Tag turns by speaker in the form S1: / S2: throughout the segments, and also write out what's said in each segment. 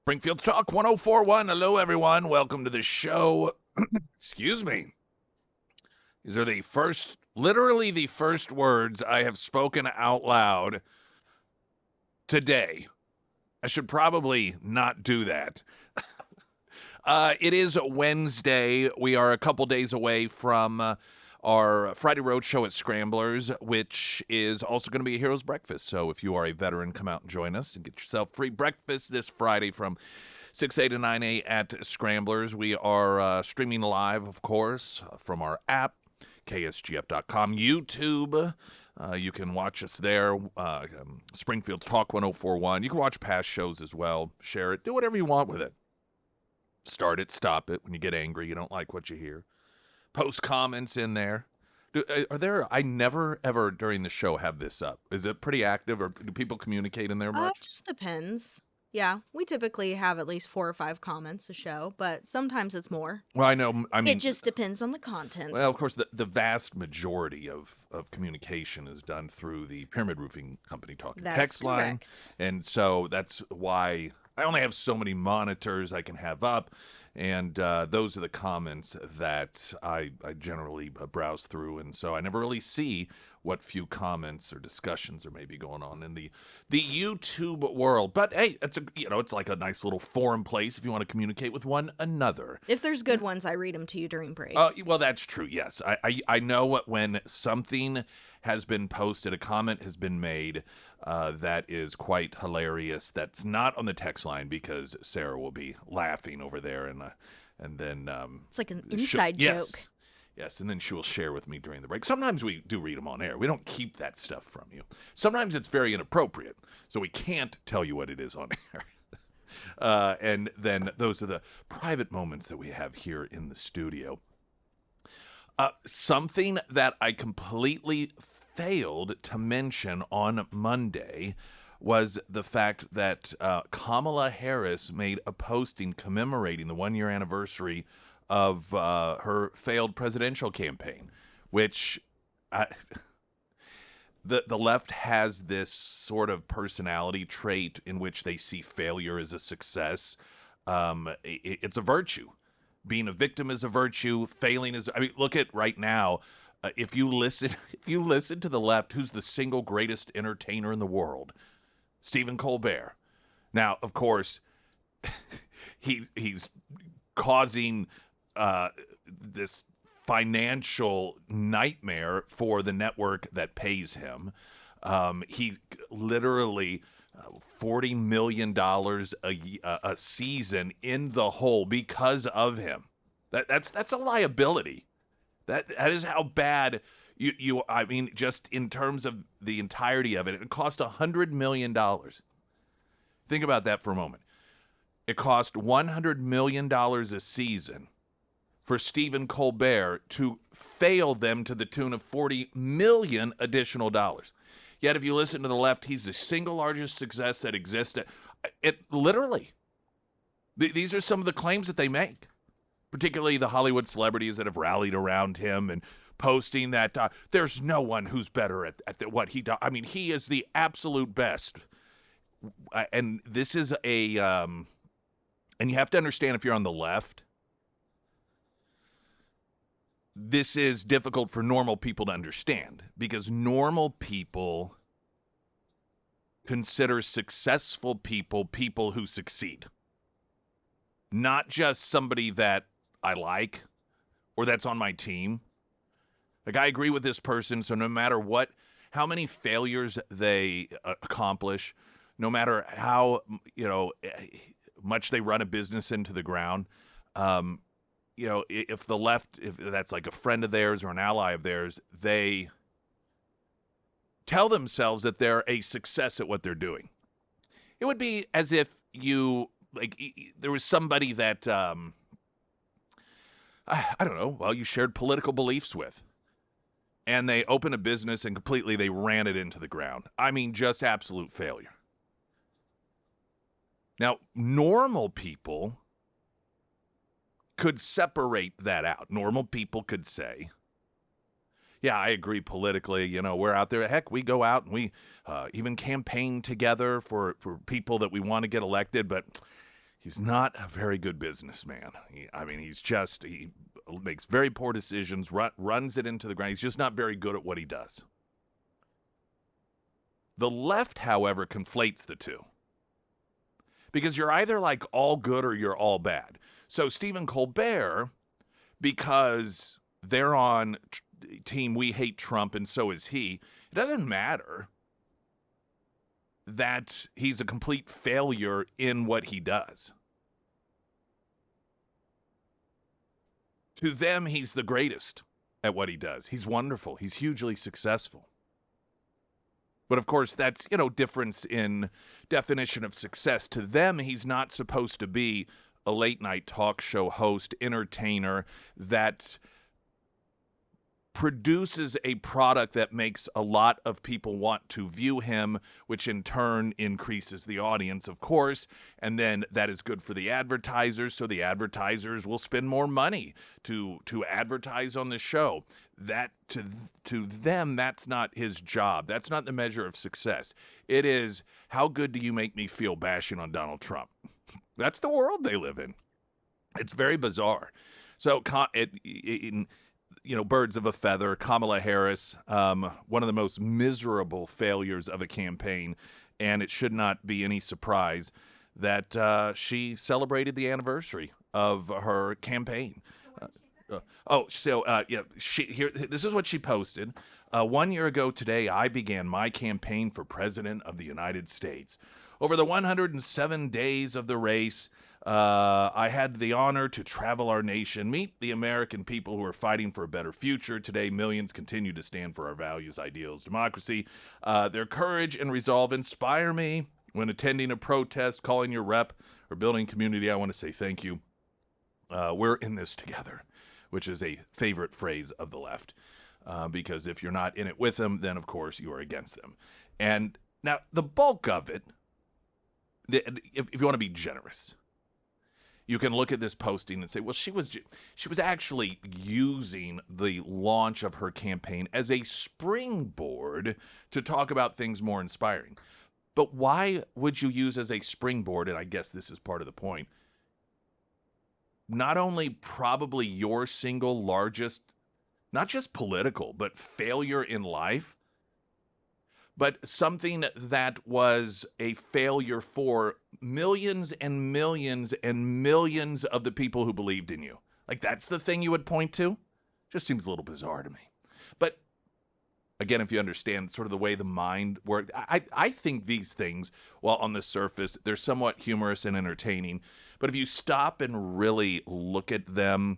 S1: Springfield Talk 1041. Hello, everyone. Welcome to the show. Excuse me. These are literally the first words I have spoken out loud today. I should probably not do that. It is Wednesday. We are a couple days away from our Friday Road Show at Scramblers, which is also going to be a Heroes Breakfast. So if you are a veteran, come out and join us and get yourself free breakfast this Friday from 6A to 9A at Scramblers. We are streaming live, of course, from our app, KSGF.com, YouTube. You can watch us there, Springfield Talk 1041. You can watch past shows as well, share it, do whatever you want with it. Start it, stop it. When you get angry, you don't like what you hear. Post comments in there. I never, ever during the show have this up. Is it pretty active, or do people communicate in there much?
S2: It just depends. Yeah, we typically have at least 4 or 5 comments a show, but sometimes it's more.
S1: Well, I know. I mean,
S2: it just depends on the content.
S1: Well, of course, the vast majority of communication is done through the Pyramid Roofing Company talking text line. And so that's why I only have so many monitors I can have up. And those are the comments that I generally browse through. And so I never really see what few comments or discussions are maybe going on in the YouTube world. But hey, it's like a nice little forum place if you want to communicate with one another.
S2: If there's good ones, I read them to you during break.
S1: Well, that's true. Yes, I know when something has been posted, a comment has been made that is quite hilarious. That's not on the text line because Sarah will be laughing over there, and then
S2: it's like an inside joke.
S1: Yes, and then she will share with me during the break. Sometimes we do read them on air. We don't keep that stuff from you. Sometimes it's very inappropriate, so we can't tell you what it is on air. And then those are the private moments that we have here in the studio. Something that I completely failed to mention on Monday was the fact that Kamala Harris made a posting commemorating the 1-year anniversary of her failed presidential campaign, which the left has this sort of personality trait in which they see failure as a success. It's a virtue. Being a victim is a virtue. Failing is. I mean, look at right now. If you listen to the left, who's the single greatest entertainer in the world? Stephen Colbert. Now, of course, he's causing this financial nightmare for the network that pays him. He literally $40 million a season in the hole because of him. That's a liability. That is how bad you. I mean, just in terms of the entirety of it, it cost $100 million. Think about that for a moment. It cost $100 million a season for Stephen Colbert to fail them to the tune of $40 million additional dollars. Yet, if you listen to the left, he's the single largest success that existed. It literally. These are some of the claims that they make, particularly the Hollywood celebrities that have rallied around him and posting that there's no one who's better at what he does. I mean, he is the absolute best. And this is and you have to understand, if you're on the left, this is difficult for normal people to understand, because normal people consider successful people who succeed. Not just somebody that I like or that's on my team. Like, I agree with this person, so no matter how many failures they accomplish, no matter how, much they run a business into the ground, if the left, if that's like a friend of theirs or an ally of theirs, they tell themselves that they're a success at what they're doing. It would be as if there was somebody that, I don't know, you shared political beliefs with, and they opened a business and completely they ran it into the ground. I mean, just absolute failure. Now, normal people could separate that out. Normal people could say, yeah, I agree politically. We're out there. Heck, we go out and we even campaign together for people that we want to get elected. But, He's not a very good businessman. He makes very poor decisions, runs it into the ground. He's just not very good at what he does. The left, however, conflates the two. Because you're either like all good or you're all bad. So Stephen Colbert, because they're on team we hate Trump and so is he, it doesn't matter that he's a complete failure in what he does. To them, he's the greatest at what he does. He's wonderful. He's hugely successful. But of course, that's, difference in definition of success. To them, he's not supposed to be a late night talk show host, entertainer that produces a product that makes a lot of people want to view him, which in turn increases the audience, of course, and then that is good for the advertisers, so the advertisers will spend more money to advertise on the show. That to them, that's not his job. That's not the measure of success. It is, how good do you make me feel bashing on Donald Trump? That's the world they live in. It's very bizarre. So birds of a feather, Kamala Harris, one of the most miserable failures of a campaign, and it should not be any surprise that she celebrated the anniversary of her campaign. This is what she posted. 1 year ago today, I began my campaign for President of the United States. Over the 107 days of the race, I had the honor to travel our nation, meet the American people who are fighting for a better future. Today, millions continue to stand for our values, ideals, democracy. Their courage and resolve inspire me. When attending a protest, calling your rep, or building community, I want to say thank you. We're in this together, which is a favorite phrase of the left. Because if you're not in it with them, then, of course, you are against them. And now, the bulk of it, if you want to be generous, you can look at this posting and say, well, she was actually using the launch of her campaign as a springboard to talk about things more inspiring. But why would you use as a springboard, and I guess this is part of the point, not only probably your single largest, not just political, but failure in life, but something that was a failure for millions and millions and millions of the people who believed in you. Like, that's the thing you would point to? Just seems a little bizarre to me. But again, if you understand sort of the way the mind works, I think these things, while on the surface, they're somewhat humorous and entertaining. But if you stop and really look at them,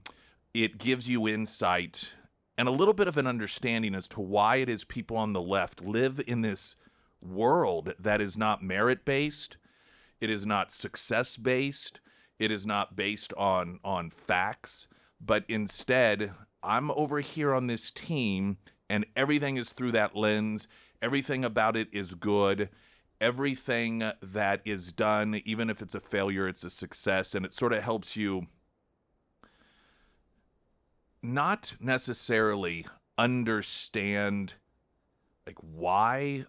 S1: it gives you insight and a little bit of an understanding as to why it is people on the left live in this world that is not merit-based, it is not success-based, it is not based on facts, but instead, I'm over here on this team, and everything is through that lens, everything about it is good, everything that is done, even if it's a failure, it's a success, and it sort of helps you not necessarily understand why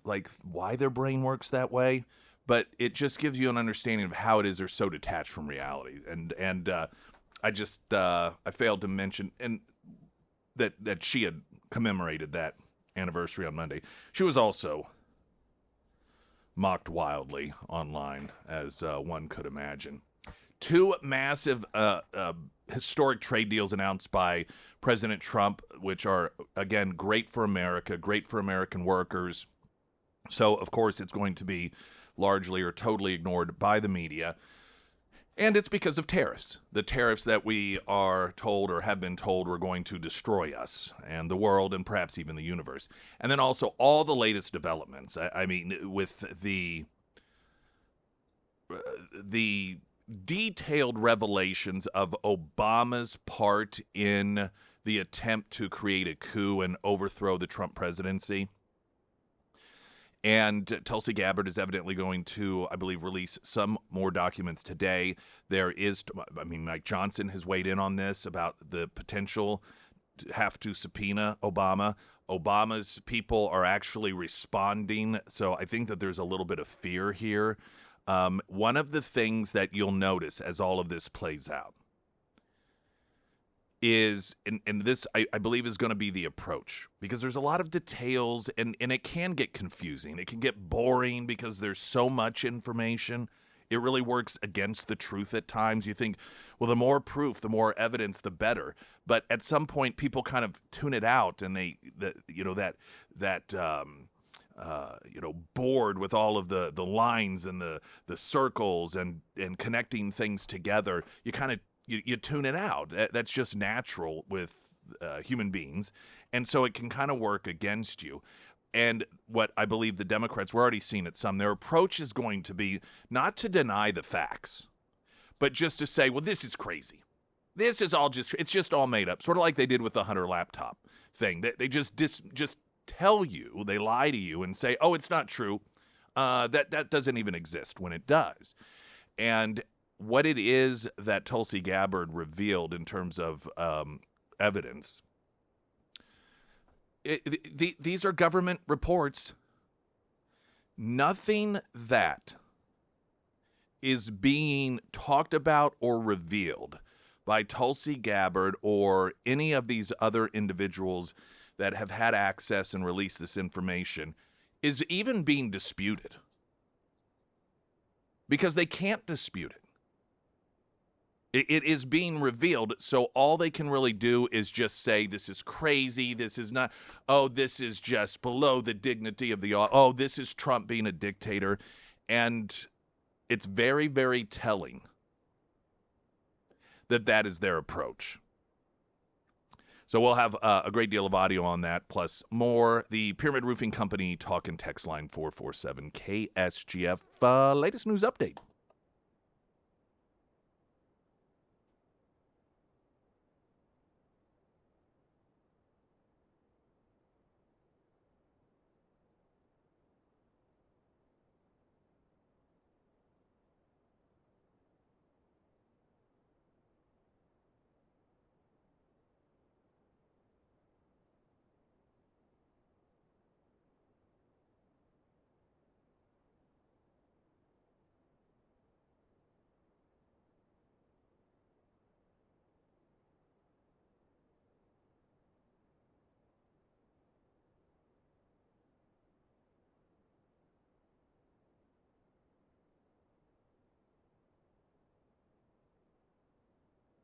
S1: their brain works that way, but it just gives you an understanding of how it is they're so detached from reality. And I failed to mention and that she had commemorated that anniversary on Monday. She was also mocked wildly online, as one could imagine. Two massive historic trade deals announced by President Trump, which are, again, great for America, great for American workers. So, of course, it's going to be largely or totally ignored by the media. And it's because of tariffs. The tariffs that we are told or have been told were going to destroy us and the world and perhaps even the universe. And then also all the latest developments. I mean, with the detailed revelations of Obama's part in the attempt to create a coup and overthrow the Trump presidency. And Tulsi Gabbard is evidently going to, I believe, release some more documents today. Mike Johnson has weighed in on this about the potential to have to subpoena Obama. Obama's people are actually responding. So I think that there's a little bit of fear here One of the things that you'll notice as all of this plays out is, and this I believe is going to be the approach, because there's a lot of details, and it can get confusing. It can get boring because there's so much information. It really works against the truth at times. You think, well, the more proof, the more evidence, the better. But at some point, people kind of tune it out, and bored with all of the lines and the circles and connecting things together. You tune it out. That's just natural with human beings, and so it can kind of work against you. And what I believe the Democrats, we're already seeing it some, their approach is going to be not to deny the facts, but just to say, well, this is crazy. This is all it's just all made up. Sort of like they did with the Hunter laptop thing. They just tell you, they lie to you and say, oh, it's not true. That doesn't even exist when it does. And what it is that Tulsi Gabbard revealed in terms of evidence, these are government reports. Nothing that is being talked about or revealed by Tulsi Gabbard or any of these other individuals that have had access and released this information is even being disputed, because they can't dispute it. It is being revealed, so all they can really do is just say, this is crazy, this is not, oh, this is just below the dignity of oh, this is Trump being a dictator. And it's very, very telling that is their approach. So we'll have a great deal of audio on that, plus more. The Pyramid Roofing Company talk and text line 447 KSGF. Latest news update.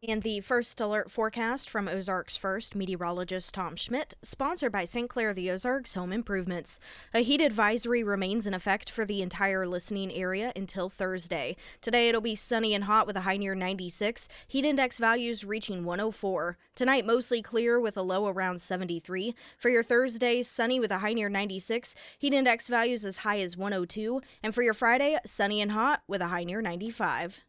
S2: And the first alert forecast from Ozarks First meteorologist Tom Schmidt, sponsored by St. Clair the Ozarks Home Improvements. A heat advisory remains in effect for the entire listening area until Thursday. Today it'll be sunny and hot with a high near 96, heat index values reaching 104. Tonight mostly clear with a low around 73. For your Thursday, sunny with a high near 96, heat index values as high as 102. And for your Friday, sunny and hot with a high near 95.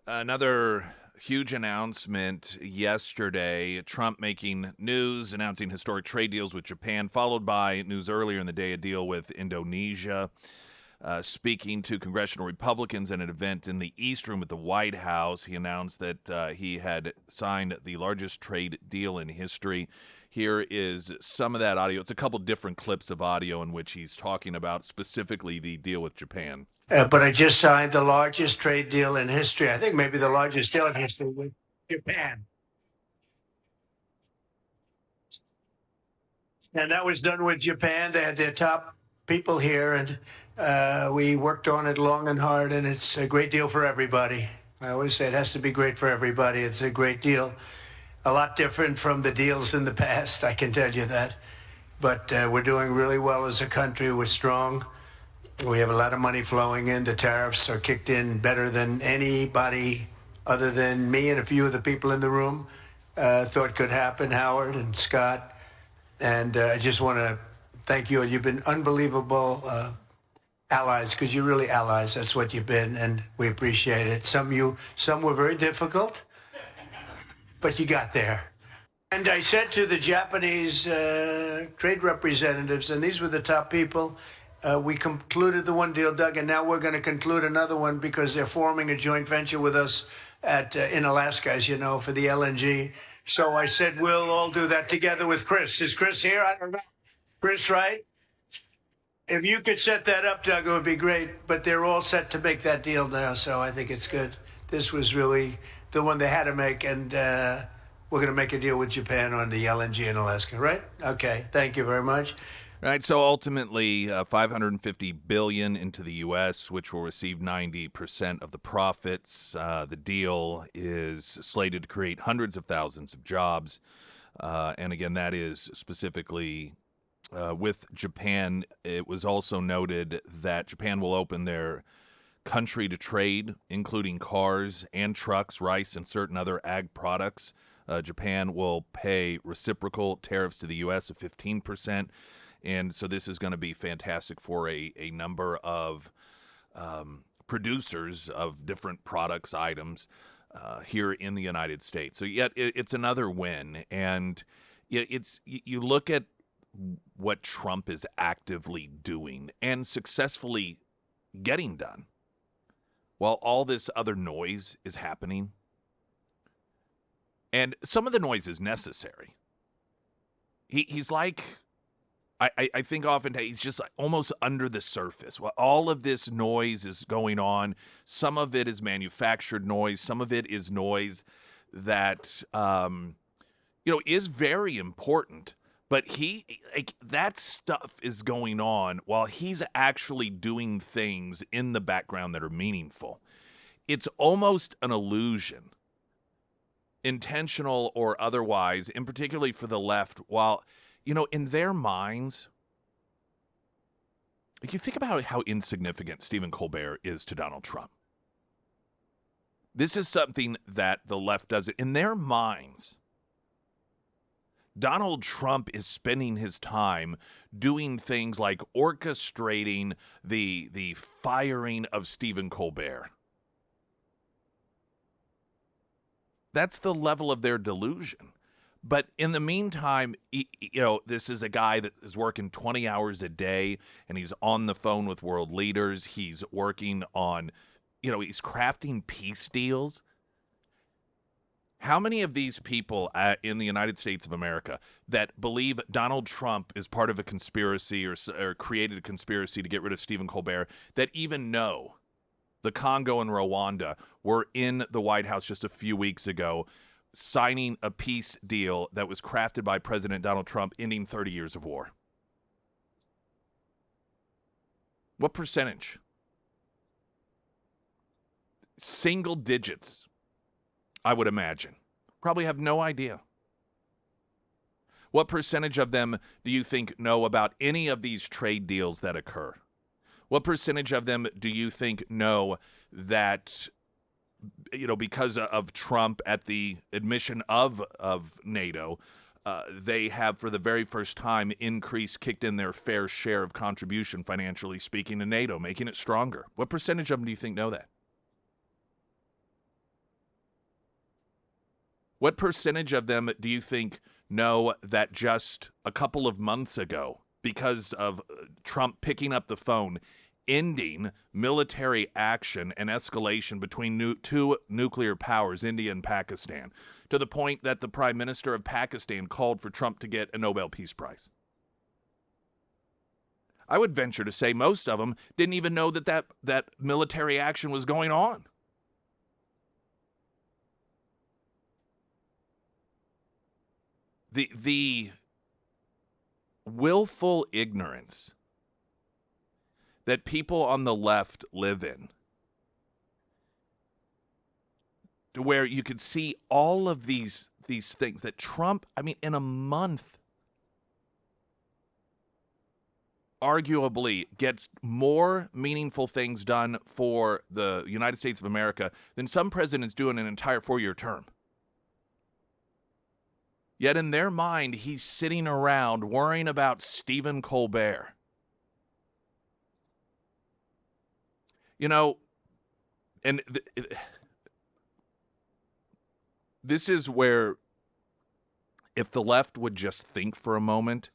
S1: Another huge announcement yesterday. Trump making news, announcing historic trade deals with Japan, followed by news earlier in the day, a deal with Indonesia. Speaking to congressional Republicans at an event in the East Room at the White House, he announced that he had signed the largest trade deal in history. Here is some of that audio. It's a couple different clips of audio in which he's talking about specifically the deal with Japan.
S3: But I just signed the largest trade deal in history. I think maybe the largest deal in history with Japan. And that was done with Japan. They had their top people here, and we worked on it long and hard, and it's a great deal for everybody. I always say it has to be great for everybody. It's a great deal. A lot different from the deals in the past, I can tell you that. But we're doing really well as a country. We're strong. We have a lot of money flowing in. The tariffs are kicked in better than anybody other than me and a few of the people in the room thought could happen, Howard and Scott. And I just want to thank you. You've been unbelievable allies, because you're really allies. That's what you've been, and we appreciate it. Some were very difficult, but you got there. And I said to the Japanese trade representatives, and these were the top people, we concluded the one deal, Doug, and now we're going to conclude another one because they're forming a joint venture with us in Alaska, as you know, for the LNG. So I said, we'll all do that together with Chris. Is Chris here? I don't know. Chris, right? If you could set that up, Doug, it would be great. But they're all set to make that deal now, so I think it's good. This was really the one they had to make, and we're going to make a deal with Japan on the LNG in Alaska, right? Okay, thank you very much.
S1: Right, so ultimately, $550 billion into the U.S., which will receive 90% of the profits. The deal is slated to create hundreds of thousands of jobs, and again, that is specifically with Japan. It was also noted that Japan will open their country to trade, including cars and trucks, rice, and certain other ag products. Japan will pay reciprocal tariffs to the U.S. of 15%. And so this is going to be fantastic for a number of producers of different products, items here in the United States. So yet it's another win. And you look at what Trump is actively doing and successfully getting done while all this other noise is happening. And some of the noise is necessary. He's like... I think often he's just almost under the surface. Well, all of this noise is going on. Some of it is manufactured noise. Some of it is noise that, is very important. But that stuff is going on while he's actually doing things in the background that are meaningful. It's almost an illusion, intentional or otherwise, and particularly for the left, while... in their minds, you think about how insignificant Stephen Colbert is to Donald Trump. This is something that the left does. In their minds, Donald Trump is spending his time doing things like orchestrating the firing of Stephen Colbert. That's the level of their delusion. But in the meantime, this is a guy that is working 20 hours a day, and he's on the phone with world leaders. He's working on, he's crafting peace deals. How many of these people in the United States of America that believe Donald Trump is part of a conspiracy or created a conspiracy to get rid of Stephen Colbert that even know the Congo and Rwanda were in the White House just a few weeks ago, signing a peace deal that was crafted by President Donald Trump, ending 30 years of war? What percentage? Single digits, I would imagine. Probably have no idea. What percentage of them do you think know about any of these trade deals that occur? What percentage of them do you think know that, because of Trump at the admission of NATO, they have, for the very first time, kicked in their fair share of contribution, financially speaking, to NATO, making it stronger? What percentage of them do you think know that? What percentage of them do you think know that just a couple of months ago, because of Trump picking up the phone, ending military action and escalation between two nuclear powers, India and Pakistan, to the point that the Prime Minister of Pakistan called for Trump to get a Nobel Peace Prize? I would venture to say most of them didn't even know that military action was going on. The willful ignorance that people on the left live in, to where you could see all of these things that Trump, I mean, in a month, arguably gets more meaningful things done for the United States of America than some presidents do in an entire 4-year term. Yet in their mind, he's sitting around worrying about Stephen Colbert. You know, and this is where, if the left would just think for a moment,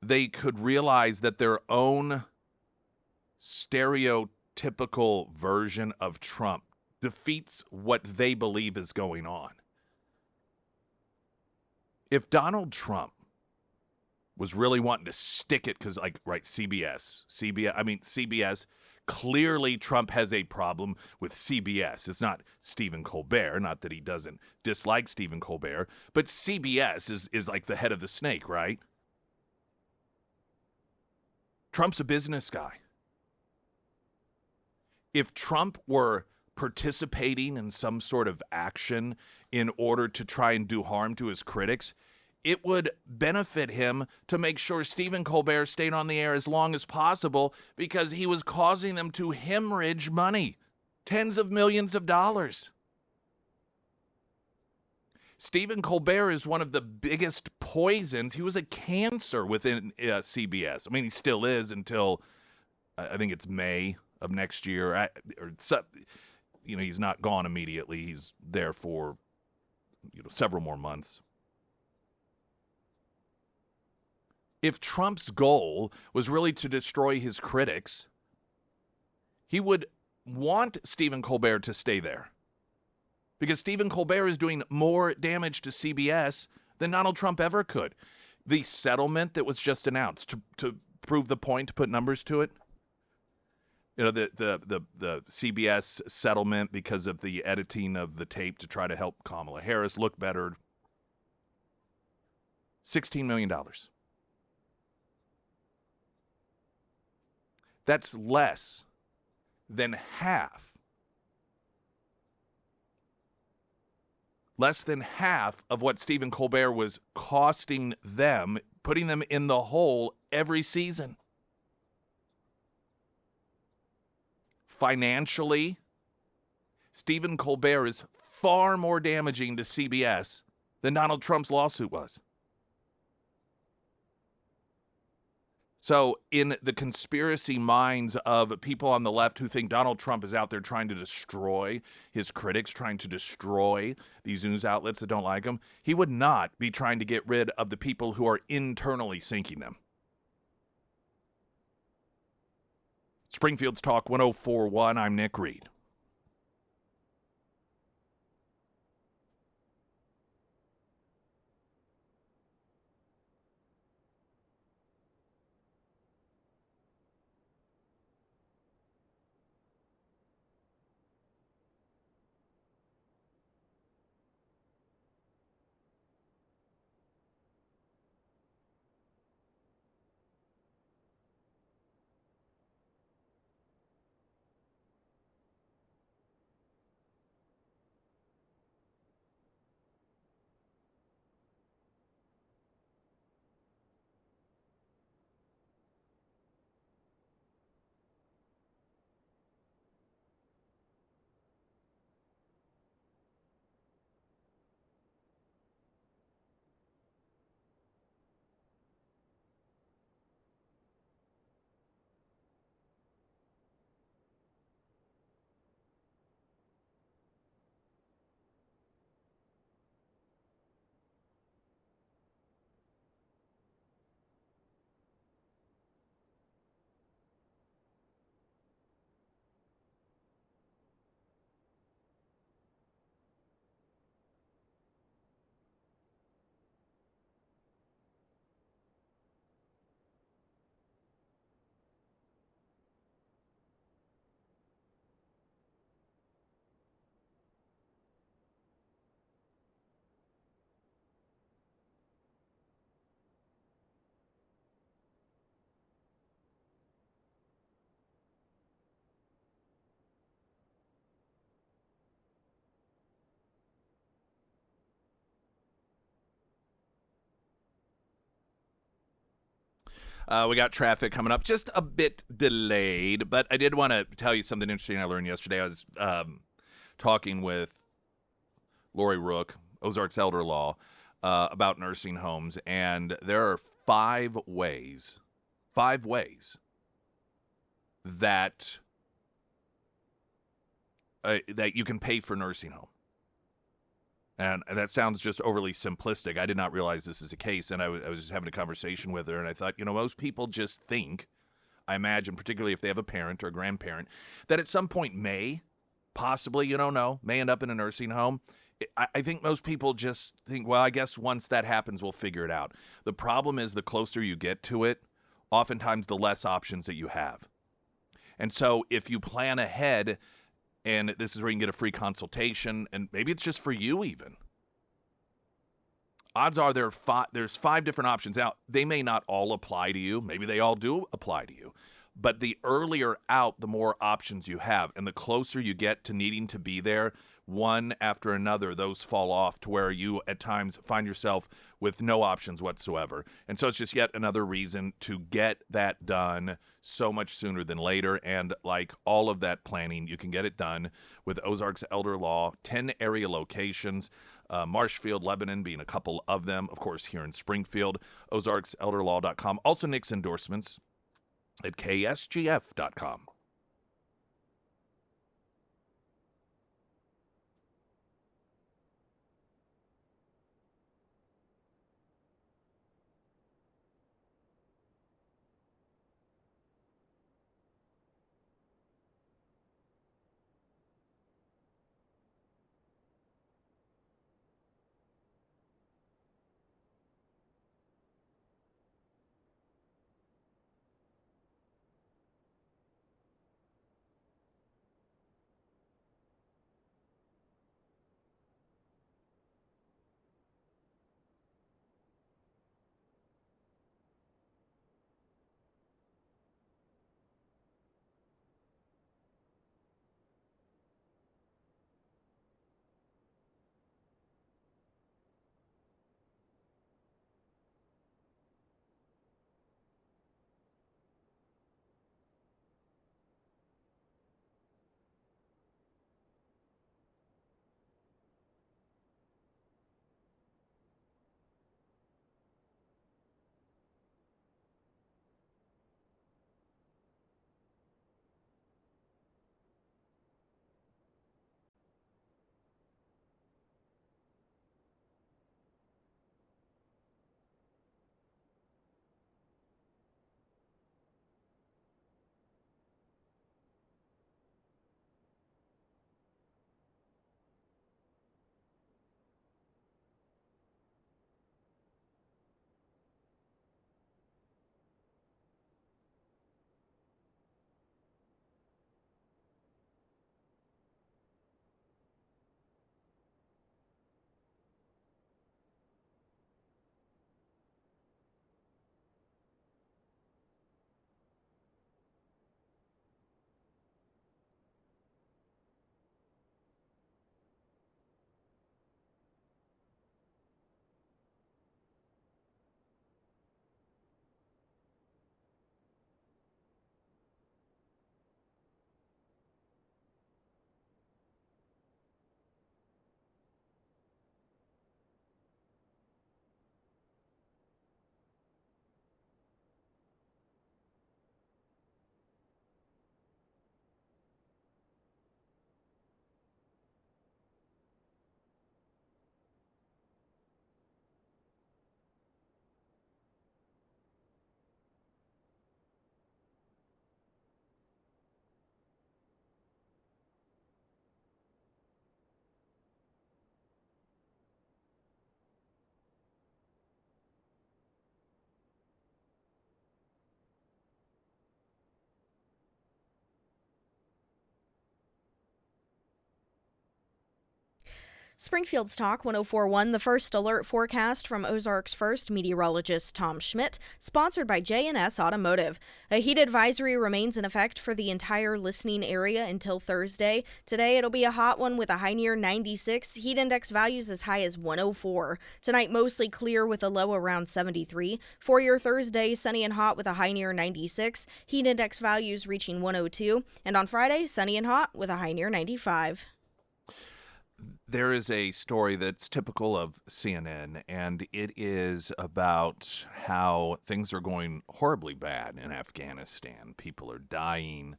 S1: they could realize that their own stereotypical version of Trump defeats what they believe is going on. If Donald Trump was really wanting to stick it, because, like, right, CBS, clearly Trump has a problem with CBS. It's not Stephen Colbert, not that he doesn't dislike Stephen Colbert, but CBS is like the head of the snake, right? Trump's a business guy. If Trump were participating in some sort of action in order to try and do harm to his critics, it would benefit him to make sure Stephen Colbert stayed on the air as long as possible, because he was causing them to hemorrhage money, tens of millions of dollars. Stephen Colbert is one of the biggest poisons. He was a cancer within CBS. I mean, he still is until I think it's May of next year. He's not gone immediately. He's there for several more months. If Trump's goal was really to destroy his critics, he would want Stephen Colbert to stay there, because Stephen Colbert is doing more damage to CBS than Donald Trump ever could. The settlement that was just announced, to prove the point, to put numbers to it, the CBS settlement, because of the editing of the tape to try to help Kamala Harris look better, $16 million. That's less than half. Less than half of what Stephen Colbert was costing them, putting them in the hole every season. Financially, Stephen Colbert is far more damaging to CBS than Donald Trump's lawsuit was. So in the conspiracy minds of people on the left who think Donald Trump is out there trying to destroy his critics, trying to destroy these news outlets that don't like him, he would not be trying to get rid of the people who are internally sinking them. Springfield's Talk 104.1, I'm Nick Reed. We got traffic coming up, just a bit delayed, but I did want to tell you something interesting I learned yesterday. I was talking with Lori Rook, Ozarks elder law, about nursing homes, and there are five ways that that you can pay for nursing home. And that sounds just overly simplistic. I did not realize this is a case, and I was just having a conversation with her, and I thought, most people just think, I imagine, particularly if they have a parent or a grandparent, that at some point possibly, may end up in a nursing home. I think most people just think, well, I guess once that happens, we'll figure it out. The problem is the closer you get to it, oftentimes the less options that you have. And so if you plan ahead, and this is where you can get a free consultation, and maybe it's just for you even. Odds are there's five different options. Now, they may not all apply to you. Maybe they all do apply to you. But the earlier out, the more options you have. And the closer you get to needing to be there, one after another, those fall off to where you at times find yourself with no options whatsoever. And so it's just yet another reason to get that done so much sooner than later. And like all of that planning, you can get it done with Ozarks Elder Law, 10 area locations, Marshfield, Lebanon being a couple of them, of course, here in Springfield, ozarkselderlaw.com. Also, Nick's endorsements at KSGF.com.
S2: Springfield's Talk 104.1, the first alert forecast from Ozarks First meteorologist Tom Schmidt, sponsored by J&S Automotive. A heat advisory remains in effect for the entire listening area until Thursday. Today it'll be a hot one with a high near 96, heat index values as high as 104. Tonight mostly clear with a low around 73. For your Thursday, sunny and hot with a high near 96, heat index values reaching 102. And on Friday, sunny and hot with a high near 95.
S1: There is a story that's typical of CNN, and it is about how things are going horribly bad in Afghanistan. People are dying.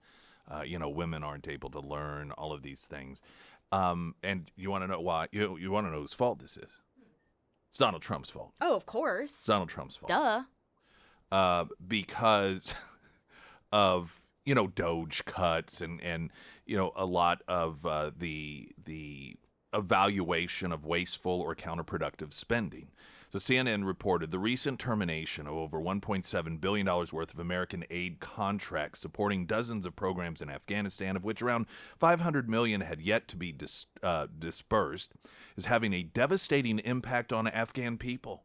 S1: Women aren't able to learn, all of these things. And you want to know why? You want to know whose fault this is? It's Donald Trump's fault.
S2: Oh, of course.
S1: It's Donald Trump's fault.
S2: Duh.
S1: Because of Doge cuts and a lot of the evaluation of wasteful or counterproductive spending. So CNN reported the recent termination of over $1.7 billion worth of American aid contracts supporting dozens of programs in Afghanistan, of which around $500 million had yet to be dispersed, is having a devastating impact on Afghan people.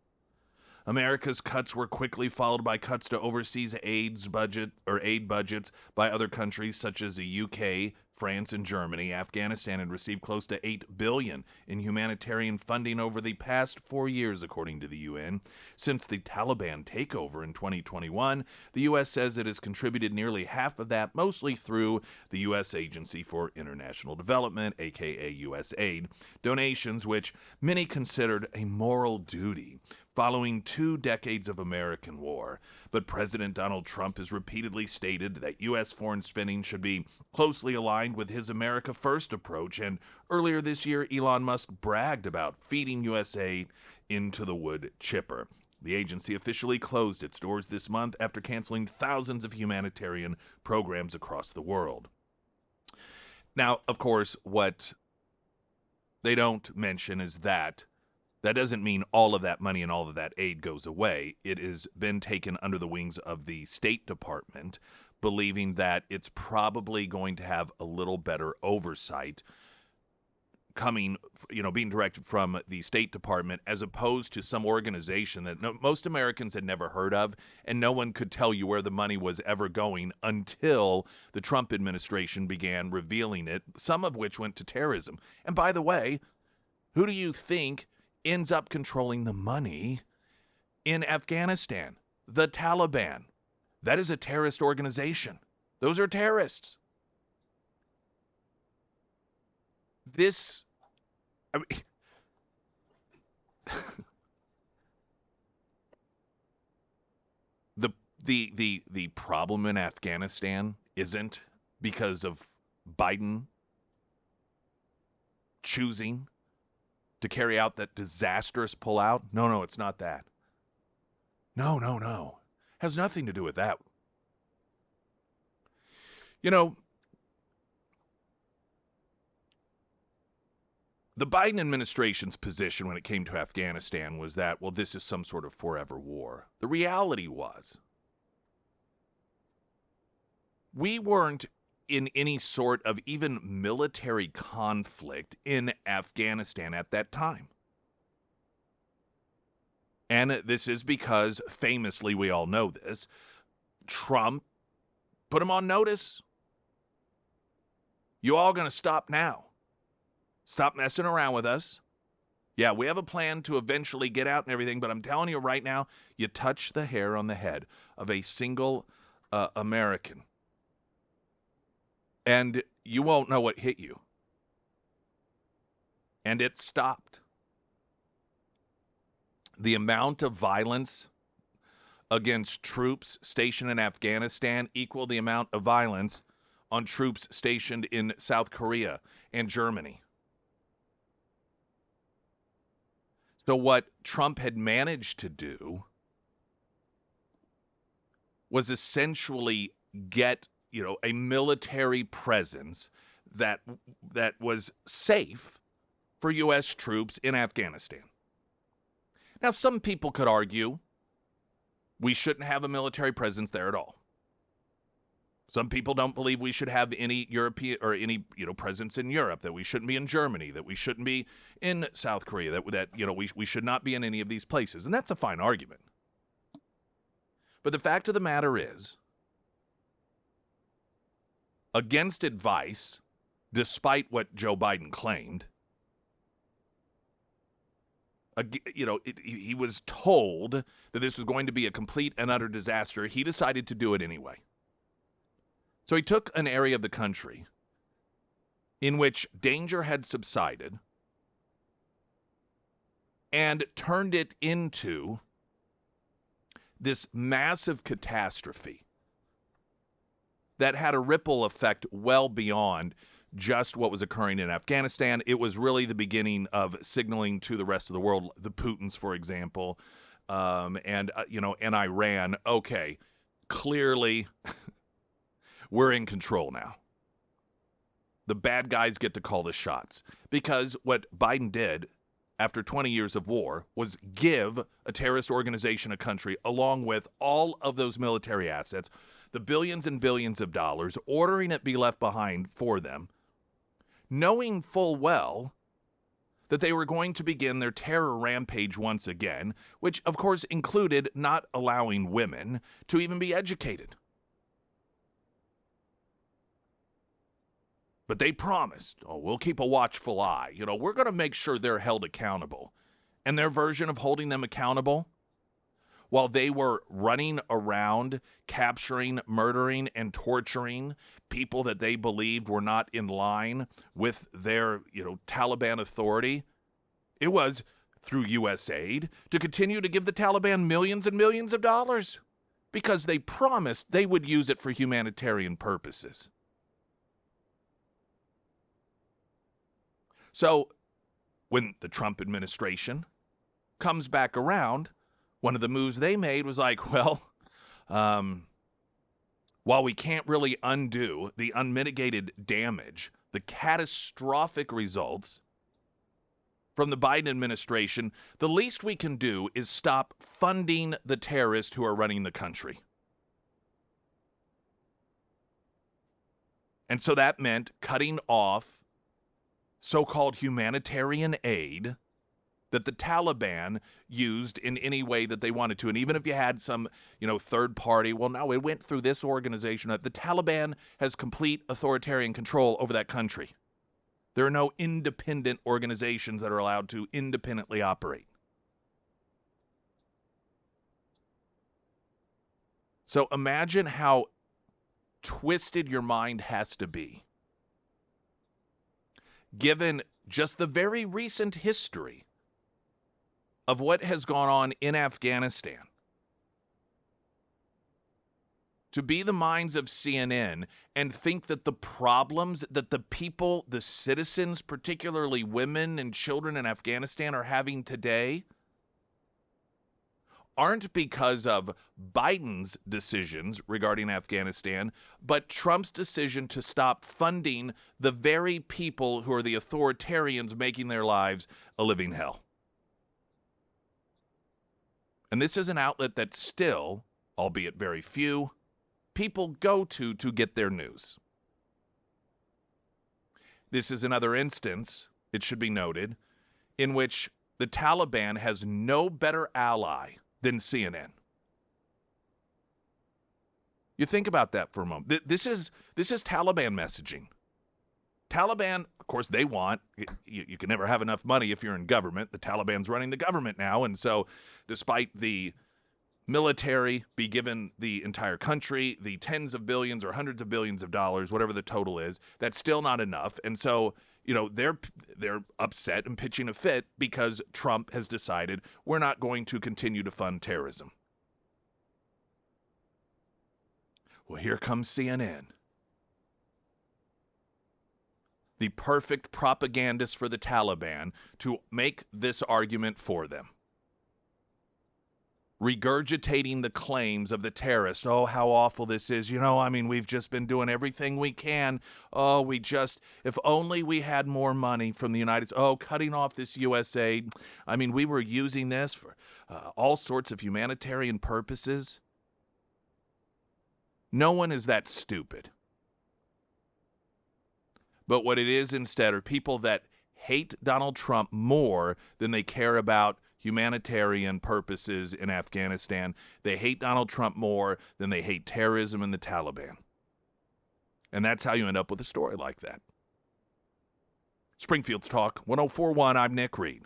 S1: America's cuts were quickly followed by cuts to overseas aid budgets by other countries such as the UK, France, and Germany. Afghanistan had received close to $8 billion in humanitarian funding over the past 4 years, according to the UN. Since the Taliban takeover in 2021, the U.S. says it has contributed nearly half of that, mostly through the U.S. Agency for International Development, aka USAID, donations which many considered a moral duty following 2 decades of American war. But President Donald Trump has repeatedly stated that U.S. foreign spending should be closely aligned with his America First approach, and earlier this year, Elon Musk bragged about feeding USAID into the wood chipper. The agency officially closed its doors this month after canceling thousands of humanitarian programs across the world. Now, of course, what they don't mention is that doesn't mean all of that money and all of that aid goes away. It has been taken under the wings of the State Department, believing that it's probably going to have a little better oversight coming, being directed from the State Department as opposed to some organization that most Americans had never heard of, and no one could tell you where the money was ever going until the Trump administration began revealing it, some of which went to terrorism. And by the way, who do you think ends up controlling the money in Afghanistan? The Taliban. That is a terrorist organization. Those are terrorists. The problem in Afghanistan isn't because of Biden choosing to carry out that disastrous pullout. No, it's not that. No. Has nothing to do with that. The Biden administration's position when it came to Afghanistan was that, well, this is some sort of forever war. The reality was, we weren't in any sort of even military conflict in Afghanistan at that time. And this is because, famously, we all know this, Trump put him on notice. You all going to stop now. Stop messing around with us. Yeah, we have a plan to eventually get out and everything, but I'm telling you right now, you touch the hair on the head of a single American, and you won't know what hit you. And it stopped. The amount of violence against troops stationed in Afghanistan equal the amount of violence on troops stationed in South Korea and Germany. So what Trump had managed to do was essentially get, a military presence that was safe for U.S. troops in Afghanistan. Now, some people could argue we shouldn't have a military presence there at all. Some people don't believe we should have any European or any presence in Europe, that we shouldn't be in Germany, that we shouldn't be in South Korea, that we should not be in any of these places. And that's a fine argument. But the fact of the matter is, against advice, despite what Joe Biden claimed, he was told that this was going to be a complete and utter disaster. He decided to do it anyway. So he took an area of the country in which danger had subsided and turned it into this massive catastrophe that had a ripple effect well beyond just what was occurring in Afghanistan. It was really the beginning of signaling to the rest of the world, the Putins, for example, and Iran. Okay, clearly we're in control now. The bad guys get to call the shots, because what Biden did after 20 years of war was give a terrorist organization a country along with all of those military assets, the billions and billions of dollars, ordering it be left behind for them, knowing full well that they were going to begin their terror rampage once again, which of course included not allowing women to even be educated. But they promised, we'll keep a watchful eye. We're going to make sure they're held accountable. And their version of holding them accountable, while they were running around capturing, murdering, and torturing people that they believed were not in line with their, Taliban authority, it was through U.S. aid to continue to give the Taliban millions and millions of dollars, because they promised they would use it for humanitarian purposes. So when the Trump administration comes back around, one of the moves they made was like, while we can't really undo the unmitigated damage, the catastrophic results from the Biden administration, the least we can do is stop funding the terrorists who are running the country. And so that meant cutting off so-called humanitarian aid that the Taliban used in any way that they wanted to. And even if you had some, third party, well, no, it went through this organization. The Taliban has complete authoritarian control over that country. There are no independent organizations that are allowed to independently operate. So imagine how twisted your mind has to be, given just the very recent history of what has gone on in Afghanistan, to be the minds of CNN and think that the problems that the people, the citizens, particularly women and children in Afghanistan, are having today aren't because of Biden's decisions regarding Afghanistan, but Trump's decision to stop funding the very people who are the authoritarians making their lives a living hell. And this is an outlet that still, albeit very few, people go to get their news. This is another instance, it should be noted, in which the Taliban has no better ally than CNN. You think about that for a moment. This is Taliban messaging. Taliban, of course, they want, you can never have enough money if you're in government. The Taliban's running the government now, and so despite the military be given the entire country, the tens of billions or hundreds of billions of dollars, whatever the total is, that's still not enough. And so, they're upset and pitching a fit because Trump has decided we're not going to continue to fund terrorism. Well, here comes CNN. The perfect propagandist for the Taliban to make this argument for them. Regurgitating the claims of the terrorists. Oh, how awful this is. We've just been doing everything we can. Oh, if only we had more money from the United States. Oh, cutting off this U.S. aid. We were using this for all sorts of humanitarian purposes. No one is that stupid. But what it is instead are people that hate Donald Trump more than they care about humanitarian purposes in Afghanistan. They hate Donald Trump more than they hate terrorism and the Taliban. And that's how you end up with a story like that. Springfield's Talk 1041, I'm Nick Reed.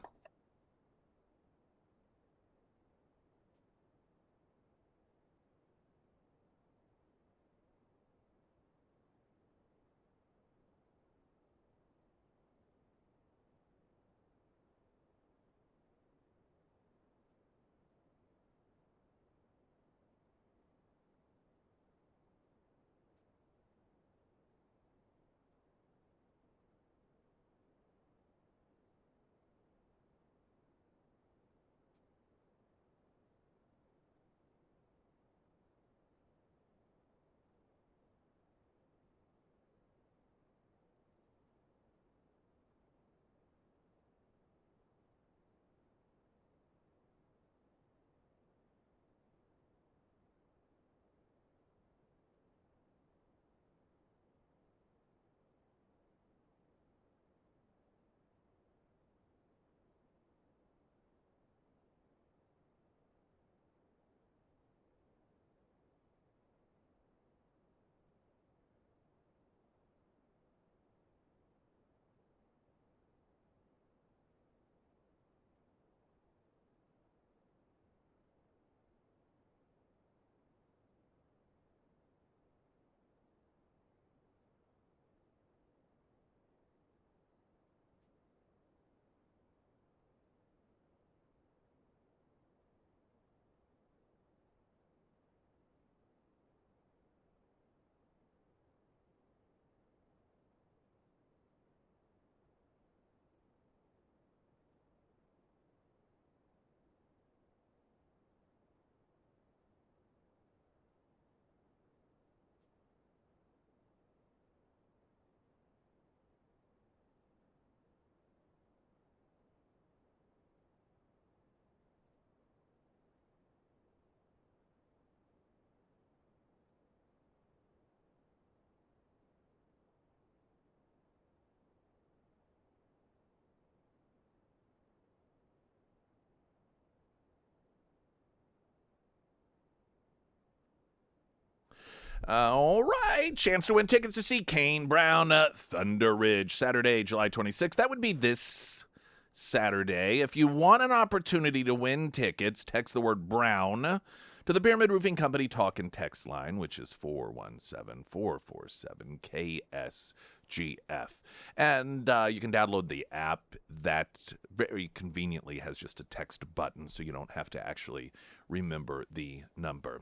S1: All right. Chance to win tickets to see Kane Brown, Thunder Ridge, Saturday, July 26th. That would be this Saturday. If you want an opportunity to win tickets, text the word Brown to the Pyramid Roofing Company talk and text line, which is 417-447-KSGF. And you can download the app that very conveniently has just a text button, so you don't have to actually remember the number.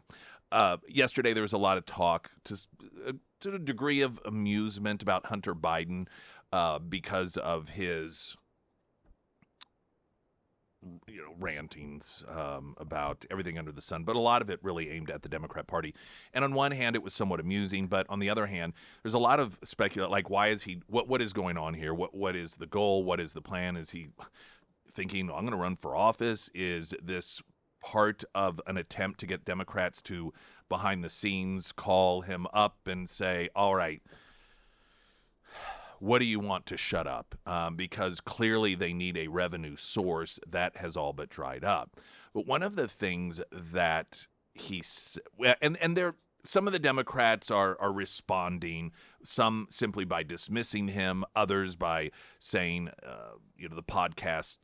S1: Yesterday, there was a lot of talk to a degree of amusement about Hunter Biden because of his rantings about everything under the sun, but a lot of it really aimed at the Democrat Party. And on one hand, it was somewhat amusing, but on the other hand, there's a lot of speculation, like why is he? What is going on here? What is the goal? What is the plan? Is he thinking I'm going to run for office? Is this part of an attempt to get Democrats to behind the scenes call him up and say, all right, what do you want to shut up? Because clearly they need a revenue source that has all but dried up. But one of the things that some of the Democrats are responding, some simply by dismissing him, others by saying, the podcast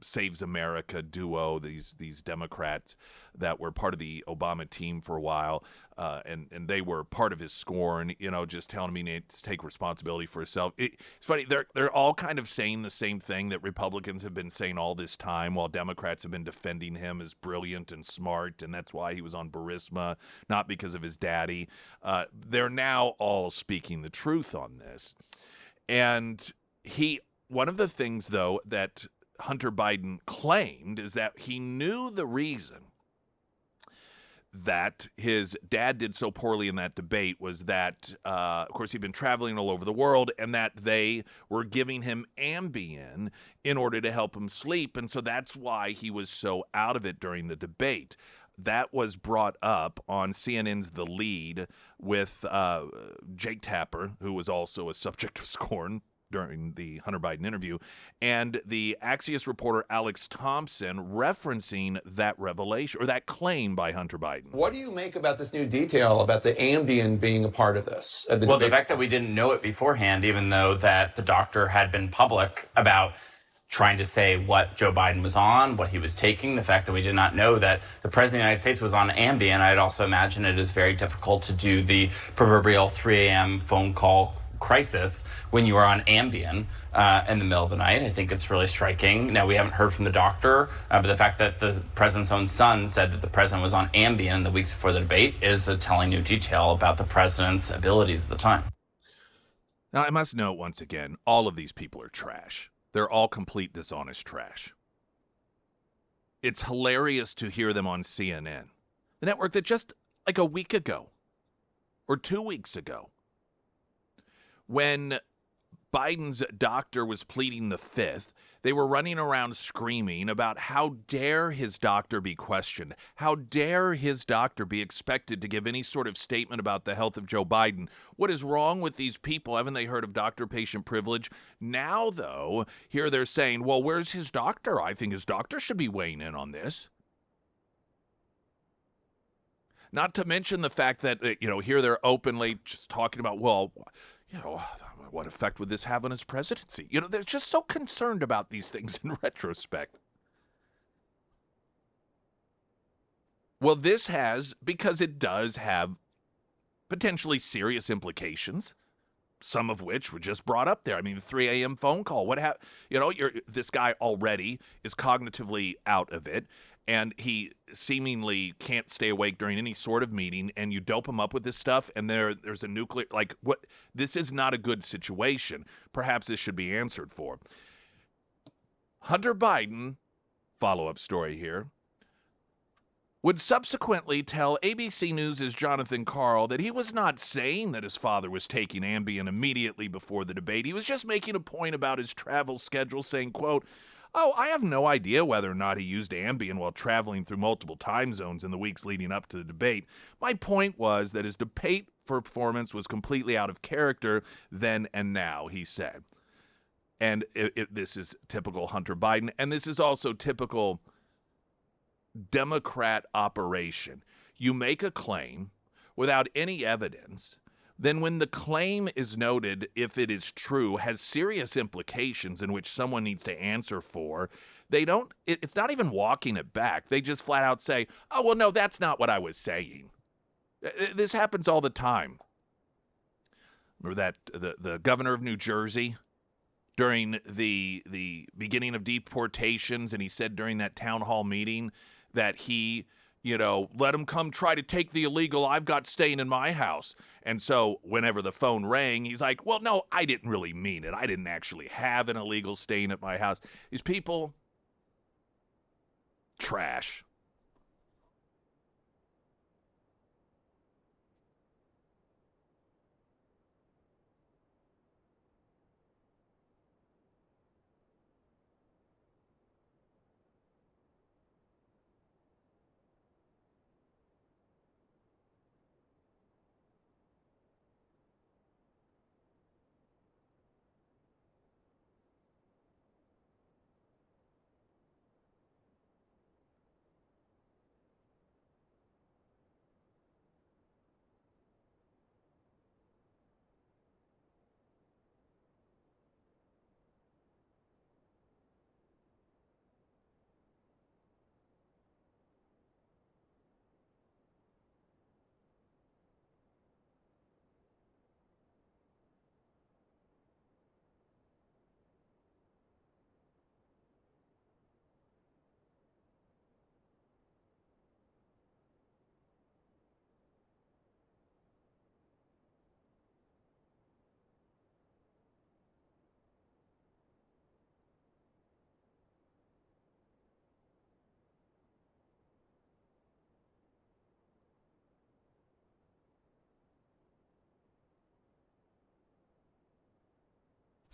S1: Saves America duo, these Democrats that were part of the Obama team for a while, and they were part of his scorn, just telling him he needs to take responsibility for himself. It's funny, they're all kind of saying the same thing that Republicans have been saying all this time, while Democrats have been defending him as brilliant and smart, and that's why he was on Burisma, not because of his daddy. They're now all speaking the truth on this. And one of the things, though, that Hunter Biden claimed is that he knew the reason that his dad did so poorly in that debate was that, of course, he'd been traveling all over the world, and that they were giving him Ambien in order to help him sleep. And so that's why he was so out of it during the debate. that was brought up on CNN's The Lead with Jake Tapper, who was also a subject of scorn during the Hunter Biden interview, and the Axios reporter Alex Thompson referencing that revelation or that claim by Hunter Biden.
S4: What do you make about this new detail about the Ambien being a part of this?
S5: Well, the fact that we didn't know it beforehand, even though that the doctor had been public about trying to say what Joe Biden was on, what he was taking, the fact that we did not know that the President of the United States was on Ambien, I'd also imagine it is very difficult to do the proverbial 3 a.m. phone call crisis when you are on Ambien in the middle of the night. I think it's really striking. Now, we haven't heard from the doctor, but the fact that the president's own son said that the president was on Ambien in the weeks before the debate is a telling new detail about the president's abilities at the time.
S1: Now, I must note once again, all of these people are trash. They're all complete dishonest trash. It's hilarious to hear them on CNN, the network that just like a week ago or 2 weeks ago, when Biden's doctor was pleading the fifth, they were running around screaming about how dare his doctor be questioned. How dare his doctor be expected to give any sort of statement about the health of Joe Biden? What is wrong with these people? Haven't they heard of doctor-patient privilege? Now, though, here they're saying, well, where's his doctor? I think his doctor should be weighing in on this. Not to mention the fact that, here they're openly just talking about, well, what effect would this have on his presidency? They're just so concerned about these things in retrospect. Well, this has, because it does have potentially serious implications, some of which were just brought up there. I mean, the 3 a.m. phone call. What happened? This guy already is cognitively out of it, and he seemingly can't stay awake during any sort of meeting, and you dope him up with this stuff, and there's a nuclear, what? This is not a good situation. Perhaps this should be answered for. Hunter Biden, follow-up story here, would subsequently tell ABC News' Jonathan Karl that he was not saying that his father was taking Ambien immediately before the debate. He was just making a point about his travel schedule, saying, quote, "Oh, I have no idea whether or not he used Ambien while traveling through multiple time zones in the weeks leading up to the debate. My point was that his debate performance was completely out of character then and now," he said. And this is typical Hunter Biden, and this is also typical Democrat operation. You make a claim without any evidence. Then when the claim is noted, if it is true, has serious implications in which someone needs to answer for, it's not even walking it back. They just flat out say, oh, well, no, that's not what I was saying. This happens all the time. Remember that the governor of New Jersey during the beginning of deportations, and he said during that town hall meeting that he, let him come try to take the illegal I've got staying in my house. And so whenever the phone rang, he's like, well, no, I didn't really mean it. I didn't actually have an illegal staying at my house. These people, trash.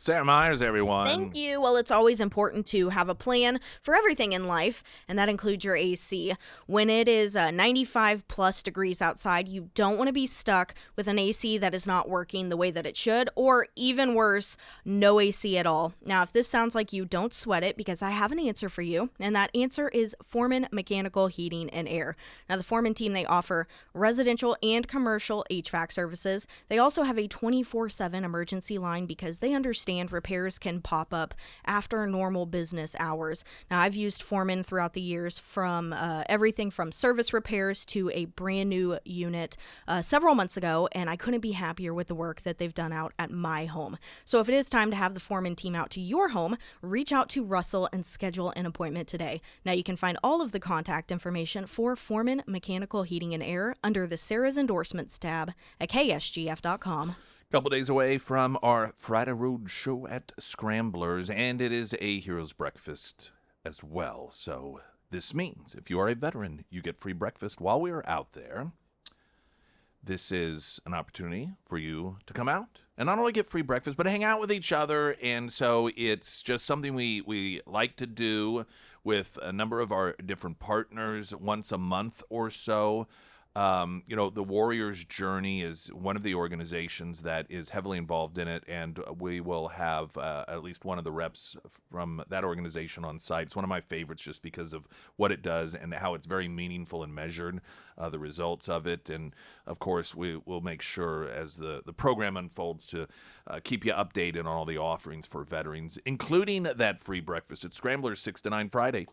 S1: Sarah Myers, everyone.
S2: Thank you. Well, it's always important to have a plan for everything in life, and that includes your AC. When it is 95 plus degrees outside, you don't want to be stuck with an AC that is not working the way that it should, or even worse, no AC at all. Now, if this sounds like you, don't sweat it, because I have an answer for you, and that answer is Foreman Mechanical Heating and Air. Now, the Foreman team, they offer residential and commercial HVAC services. They also have a 24/7 emergency line because they understand repairs can pop up after normal business hours. Now, I've used Foreman throughout the years, from everything from service repairs to a brand new unit several months ago, and I couldn't be happier with the work that they've done out at my home. So if it is time to have the Foreman team out to your home, reach out to Russell and schedule an appointment today. Now, you can find all of the contact information for Foreman Mechanical Heating and Air under the Sarah's Endorsements tab at ksgf.com.
S1: Couple days away from our Friday Road show at Scramblers, and it is a Heroes Breakfast as well. So this means if you are a veteran, you get free breakfast while we are out there. This is an opportunity for you to come out and not only get free breakfast, but hang out with each other. And so it's just something we like to do with a number of our different partners once a month or so. The Warriors Journey is one of the organizations that is heavily involved in it, and we will have at least one of the reps from that organization on site. It's one of my favorites just because of what it does and how it's very meaningful and measured, the results of it. And, of course, we will make sure as the program unfolds to keep you updated on all the offerings for veterans, including that free breakfast at Scramblers 6 to 9 Friday.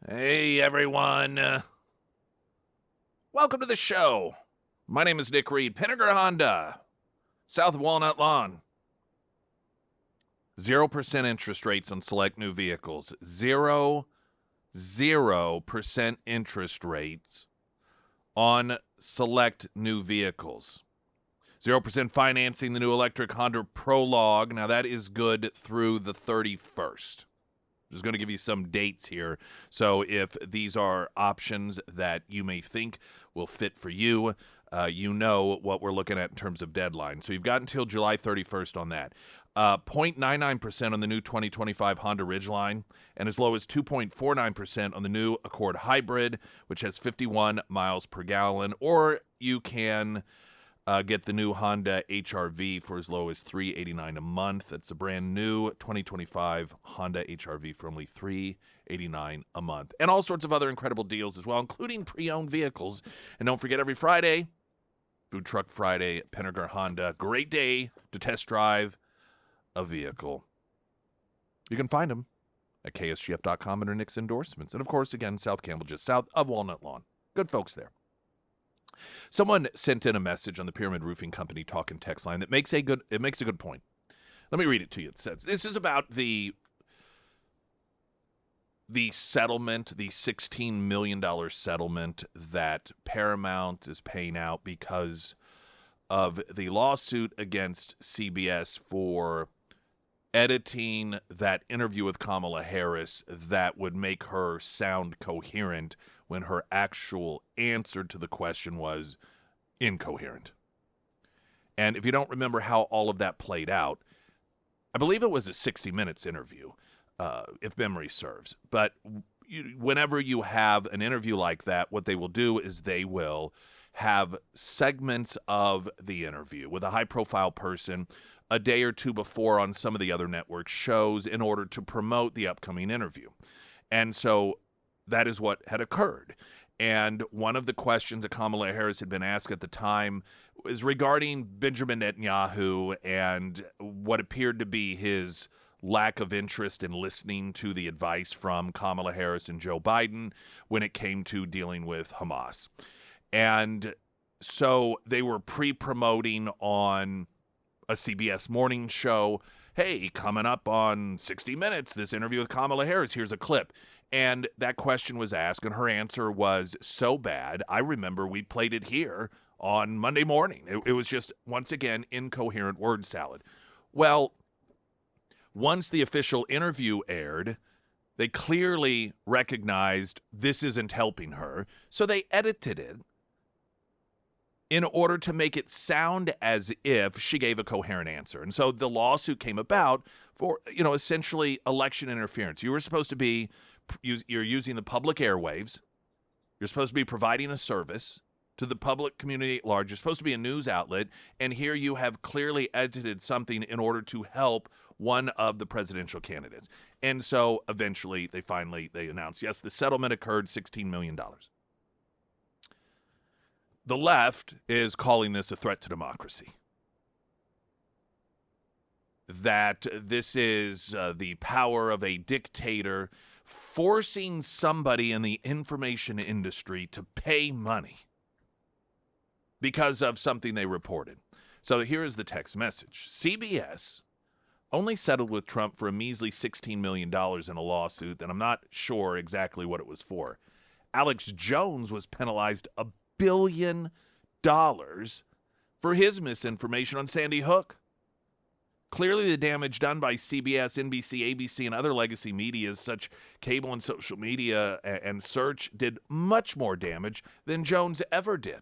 S1: Hey, everyone. Welcome to the show. My name is Nick Reed, Pinnaker Honda, south of Walnut Lawn. 0% interest rates on select new vehicles. 0% interest rates on select new vehicles. 0% financing the new electric Honda Prologue. Now, that is good through the 31st. Just going to give you some dates here. So if these are options that you may think will fit for you, you know what we're looking at in terms of deadline. So you've got until July 31st on that. 0.99% on the new 2025 Honda Ridgeline, and as low as 2.49% on the new Accord Hybrid, which has 51 miles per gallon. Or you can get the new Honda HR-V for as low as $389 a month. It's a brand new 2025 Honda HR-V for only $389 a month. And all sorts of other incredible deals as well, including pre-owned vehicles. And don't forget, every Friday, Food Truck Friday at Pinnaker Honda. Great day to test drive a vehicle. You can find them at ksgf.com under Nick's endorsements. And, of course, again, South Campbell, just south of Walnut Lawn. Good folks there. Someone sent in a message on the Pyramid Roofing Company talk and text line that makes a good point. Let me read it to you. It says, this is about the settlement, the $16 million settlement that Paramount is paying out because of the lawsuit against CBS for editing that interview with Kamala Harris that would make her sound coherent when her actual answer to the question was incoherent. And if you don't remember how all of that played out, I believe it was a 60 Minutes interview, if memory serves. But whenever you have an interview like that, what they will do is they will have segments of the interview with a high-profile person a day or two before on some of the other network shows in order to promote the upcoming interview. And so that is what had occurred. And one of the questions that Kamala Harris had been asked at the time was regarding Benjamin Netanyahu and what appeared to be his lack of interest in listening to the advice from Kamala Harris and Joe Biden when it came to dealing with Hamas. And so they were pre-promoting on a CBS morning show, hey, coming up on 60 Minutes, this interview with Kamala Harris, here's a clip. And that question was asked, and her answer was so bad, I remember we played it here on Monday morning. It was just, once again, incoherent word salad. Well, once the official interview aired, they clearly recognized this isn't helping her, so they edited it in order to make it sound as if she gave a coherent answer. And so the lawsuit came about for, essentially election interference. You were supposed to be, you're using the public airwaves. You're supposed to be providing a service to the public community at large. You're supposed to be a news outlet. And here you have clearly edited something in order to help one of the presidential candidates. And so eventually they announced, yes, the settlement occurred, $16 million. The left is calling this a threat to democracy. That this is the power of a dictator forcing somebody in the information industry to pay money because of something they reported. So here is the text message. CBS only settled with Trump for a measly $16 million in a lawsuit that I'm not sure exactly what it was for. Alex Jones was penalized $1 billion for his misinformation on Sandy Hook. Clearly, the damage done by CBS, NBC, ABC, and other legacy media, such cable and social media and search, did much more damage than Jones ever did.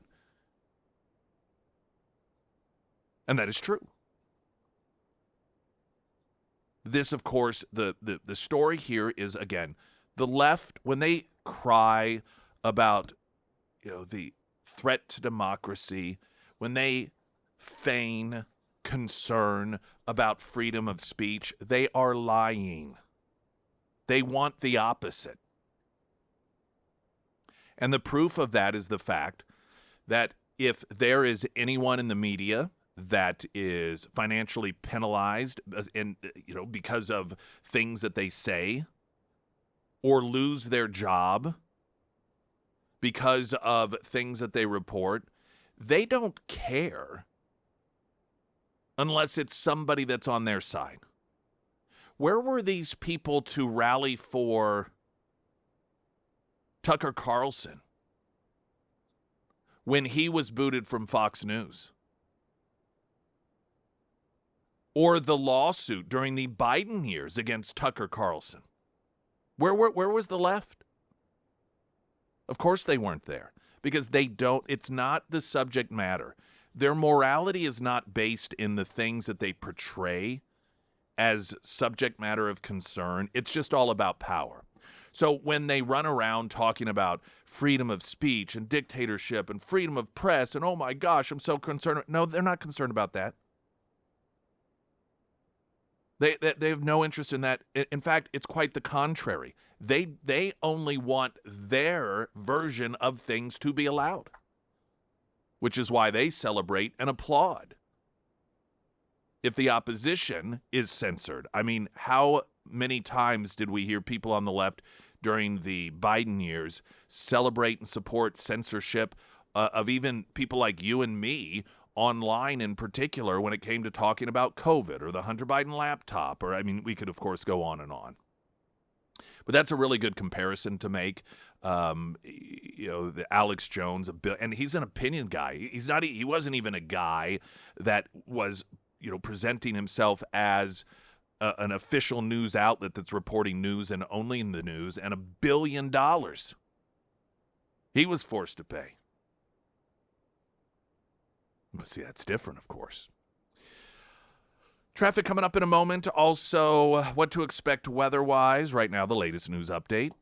S1: And that is true. This, of course, the story here is, again, the left, when they cry about, the threat to democracy, when they feign concern about freedom of speech, they are lying. They want the opposite. And the proof of that is the fact that if there is anyone in the media that is financially penalized because of things that they say or lose their job because of things that they report, they don't care unless it's somebody that's on their side. Where were these people to rally for Tucker Carlson when he was booted from Fox News? Or the lawsuit during the Biden years against Tucker Carlson? Where was the left? Of course they weren't there, because it's not the subject matter. Their morality is not based in the things that they portray as subject matter of concern. It's just all about power. So when they run around talking about freedom of speech and dictatorship and freedom of press and, oh my gosh, I'm so concerned. No, they're not concerned about that. They have no interest in that. In fact, it's quite the contrary. They only want their version of things to be allowed, which is why they celebrate and applaud if the opposition is censored. I mean, how many times did we hear people on the left during the Biden years celebrate and support censorship of even people like you and me online in particular when it came to talking about COVID or the Hunter Biden laptop? Or, I mean, we could, of course, go on and on. But that's a really good comparison to make. The Alex Jones, and he's an opinion guy. He wasn't even a guy that was, presenting himself as an official news outlet that's reporting news and only in the news, and $1 billion he was forced to pay. But see, that's different, of course. Traffic coming up in a moment. Also, what to expect weather-wise. Right now, the latest news update.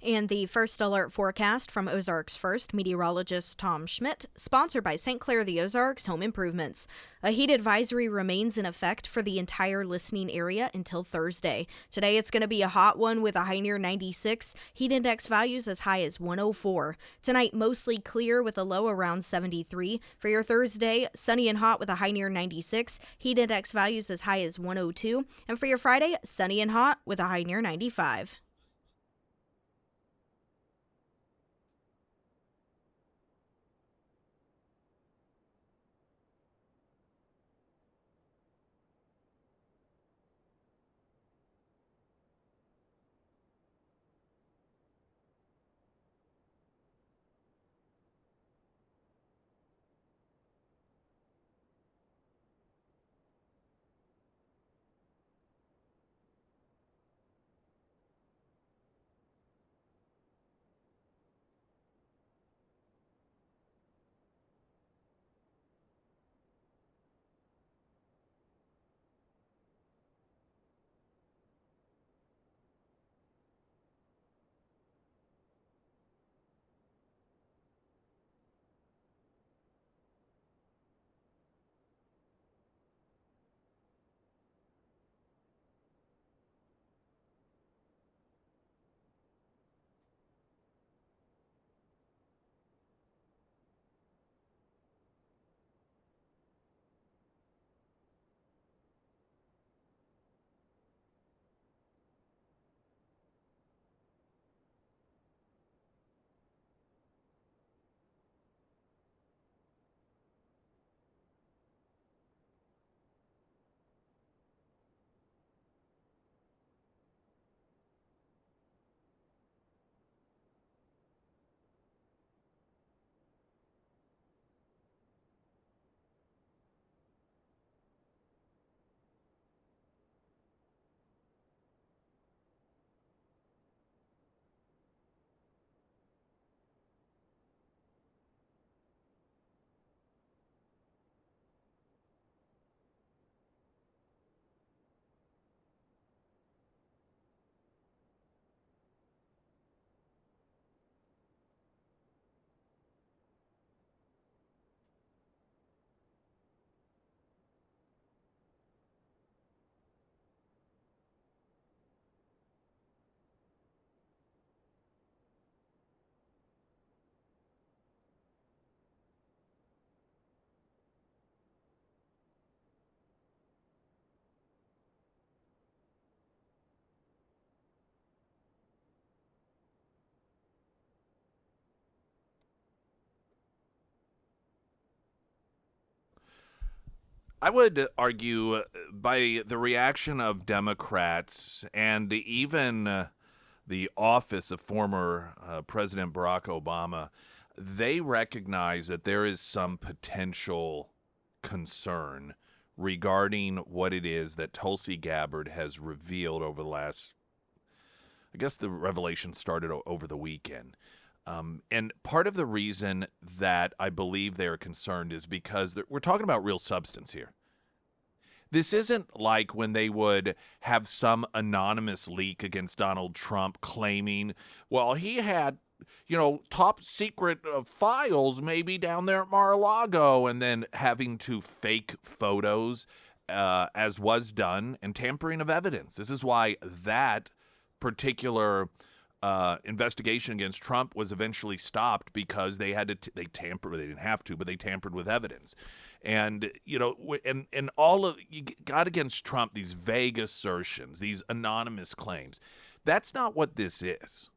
S2: And the first alert forecast from Ozarks First meteorologist Tom Schmidt, sponsored by St. Clair the Ozarks Home Improvements. A heat advisory remains in effect for the entire listening area until Thursday. Today it's going to be a hot one with a high near 96, heat index values as high as 104. Tonight mostly clear with a low around 73. For your Thursday, sunny and hot with a high near 96, heat index values as high as 102. And for your Friday, sunny and hot with a high near 95.
S1: I would argue by the reaction of Democrats and even the office of former President Barack Obama, they recognize that there is some potential concern regarding what it is that Tulsi Gabbard has revealed over the last, I guess the revelation started over the weekend. And part of the reason that I believe they are concerned is because we're talking about real substance here. This isn't like when they would have some anonymous leak against Donald Trump claiming, well, he had, top secret files maybe down there at Mar-a-Lago, and then having to fake photos as was done, and tampering of evidence. This is why that particular investigation against Trump was eventually stopped, because they had to they tampered. They didn't have to, but they tampered with evidence. And and all of you got against Trump these vague assertions, these anonymous claims. That's not what this is.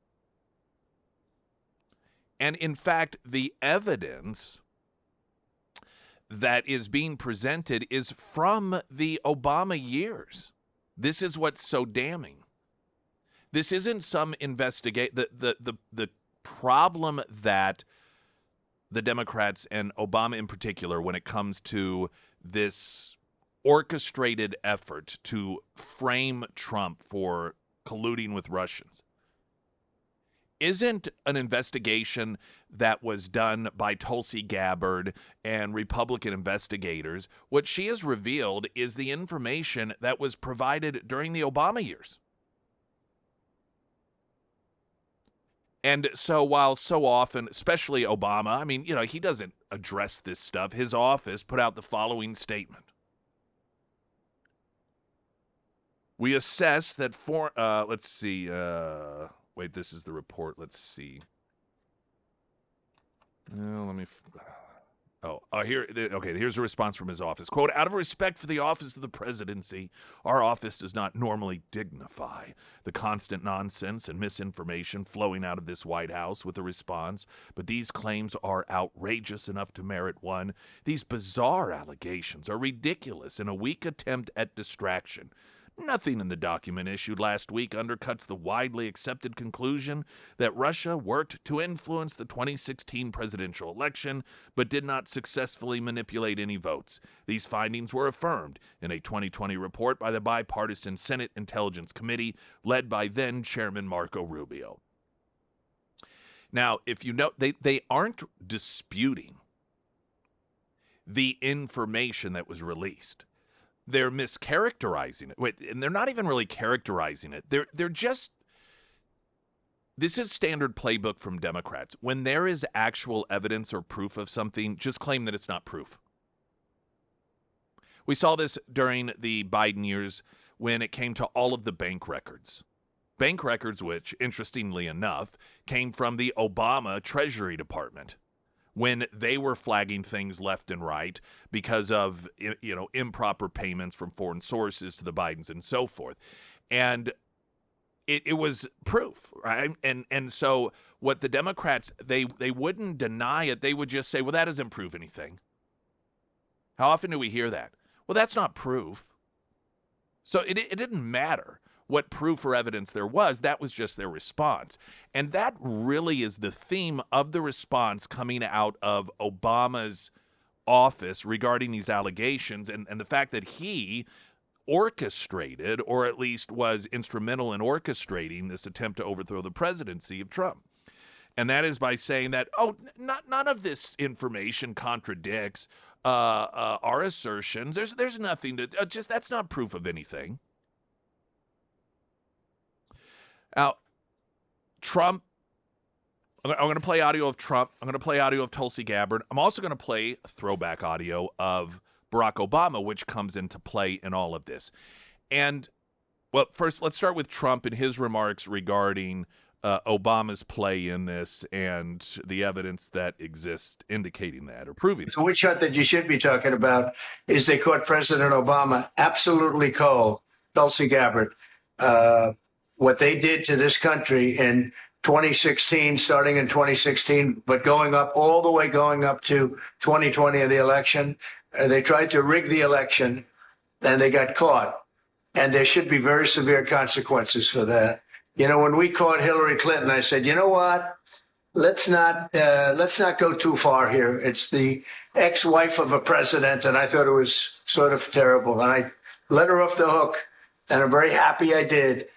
S1: And in fact, the evidence that is being presented is from the Obama years. This is what's so damning. This isn't some the problem that the Democrats and Obama in particular, when it comes to this orchestrated effort to frame Trump for colluding with Russians, isn't an investigation that was done by Tulsi Gabbard and Republican investigators. What she has revealed is the information that was provided during the Obama years. And so while so often, especially Obama, I mean, he doesn't address this stuff. His office put out the following statement. We assess that let's see. Wait, this is the report. Let's see. Let me. Here. Okay, here's a response from his office. Quote, out of respect for the office of the presidency, our office does not normally dignify the constant nonsense and misinformation flowing out of this White House with a response, but these claims are outrageous enough to merit one. These bizarre allegations are ridiculous and a weak attempt at distraction. Nothing in the document issued last week undercuts the widely accepted conclusion that Russia worked to influence the 2016 presidential election, but did not successfully manipulate any votes. These findings were affirmed in a 2020 report by the bipartisan Senate Intelligence Committee, led by then-Chairman Marco Rubio. Now, if you know, they aren't disputing the information that was released. They're mischaracterizing it. Wait, and they're not even really characterizing it. They're just, this is standard playbook from Democrats. When there is actual evidence or proof of something, just claim that it's not proof. We saw this during the Biden years when it came to all of the bank records. Bank records, which, interestingly enough, came from the Obama Treasury Department, when they were flagging things left and right because of, improper payments from foreign sources to the Bidens and so forth. And it was proof, right? And so what the Democrats, they wouldn't deny it. They would just say, well, that doesn't prove anything. How often do we hear that? Well, that's not proof. So it didn't matter what proof or evidence there was. That was just their response. And that really is the theme of the response coming out of Obama's office regarding these allegations, and the fact that he orchestrated, or at least was instrumental in orchestrating, this attempt to overthrow the presidency of Trump. And that is by saying that, none of this information contradicts our assertions. There's nothing to, that's not proof of anything. Now, Trump, I'm going to play audio of Trump. I'm going to play audio of Tulsi Gabbard. I'm also going to play throwback audio of Barack Obama, which comes into play in all of this. And, well, first, let's start with Trump and his remarks regarding Obama's play in this and the evidence that exists indicating that or proving it.
S3: The witch hunt that you should be talking about is they caught President Obama absolutely cold, Tulsi Gabbard. What they did to this country in 2016, starting in 2016, but going up to 2020 of the election, They tried to rig the election, and they got caught. And there should be very severe consequences for that. You know, when we caught Hillary Clinton, I said, you know what? Let's not go too far here. It's the ex-wife of a president, and I thought it was sort of terrible. And I let her off the hook, and I'm very happy I did.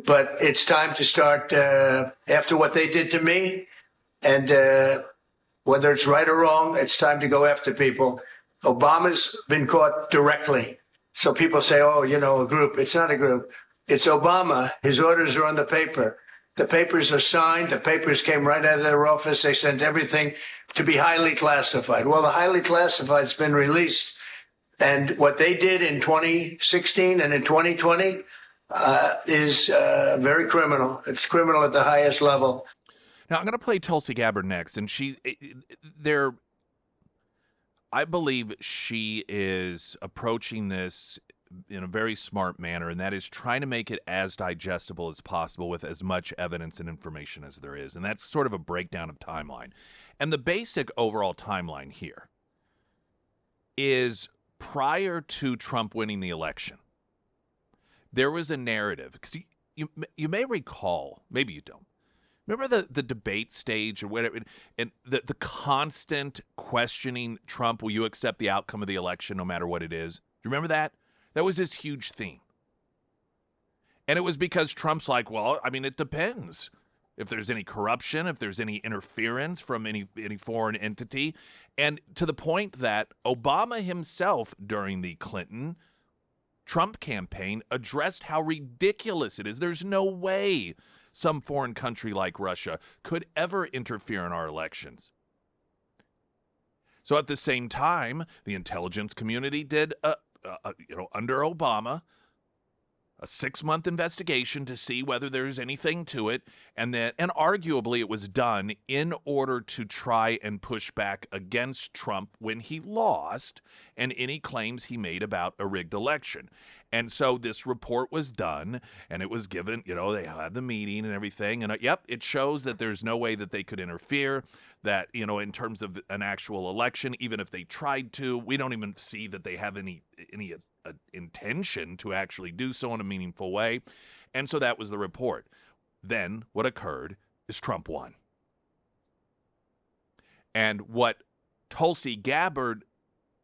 S3: But it's time to start after what they did to me, and whether it's right or wrong, it's time to go after people. Obama's been caught directly. So people say, oh, you know, a group. It's not a group. It's Obama. His orders are on the paper. The papers are signed. The papers came right out of their office. They sent everything to be highly classified. Well, the highly classified's been released. And what they did in 2016 and in 2020 is very criminal. It's criminal at the highest level.
S1: Now, I'm going to play Tulsi Gabbard next. And I believe she is approaching this in a very smart manner, and that is trying to make it as digestible as possible with as much evidence and information as there is. And that's sort of a breakdown of timeline. And the basic overall timeline here is prior to Trump winning the election, there was a narrative. Because you may recall, maybe you don't, remember the debate stage or whatever, and the constant questioning Trump, will you accept the outcome of the election no matter what it is? Do you remember that? That was his huge theme. And it was because Trump's like, well, I mean, it depends. If there's any corruption, if there's any interference from any foreign entity. And to the point that Obama himself during the Clinton-Trump campaign addressed how ridiculous it is. There's no way some foreign country like Russia could ever interfere in our elections. So at the same time, the intelligence community did, under Obama, a 6-month investigation to see whether there's anything to it, and arguably it was done in order to try and push back against Trump when he lost and any claims he made about a rigged election. And so this report was done, and it was given, they had the meeting and everything, and it shows that there's no way that they could interfere, that, in terms of an actual election, even if they tried to, we don't even see that they have any intention to actually do so in a meaningful way. And so that was the report. Then what occurred is Trump won. And what Tulsi Gabbard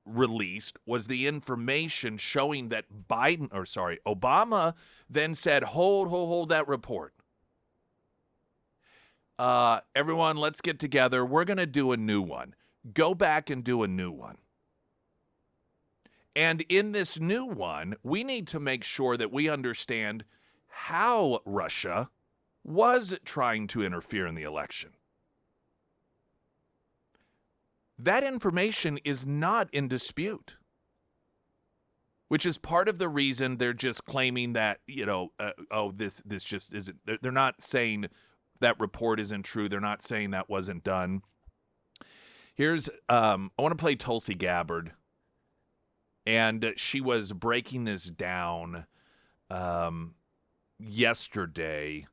S1: released was the information showing that Obama then said, hold that report. Everyone, let's get together. We're going to do a new one. Go back and do a new one. And in this new one, we need to make sure that we understand how Russia was trying to interfere in the election. That information is not in dispute, which is part of the reason they're just claiming that, this just isn't. They're not saying that report isn't true. They're not saying that wasn't done. Here's, I want to play Tulsi Gabbard. And she was breaking this down yesterday,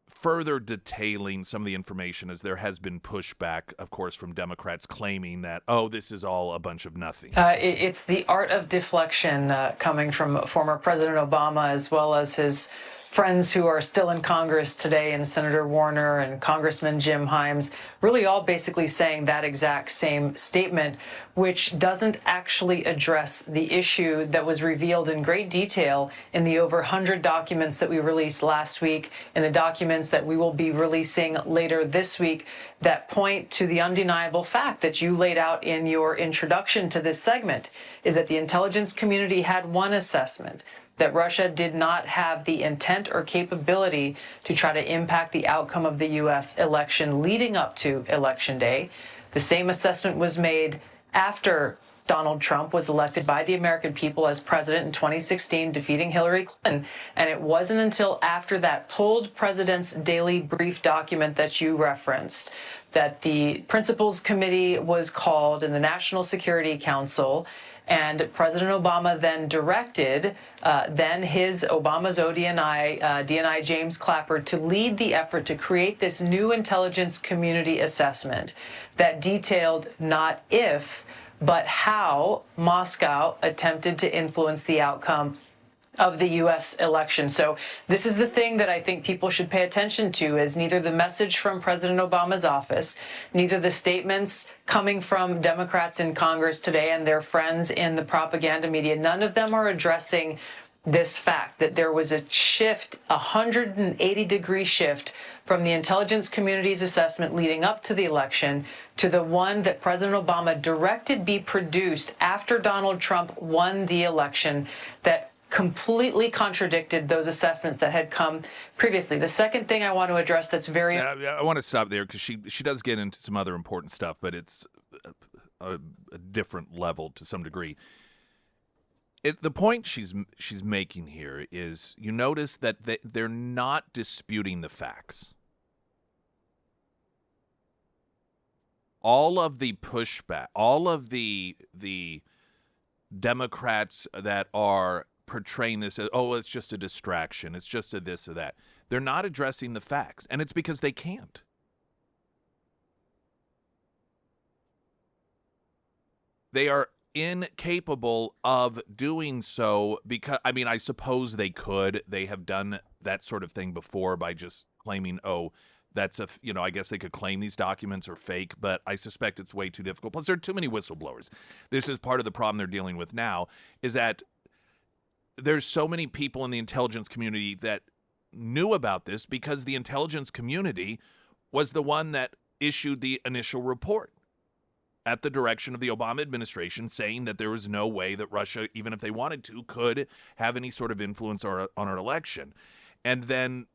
S1: further detailing some of the information as there has been pushback, of course, from Democrats claiming that, this is all a bunch of nothing.
S6: It's the art of deflection coming from former President Obama as well as his friends who are still in Congress today, and Senator Warner and Congressman Jim Himes, really all basically saying that exact same statement, which doesn't actually address the issue that was revealed in great detail in the over 100 documents that we released last week, and the documents that we will be releasing later this week that point to the undeniable fact that you laid out in your introduction to this segment, is that the intelligence community had one assessment, that Russia did not have the intent or capability to try to impact the outcome of the U.S. election leading up to Election Day. The same assessment was made after Donald Trump was elected by the American people as president in 2016, defeating Hillary Clinton. And it wasn't until after that pulled President's Daily Brief document that you referenced that the Principals Committee was called in the National Security Council, and President Obama then directed Obama's ODNI, DNI James Clapper, to lead the effort to create this new intelligence community assessment that detailed not if, but how Moscow attempted to influence the outcome of the U.S. election. So this is the thing that I think people should pay attention to, is neither the message from President Obama's office, neither the statements coming from Democrats in Congress today and their friends in the propaganda media, none of them are addressing this fact that there was a shift, a 180-degree shift from the intelligence community's assessment leading up to the election to the one that President Obama directed be produced after Donald Trump won the election, that completely contradicted those assessments that had come previously. The second thing I want to address that's very...
S1: I want to stop there because she does get into some other important stuff, but it's a different level to some degree. The point she's making here is, you notice that they're not disputing the facts. All of the pushback, all of the Democrats that are portraying this as, oh, it's just a distraction, it's just a this or that. They're not addressing the facts, and it's because they can't. They are incapable of doing so because, I mean, I suppose they could. They have done that sort of thing before by just claiming, oh, that's I guess they could claim these documents are fake, but I suspect it's way too difficult. Plus, there are too many whistleblowers. This is part of the problem they're dealing with now, is that there's so many people in the intelligence community that knew about this because the intelligence community was the one that issued the initial report at the direction of the Obama administration, saying that there was no way that Russia, even if they wanted to, could have any sort of influence on our election. And then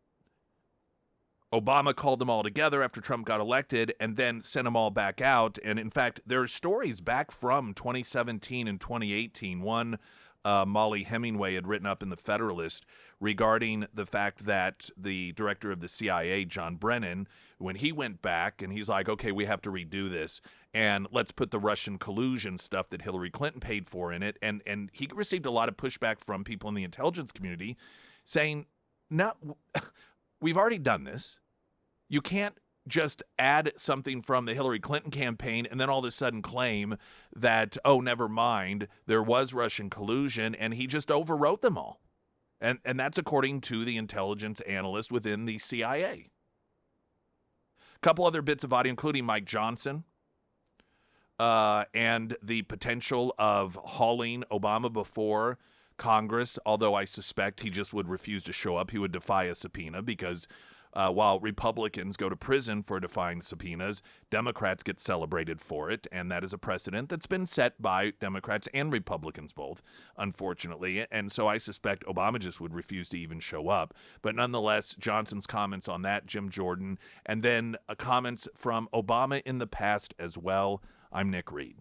S1: Obama called them all together after Trump got elected and then sent them all back out. And in fact, there are stories back from 2017 and 2018. One, Molly Hemingway had written up in the Federalist regarding the fact that the director of the CIA, John Brennan, when he went back and he's like, okay, we have to redo this and let's put the Russian collusion stuff that Hillary Clinton paid for in it. And he received a lot of pushback from people in the intelligence community saying, no, we've already done this. You can't just add something from the Hillary Clinton campaign and then all of a sudden claim that, oh, never mind, there was Russian collusion, and he just overwrote them all. And that's according to the intelligence analyst within the CIA. A couple other bits of audio, including Mike Johnson, and the potential of hauling Obama before Congress, although I suspect he just would refuse to show up. He would defy a subpoena because while Republicans go to prison for defying subpoenas, Democrats get celebrated for it, and that is a precedent that's been set by Democrats and Republicans both, unfortunately. And so I suspect Obama just would refuse to even show up. But nonetheless, Johnson's comments on that, Jim Jordan, and then comments from Obama in the past as well. I'm Nick Reed.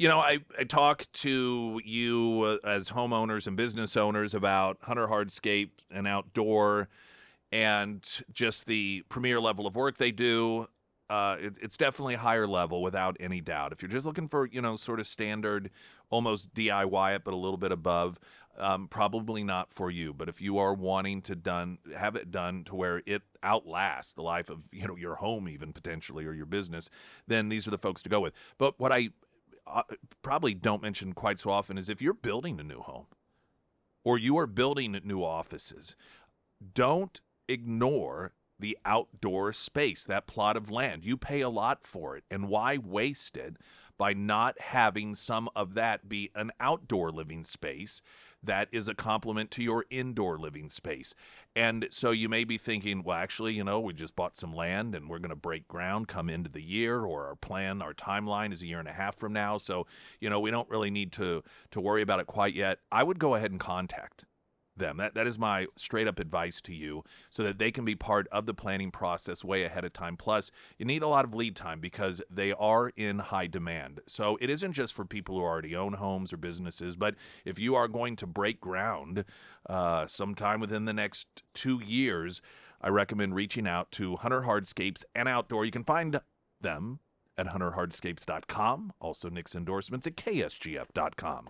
S1: I talk to you as homeowners and business owners about Hunter Hardscape and Outdoor and just the premier level of work they do. It's definitely a higher level without any doubt. If you're just looking for, sort of standard, almost DIY it, but a little bit above, probably not for you. But if you are wanting to have it done to where it outlasts the life of your home, even potentially, or your business, then these are the folks to go with. But what I probably don't mention quite so often is if you're building a new home or you are building new offices, don't ignore the outdoor space, that plot of land. You pay a lot for it, and why waste it by not having some of that be an outdoor living space that is a complement to your indoor living space? And so you may be thinking, well, actually, we just bought some land and we're going to break ground come into the year, or our timeline is a year and a half from now. So, we don't really need to worry about it quite yet. I would go ahead and contact them. That is my straight up advice to you, so that they can be part of the planning process way ahead of time. Plus, you need a lot of lead time because they are in high demand. So it isn't just for people who already own homes or businesses, but if you are going to break ground sometime within the next 2 years, I recommend reaching out to Hunter Hardscapes and Outdoor. You can find them at hunterhardscapes.com. Also, Nick's endorsements at ksgf.com.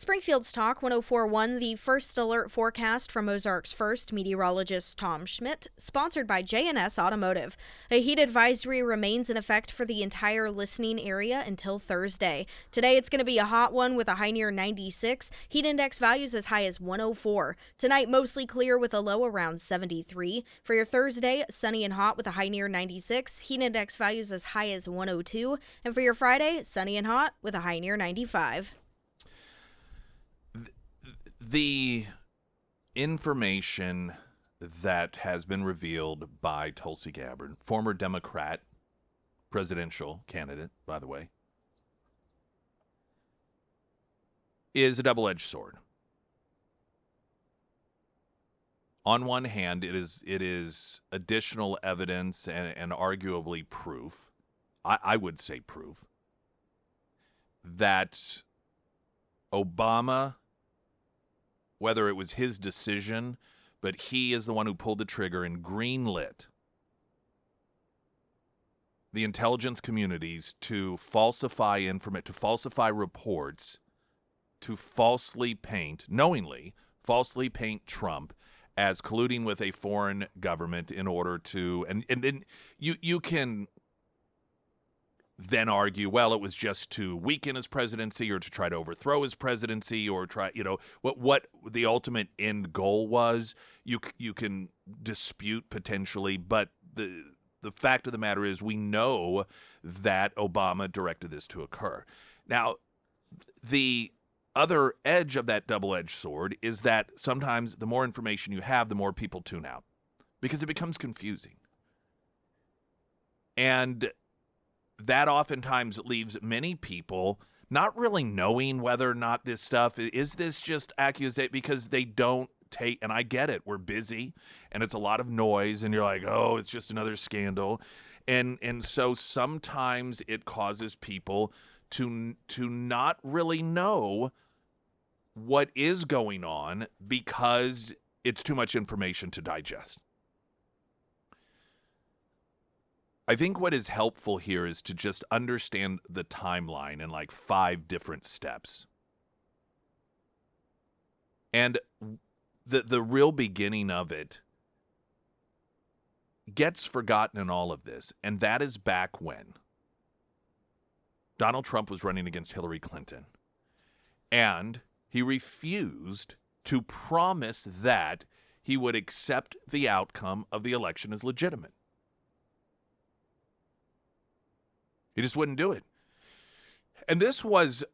S2: Springfield's Talk 1041, the first alert forecast from Ozarks First meteorologist Tom Schmidt, sponsored by J&S Automotive. A heat advisory remains in effect for the entire listening area until Thursday. Today it's going to be a hot one with a high near 96, heat index values as high as 104. Tonight mostly clear with a low around 73. For your Thursday, sunny and hot with a high near 96, heat index values as high as 102. And for your Friday, sunny and hot with a high near 95.
S1: The information that has been revealed by Tulsi Gabbard, former Democrat presidential candidate, by the way, is a double-edged sword. On one hand, it is additional evidence and arguably proof, I would say proof, that Obama, whether it was his decision, but he is the one who pulled the trigger and greenlit the intelligence communities to falsify information, to falsify reports, to knowingly falsely paint Trump as colluding with a foreign government in order to, and then you can then argue, well, it was just to weaken his presidency or to try to overthrow his presidency or try, what the ultimate end goal was. You can dispute potentially, but the fact of the matter is we know that Obama directed this to occur. Now, the other edge of that double-edged sword is that sometimes the more information you have, the more people tune out because it becomes confusing. And that oftentimes leaves many people not really knowing whether or not this stuff, is this just accusation, because they don't take, and I get it, we're busy and it's a lot of noise and you're like, oh, it's just another scandal. And so sometimes it causes people to not really know what is going on because it's too much information to digest. I think what is helpful here is to just understand the timeline in like 5 different steps. And the real beginning of it gets forgotten in all of this, and that is back when Donald Trump was running against Hillary Clinton, and he refused to promise that he would accept the outcome of the election as legitimate. He just wouldn't do it. And this was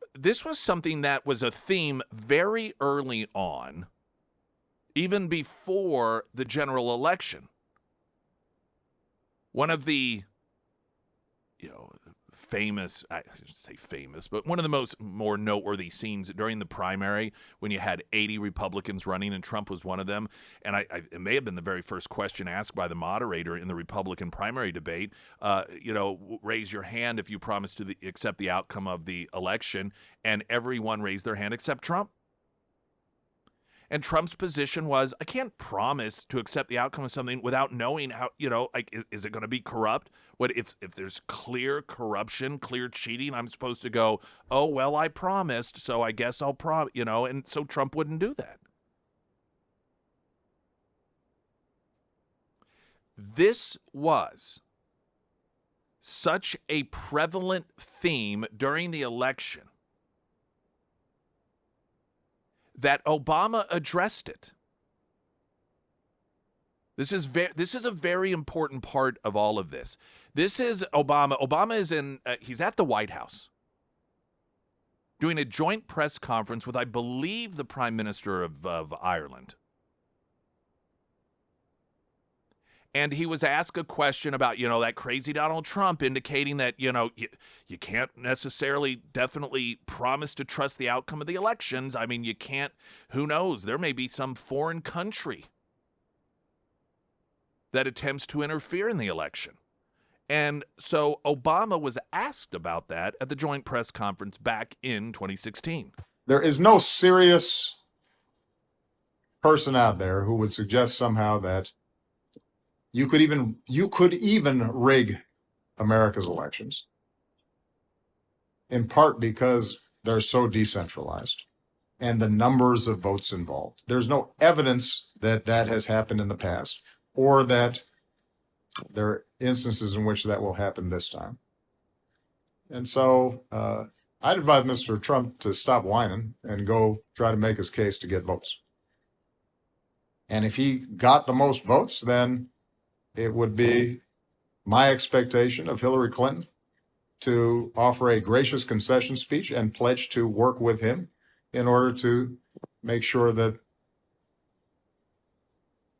S1: something that was a theme very early on, even before the general election. One of the, famous, I shouldn't say famous, but one of the more noteworthy scenes during the primary when you had 80 Republicans running and Trump was one of them. And it may have been the very first question asked by the moderator in the Republican primary debate, raise your hand if you promise to accept the outcome of the election. And everyone raised their hand except Trump. And Trump's position was, I can't promise to accept the outcome of something without knowing how, is it going to be corrupt? What if there's clear corruption, clear cheating, I'm supposed to go, oh, well, I promised, so I guess I'll and so Trump wouldn't do that. This was such a prevalent theme during the election that Obama addressed it. This is a very important part of all of this. This is Obama. Obama is he's at the White House doing a joint press conference with, I believe, the Prime Minister of Ireland. And he was asked a question about, that crazy Donald Trump, indicating that, you can't necessarily definitely promise to trust the outcome of the elections. I mean, you can't, who knows? There may be some foreign country that attempts to interfere in the election. And so Obama was asked about that at the joint press conference back in 2016.
S7: There is no serious person out there who would suggest somehow that you could even rig America's elections, in part because they're so decentralized and the numbers of votes involved. There's no evidence that that has happened in the past or that there are instances in which that will happen this time. And so I'd advise Mr. Trump to stop whining and go try to make his case to get votes. And if he got the most votes, then it would be my expectation of Hillary Clinton to offer a gracious concession speech and pledge to work with him in order to make sure that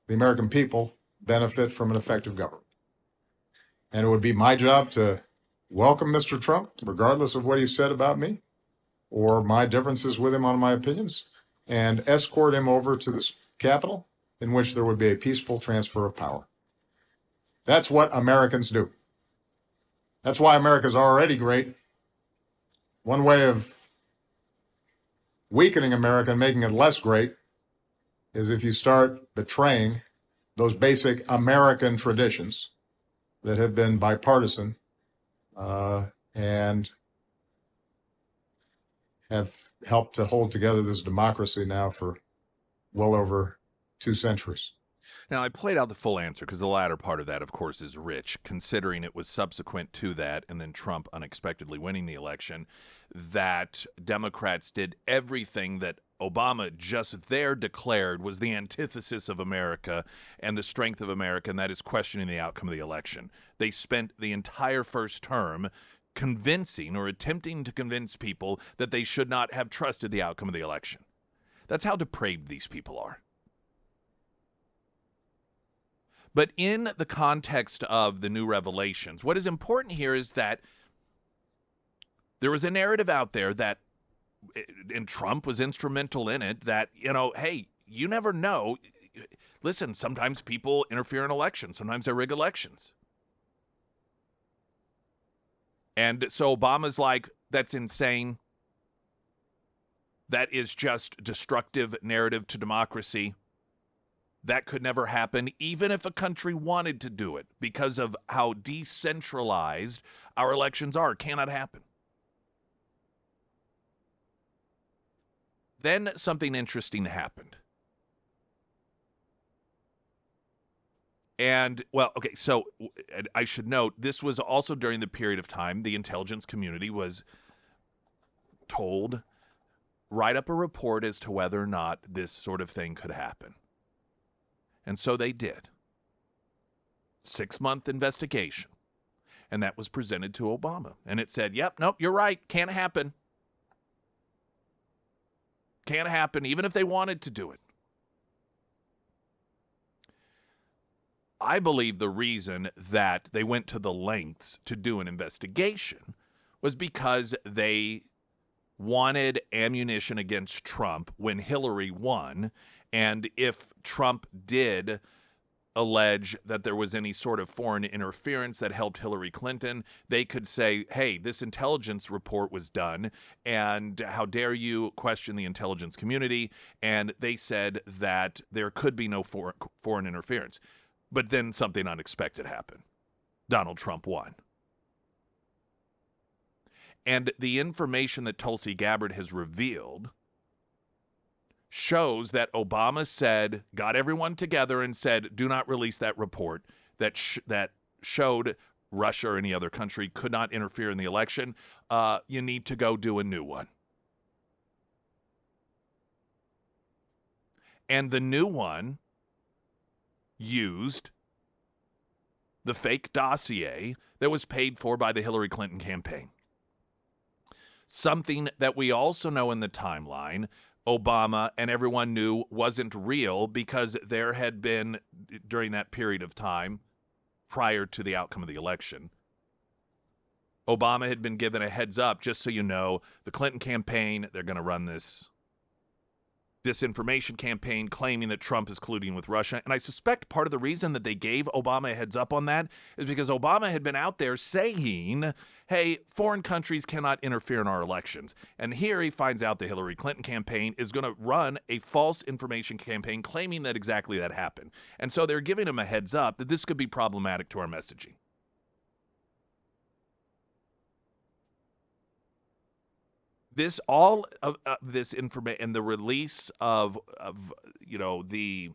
S7: the American people benefit from an effective government. And it would be my job to welcome Mr. Trump, regardless of what he said about me or my differences with him on my opinions, and escort him over to the Capitol, in which there would be a peaceful transfer of power. That's what Americans do. That's why America's already great. One way of weakening America and making it less great is if you start betraying those basic American traditions that have been bipartisan and have helped to hold together this democracy now for well over 2 centuries.
S1: Now, I played out the full answer because the latter part of that, of course, is rich, considering it was subsequent to that and then Trump unexpectedly winning the election, that Democrats did everything that Obama just there declared was the antithesis of America and the strength of America, and that is questioning the outcome of the election. They spent the entire first term convincing or attempting to convince people that they should not have trusted the outcome of the election. That's how depraved these people are. But in the context of the new revelations, what is important here is that there was a narrative out there that, and Trump was instrumental in it, that, hey, you never know. Listen, sometimes people interfere in elections. Sometimes they rig elections. And so Obama's like, that's insane. That is just destructive narrative to democracy. That could never happen, even if a country wanted to do it, because of how decentralized our elections are. It cannot happen. Then something interesting happened. And, well, okay, so I should note, this was also during the period of time the intelligence community was told, write up a report as to whether or not this sort of thing could happen. And so they did. 6-month investigation. And that was presented to Obama. And it said, yep, nope, you're right, can't happen. Can't happen, even if they wanted to do it. I believe the reason that they went to the lengths to do an investigation was because they wanted ammunition against Trump when Hillary won. And if Trump did allege that there was any sort of foreign interference that helped Hillary Clinton, they could say, hey, this intelligence report was done, and how dare you question the intelligence community? And they said that there could be no foreign interference. But then something unexpected happened. Donald Trump won. And the information that Tulsi Gabbard has revealed shows that Obama said, got everyone together and said, do not release that report that showed Russia or any other country could not interfere in the election. You need to go do a new one. And the new one used the fake dossier that was paid for by the Hillary Clinton campaign. Something that we also know in the timeline, Obama and everyone knew wasn't real because there had been, during that period of time, prior to the outcome of the election, Obama had been given a heads up, just so you know, the Clinton campaign, they're going to run this disinformation campaign claiming that Trump is colluding with Russia. And I suspect part of the reason that they gave Obama a heads up on that is because Obama had been out there saying, hey, foreign countries cannot interfere in our elections. And here he finds out the Hillary Clinton campaign is going to run a false information campaign claiming that exactly that happened. And so they're giving him a heads up that this could be problematic to our messaging. This all of this information and the release of the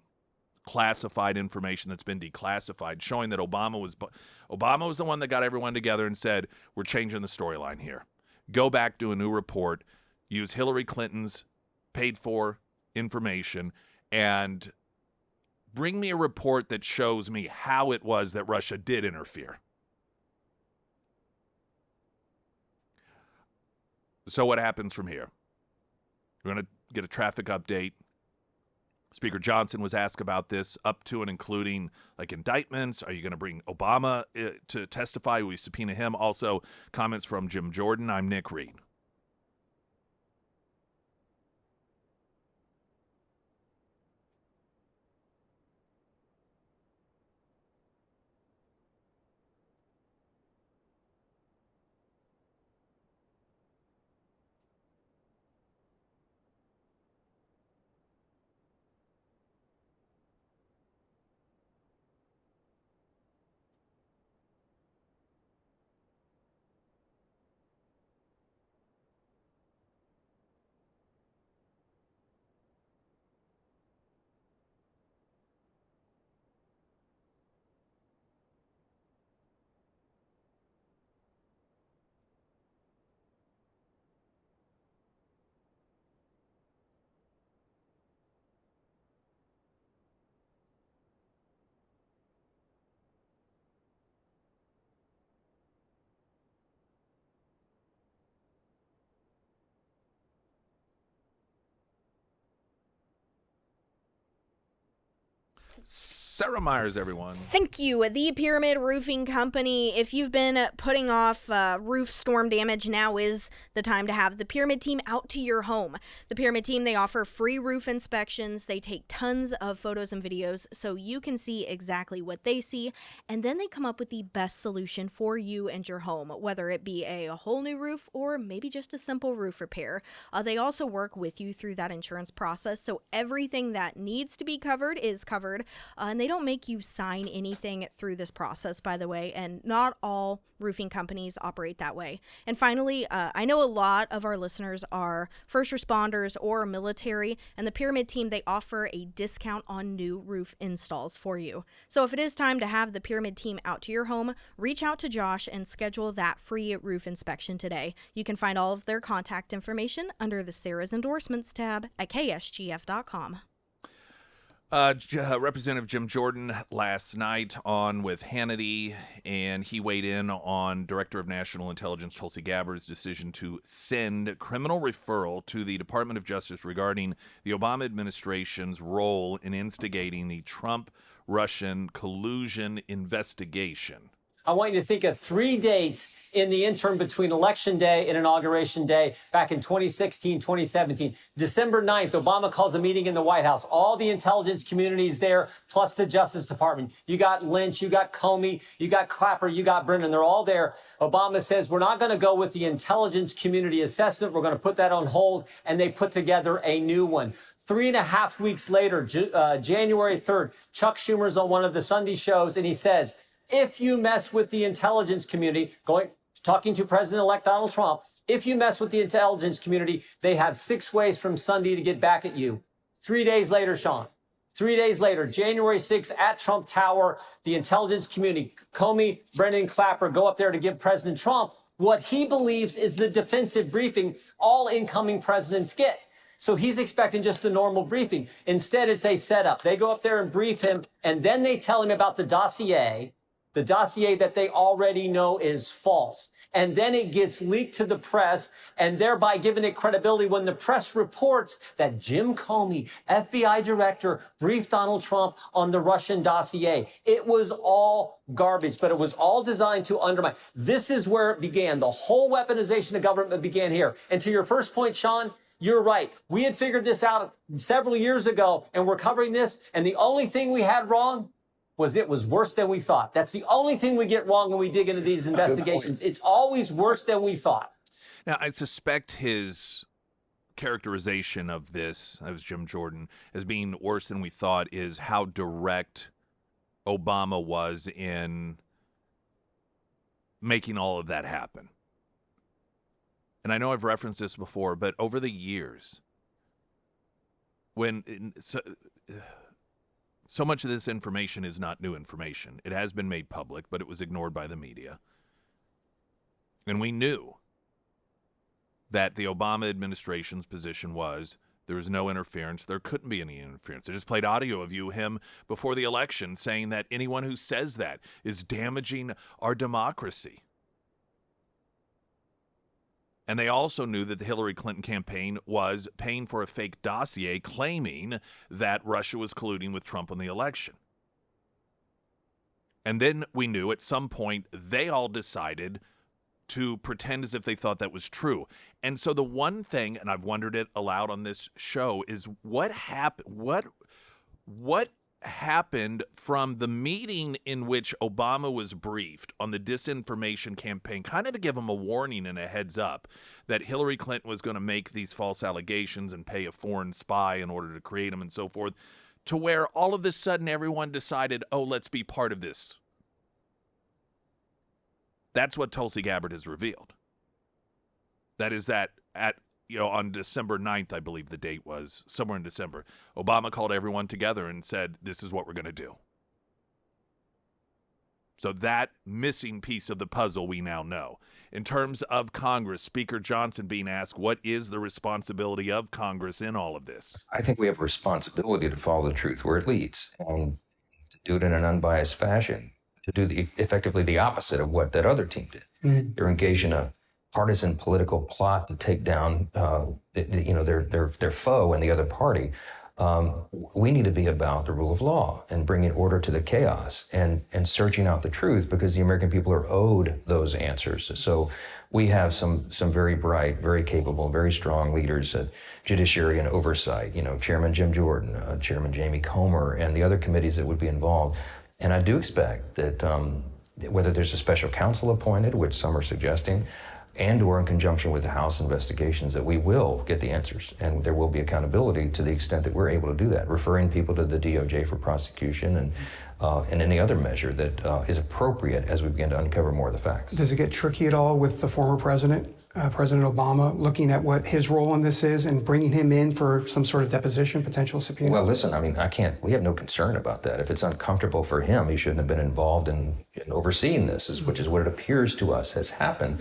S1: classified information that's been declassified, showing that Obama was the one that got everyone together and said, we're changing the storyline here. Go back, do a new report, use Hillary Clinton's paid for information, and bring me a report that shows me how it was that Russia did interfere. So what happens from here? We're going to get a traffic update. Speaker Johnson was asked about this, up to and including like indictments. Are you going to bring Obama to testify? Will you subpoena him? Also, comments from Jim Jordan. I'm Nick Reed. Sarah Myers, everyone.
S2: Thank you. The Pyramid Roofing Company. If you've been putting off roof storm damage, now is the time to have the Pyramid team out to your home. The Pyramid team, they offer free roof inspections. They take tons of photos and videos so you can see exactly what they see, and then they come up with the best solution for you and your home, whether it be a whole new roof or maybe just a simple roof repair. They also work with you through that insurance process, so everything that needs to be covered is covered, and they don't make you sign anything through this process, by the way, and not all roofing companies operate that way. And finally, I know a lot of our listeners are first responders or military, and the Pyramid team, they offer a discount on new roof installs for you. So if it is time to have the Pyramid team out to your home, reach out to Josh and schedule that free roof inspection today. You can find all of their contact information under the Sarah's Endorsements tab at ksgf.com.
S1: Representative Jim Jordan last night on with Hannity, and he weighed in on Director of National Intelligence Tulsi Gabbard's decision to send criminal referral to the Department of Justice regarding the Obama administration's role in instigating the Trump-Russian collusion investigation.
S8: I want you to think of 3 dates in the interim between Election Day and Inauguration Day back in 2016, 2017. December 9th, Obama calls a meeting in the White House. All the intelligence communities there, plus the Justice Department. You got Lynch, you got Comey, you got Clapper, you got Brennan. They're all there. Obama says, we're not going to go with the intelligence community assessment. We're going to put that on hold. And they put together a new one. 3.5 weeks later, January 3rd, Chuck Schumer's on one of the Sunday shows, and he says, if you mess with the intelligence community, talking to President-elect Donald Trump, if you mess with the intelligence community, they have 6 ways from Sunday to get back at you. 3 days later, Sean, 3 days later, January 6th at Trump Tower, the intelligence community, Comey, Brennan, Clapper go up there to give President Trump what he believes is the defensive briefing all incoming presidents get. So he's expecting just the normal briefing. Instead, it's a setup. They go up there and brief him, and then they tell him about the dossier that they already know is false. And then it gets leaked to the press, and thereby giving it credibility when the press reports that Jim Comey, FBI director, briefed Donald Trump on the Russian dossier. It was all garbage, but it was all designed to undermine. This is where it began. The whole weaponization of government began here. And to your first point, Sean, you're right. We had figured this out several years ago, and we're covering this, and the only thing we had wrong was it was worse than we thought. That's the only thing we get wrong when we dig into these investigations. It's always worse than we thought.
S1: Now, I suspect his characterization of this, that was Jim Jordan, as being worse than we thought, is how direct Obama was in making all of that happen. And I know I've referenced this before, but over the years, so much of this information is not new information. It has been made public, but it was ignored by the media. And we knew that the Obama administration's position was there was no interference. There couldn't be any interference. I just played audio of him before the election saying that anyone who says that is damaging our democracy. And they also knew that the Hillary Clinton campaign was paying for a fake dossier claiming that Russia was colluding with Trump on the election. And then we knew at some point they all decided to pretend as if they thought that was true. And so the one thing, and I've wondered it aloud on this show, is what happened? What happened from the meeting in which Obama was briefed on the disinformation campaign, kind of to give him a warning and a heads up that Hillary Clinton was going to make these false allegations and pay a foreign spy in order to create them and so forth, to where all of a sudden everyone decided, oh, let's be part of this. That's what Tulsi Gabbard has revealed. That is that on December 9th, I believe the date was, somewhere in December, Obama called everyone together and said, this is what we're going to do. So that missing piece of the puzzle we now know. In terms of Congress, Speaker Johnson being asked, what is the responsibility of Congress in all of this?
S9: I think we have a responsibility to follow the truth where it leads and to do it in an unbiased fashion, to do effectively the opposite of what that other team did. Mm-hmm. They're engaged in a partisan political plot to take down their foe and the other party. We need to be about the rule of law and bringing order to the chaos and searching out the truth, because the American people are owed those answers. So we have some very bright, very capable, very strong leaders at Judiciary and Oversight, Chairman Jim Jordan, Chairman Jamie Comer, and the other committees that would be involved. And I do expect that whether there's a special counsel appointed, which some are suggesting, and or in conjunction with the House investigations, that we will get the answers, and there will be accountability to the extent that we're able to do that, referring people to the DOJ for prosecution and any other measure that is appropriate as we begin to uncover more of the facts.
S10: Does it get tricky at all with the former president, President Obama, looking at what his role in this is and bringing him in for some sort of deposition, potential subpoena?
S9: Well, listen, we have no concern about that. If it's uncomfortable for him, he shouldn't have been involved in overseeing this, which is what it appears to us has happened.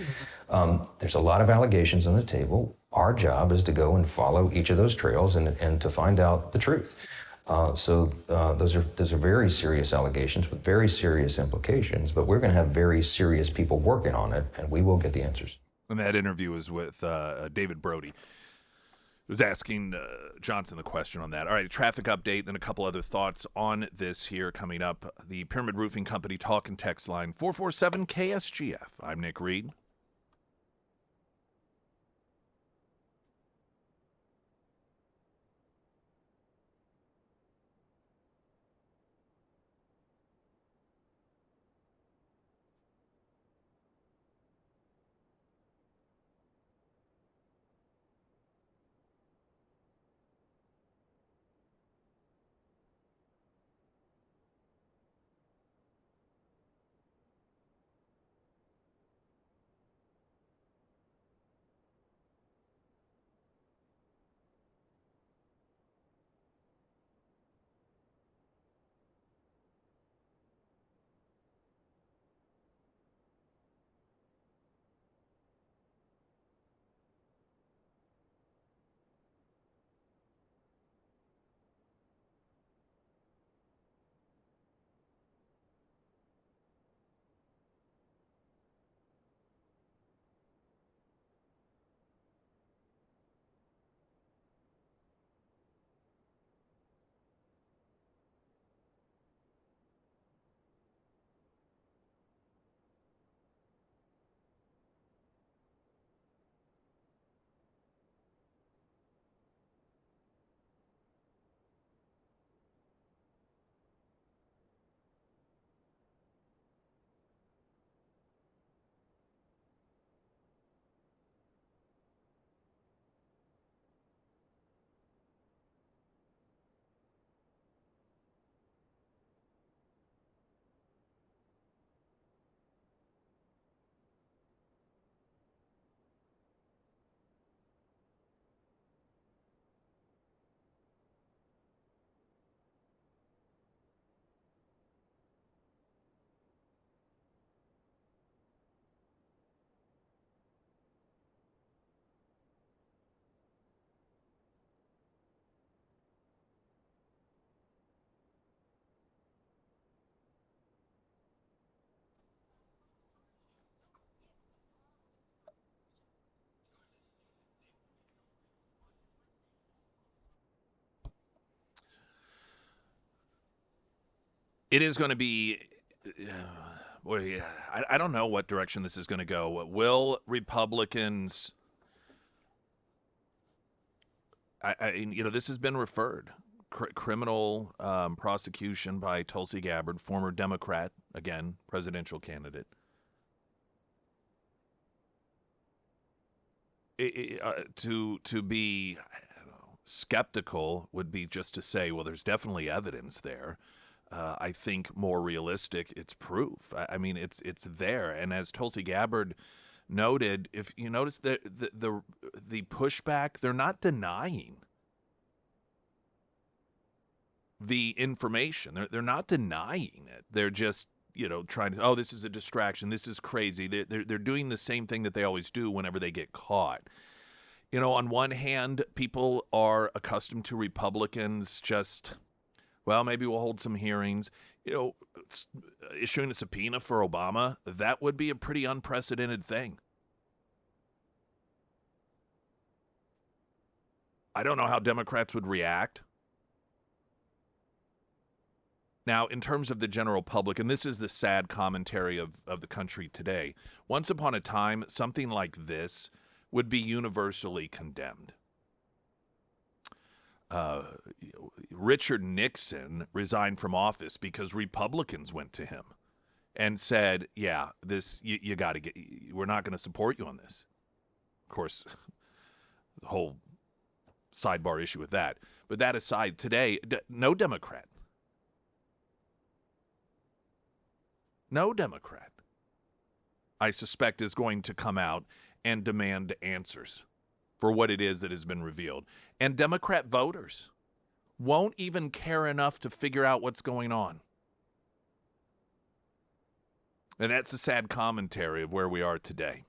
S9: There's a lot of allegations on the table. Our job is to go and follow each of those trails and to find out the truth. So those are very serious allegations with very serious implications, but we're going to have very serious people working on it, and we will get the answers.
S1: And that interview was with David Brody, who was asking Johnson the question on that. All right, a traffic update, then a couple other thoughts on this here coming up. The Pyramid Roofing Company talk and text line 447-KSGF. I'm Nick Reed. It is going to be, boy, I don't know what direction this is going to go. Will Republicans, this has been referred, criminal prosecution by Tulsi Gabbard, former Democrat, again, presidential candidate. To be skeptical would be just to say, well, there's definitely evidence there. I think more realistic, it's proof. I mean, it's there. And as Tulsi Gabbard noted, if you notice the pushback, they're not denying the information. They're not denying it. They're just trying to, this is a distraction. This is crazy. They're doing the same thing that they always do whenever they get caught. On one hand, people are accustomed to Republicans just, well, maybe we'll hold some hearings. Issuing a subpoena for Obama, that would be a pretty unprecedented thing. I don't know how Democrats would react Now, in terms of the general public, and this is the sad commentary of the country today, once upon a time, something like this would be universally condemned. Richard Nixon resigned from office because Republicans went to him and said, yeah, this you got to get, we're not going to support you on this. Of course, the whole sidebar issue with that. But that aside, today, no Democrat, I suspect, is going to come out and demand answers for what it is that has been revealed. And Democrat voters won't even care enough to figure out what's going on. And that's a sad commentary of where we are today.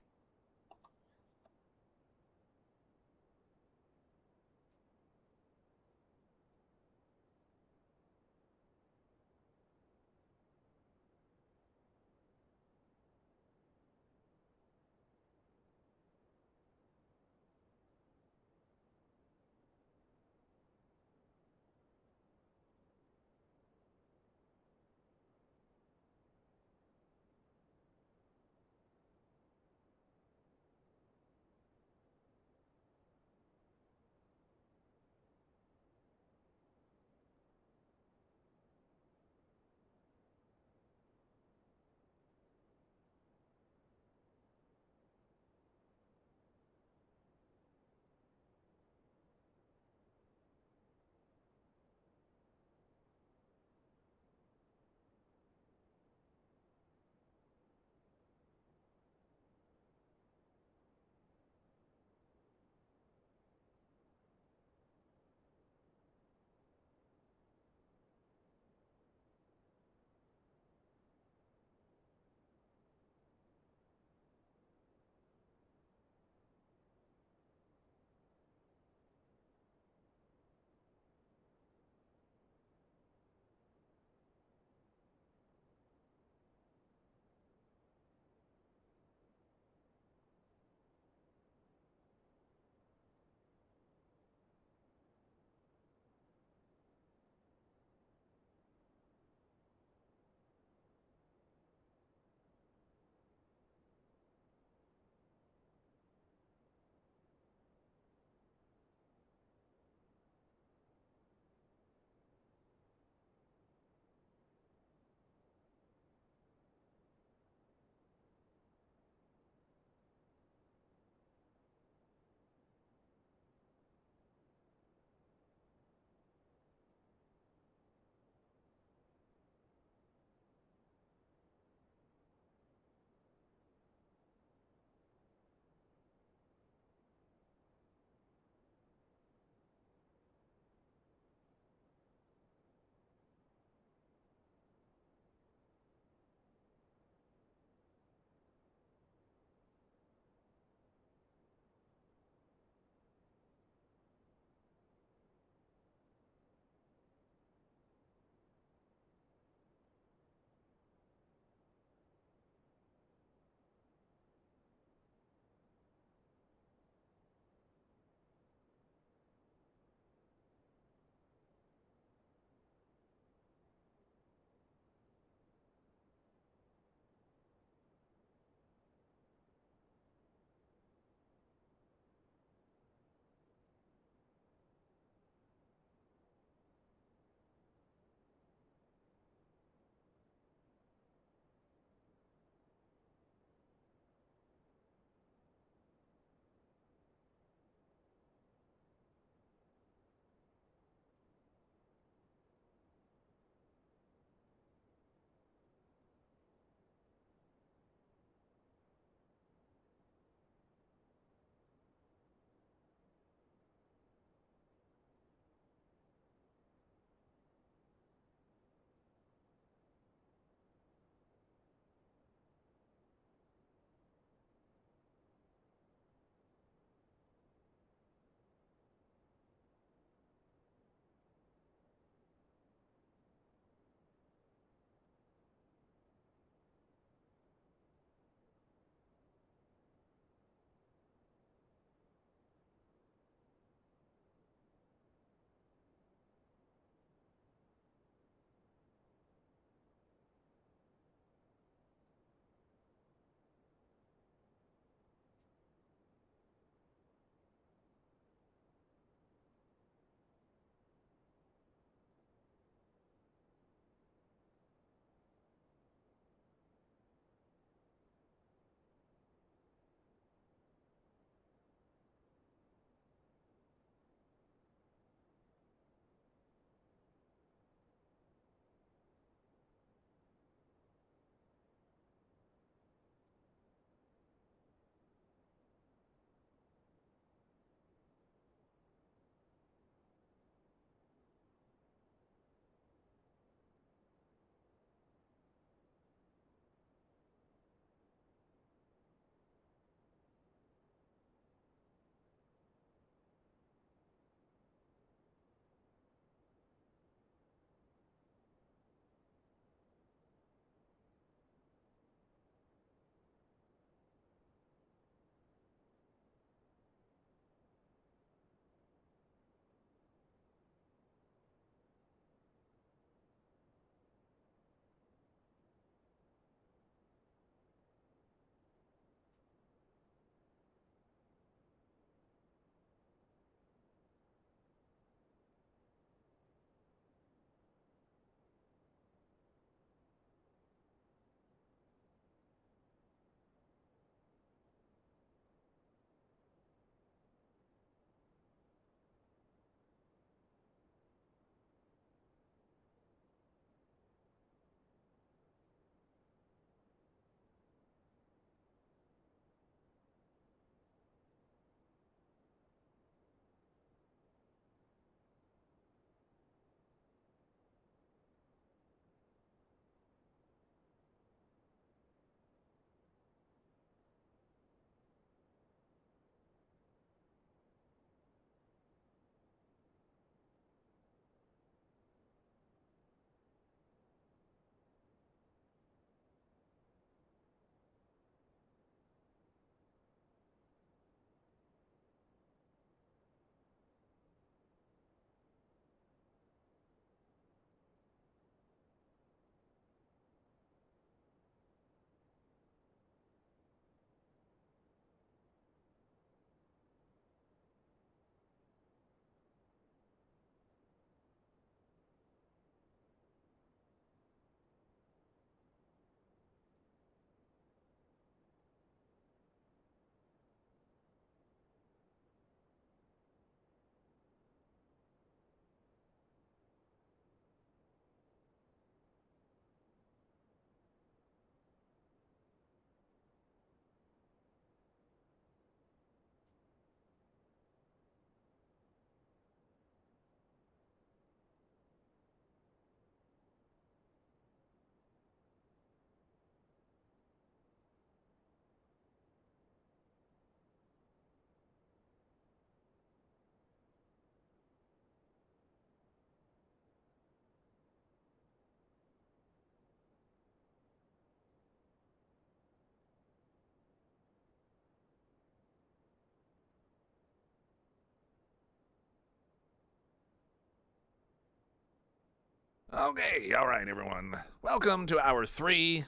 S1: Okay, all right, everyone. Welcome to hour 3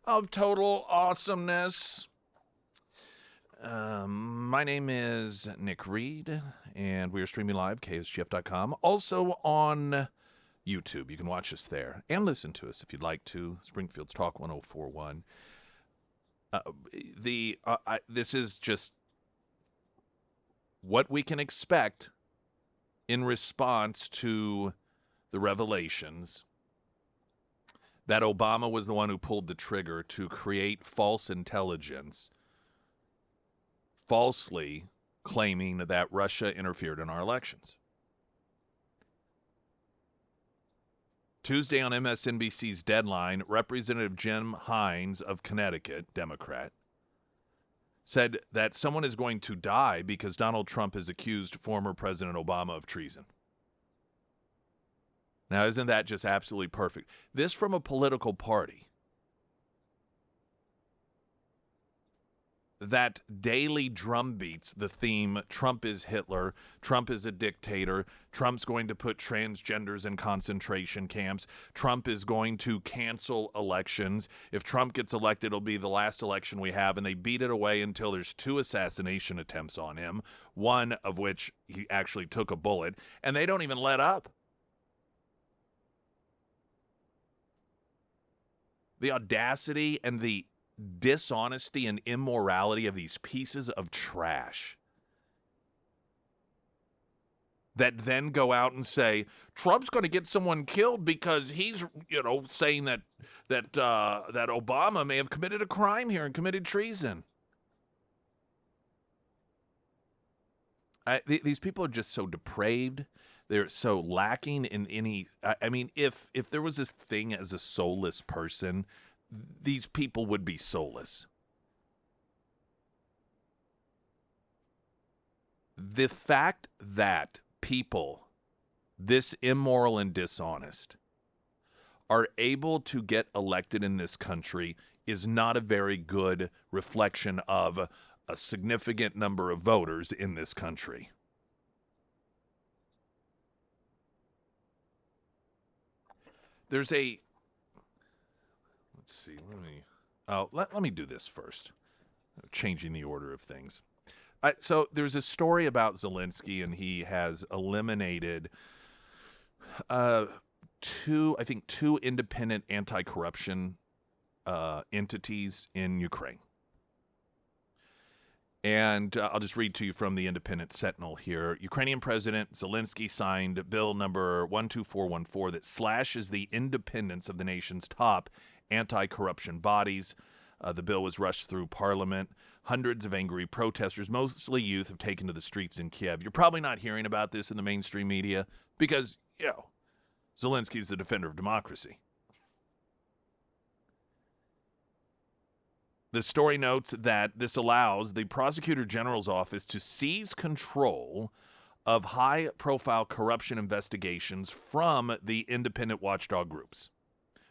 S1: of Total Awesomeness. My name is Nick Reed, and we are streaming live, KSGF.com. Also on YouTube. You can watch us there and listen to us if you'd like to. Springfield's Talk 1041. This is just what we can expect in response to the revelations that Obama was the one who pulled the trigger to create false intelligence, falsely claiming that Russia interfered in our elections. Tuesday on MSNBC's Deadline, Representative Jim Hines of Connecticut, Democrat, said that someone is going to die because Donald Trump has accused former President Obama of treason. Now, isn't that just absolutely perfect? This from a political party that daily drumbeats the theme, Trump is Hitler, Trump is a dictator, Trump's going to put transgenders in concentration camps, Trump is going to cancel elections. If Trump gets elected, it'll be the last election we have, and they beat it away until there's 2 assassination attempts on him, one of which he actually took a bullet, and they don't even let up. The audacity and the dishonesty and immorality of these pieces of trash that then go out and say Trump's going to get someone killed because he's, saying that Obama may have committed a crime here and committed treason. These people are just so depraved. They're so lacking in any. I mean, if there was this thing as a soulless person, these people would be soulless. The fact that people this immoral and dishonest are able to get elected in this country is not a very good reflection of a significant number of voters in this country. There's a, let's see, let me do this first, changing the order of things. So there's a story about Zelensky, and he has eliminated two independent anti-corruption entities in Ukraine. And I'll just read to you from the Independent Sentinel here. Ukrainian President Zelensky signed Bill number 12414 that slashes the independence of the nation's top anti-corruption bodies. The bill was rushed through Parliament. Hundreds of angry protesters, mostly youth, have taken to the streets in Kiev. You're probably not hearing about this in the mainstream media because, Zelensky's the defender of democracy. The story notes that this allows the Prosecutor General's office to seize control of high-profile corruption investigations from the independent watchdog groups.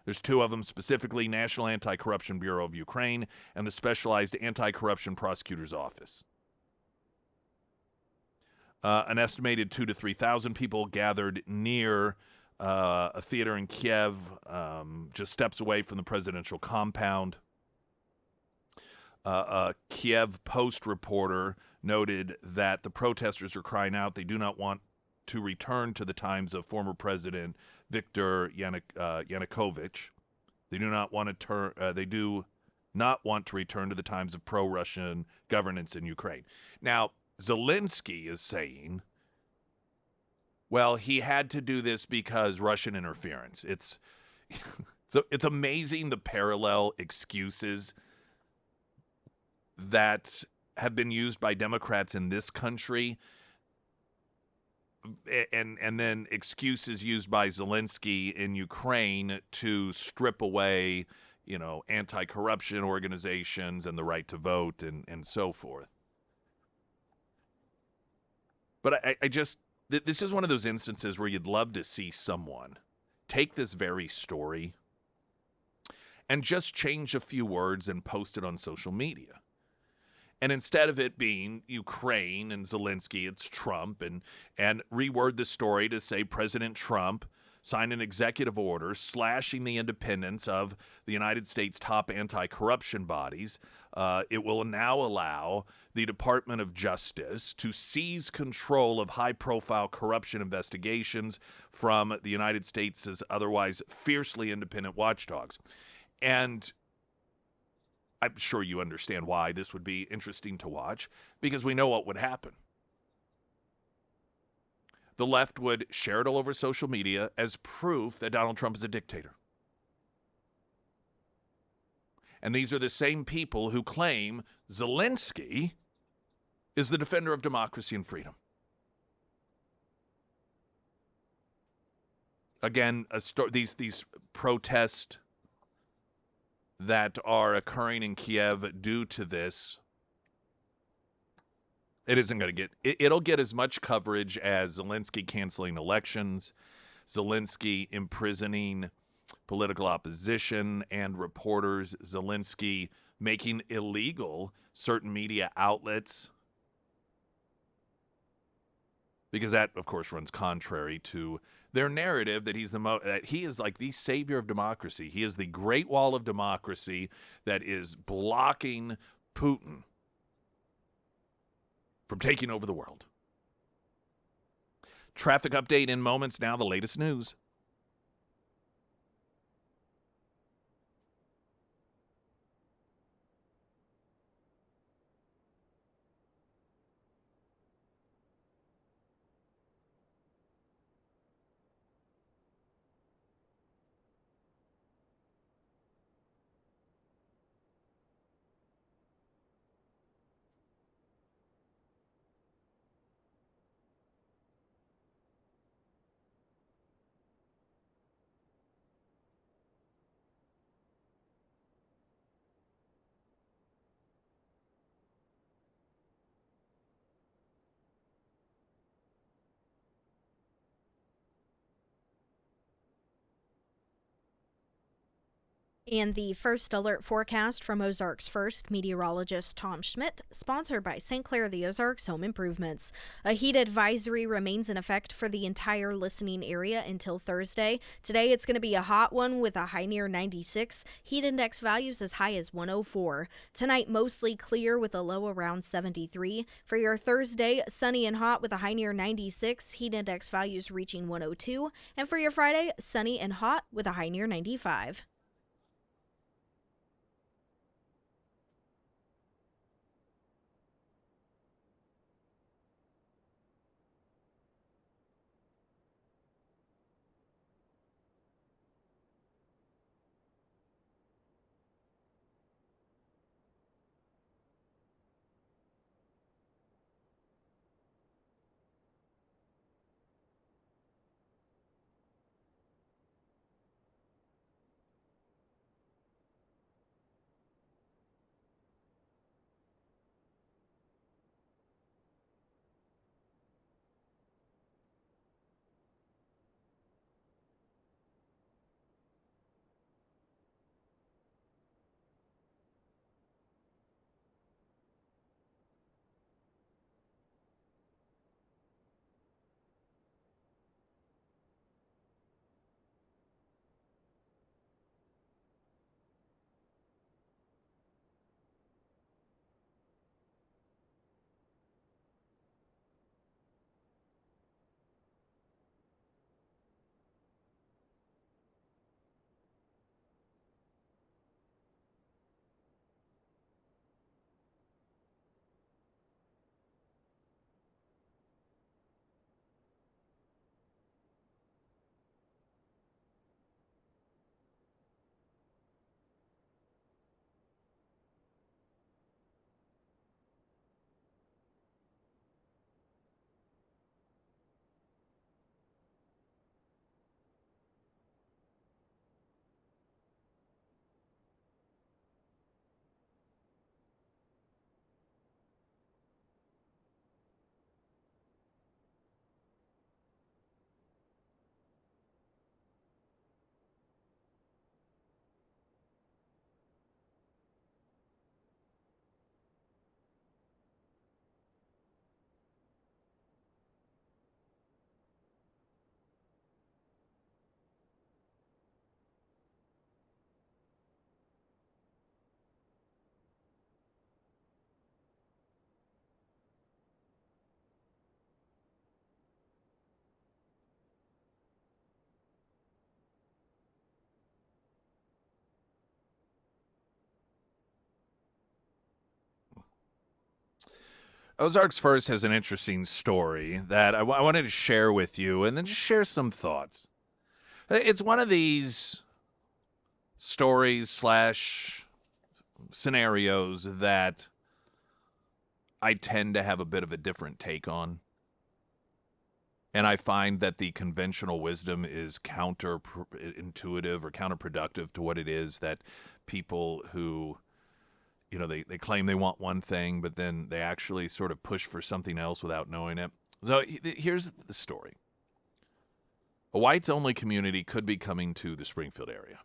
S1: There's 2 of them, specifically National Anti-Corruption Bureau of Ukraine and the Specialized Anti-Corruption Prosecutor's Office. An estimated 2,000 to 3,000 people gathered near a theater in Kiev, just steps away from the presidential compound. A Kiev Post reporter noted that the protesters are crying out they do not want to return to the times of former President Viktor Yanukovych. They do not want to return to the times of pro-Russian governance in Ukraine. Now, Zelensky is saying, well, he had to do this because Russian interference. It's amazing the parallel excuses that have been used by Democrats in this country, and then excuses used by Zelensky in Ukraine to strip away, anti-corruption organizations and the right to vote and so forth. But this is one of those instances where you'd love to see someone take this very story and just change a few words and post it on social media. And instead of it being Ukraine and Zelensky, it's Trump, and reword the story to say President Trump signed an executive order slashing the independence of the United States' top anti-corruption bodies. It will now allow the Department of Justice to seize control of high-profile corruption investigations from the United States' otherwise fiercely independent watchdogs. And I'm sure you understand why this would be interesting to watch, because we know what would happen. The left would share it all over social media as proof that Donald Trump is a dictator. And these are the same people who claim Zelensky is the defender of democracy and freedom. Again, these protests that are occurring in Kiev due to this, it isn't going to get, it'll get as much coverage as Zelensky canceling elections, Zelensky imprisoning political opposition and reporters, Zelensky making illegal certain media outlets, because that, of course, runs contrary to their narrative that that he is like the savior of democracy. He is the Great Wall of democracy that is blocking Putin from taking over the world. Traffic update in moments now, the latest news.
S2: And the first alert forecast from Ozarks First meteorologist Tom Schmidt, sponsored by St. Clair the Ozarks Home Improvements. A heat advisory remains in effect for the entire listening area until Thursday. Today it's going to be a hot one with a high near 96, heat index values as high as 104. Tonight mostly clear with a low around 73. For your Thursday, sunny and hot with a high near 96, heat index values reaching 102. And for your Friday, sunny and hot with a high near 95.
S1: Ozarks First has an interesting story that I wanted to share with you and then just share some thoughts. It's one of these stories slash scenarios that I tend to have a bit of a different take on. And I find that the conventional wisdom is counterintuitive or counterproductive to what it is that people who, they claim they want one thing, but then they actually sort of push for something else without knowing it. So here's the story. A whites-only community could be coming to the Springfield area.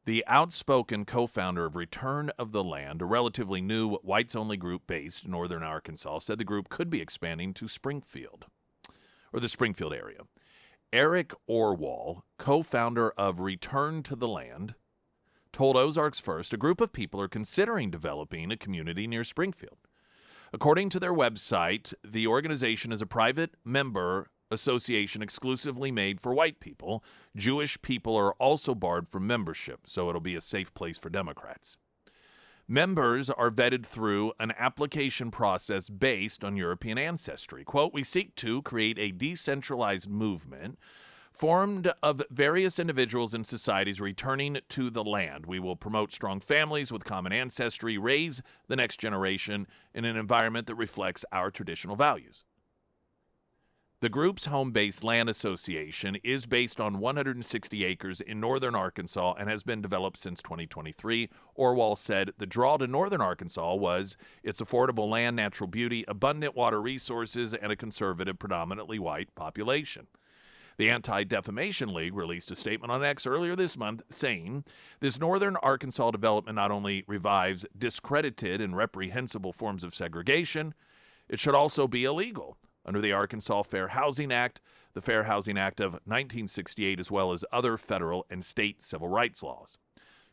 S1: The outspoken co-founder of Return of the Land, a relatively new whites-only group based in northern Arkansas, said the group could be expanding to Springfield, or the Springfield area. Eric Orwall, co-founder of Return to the Land, told Ozarks First a group of people are considering developing a community near Springfield. According to their website, the organization is a private member association exclusively made for white people. Jewish people are also barred from membership, so it'll be a safe place for Democrats. Members are vetted through an application process based on European ancestry. Quote, we seek to create a decentralized movement formed of various individuals and societies returning to the land. We will promote strong families with common ancestry, raise the next generation in an environment that reflects our traditional values. The group's home-based land association is based on 160 acres in northern Arkansas and has been developed since 2023. Orwall said the draw to northern Arkansas was its affordable land, natural beauty, abundant water resources, and a conservative, predominantly white population. The Anti-Defamation League released a statement on X earlier this month saying this northern Arkansas development not only revives discredited and reprehensible forms of segregation, it should also be illegal under the Arkansas Fair Housing Act, the Fair Housing Act of 1968, as well as other federal and state civil rights laws.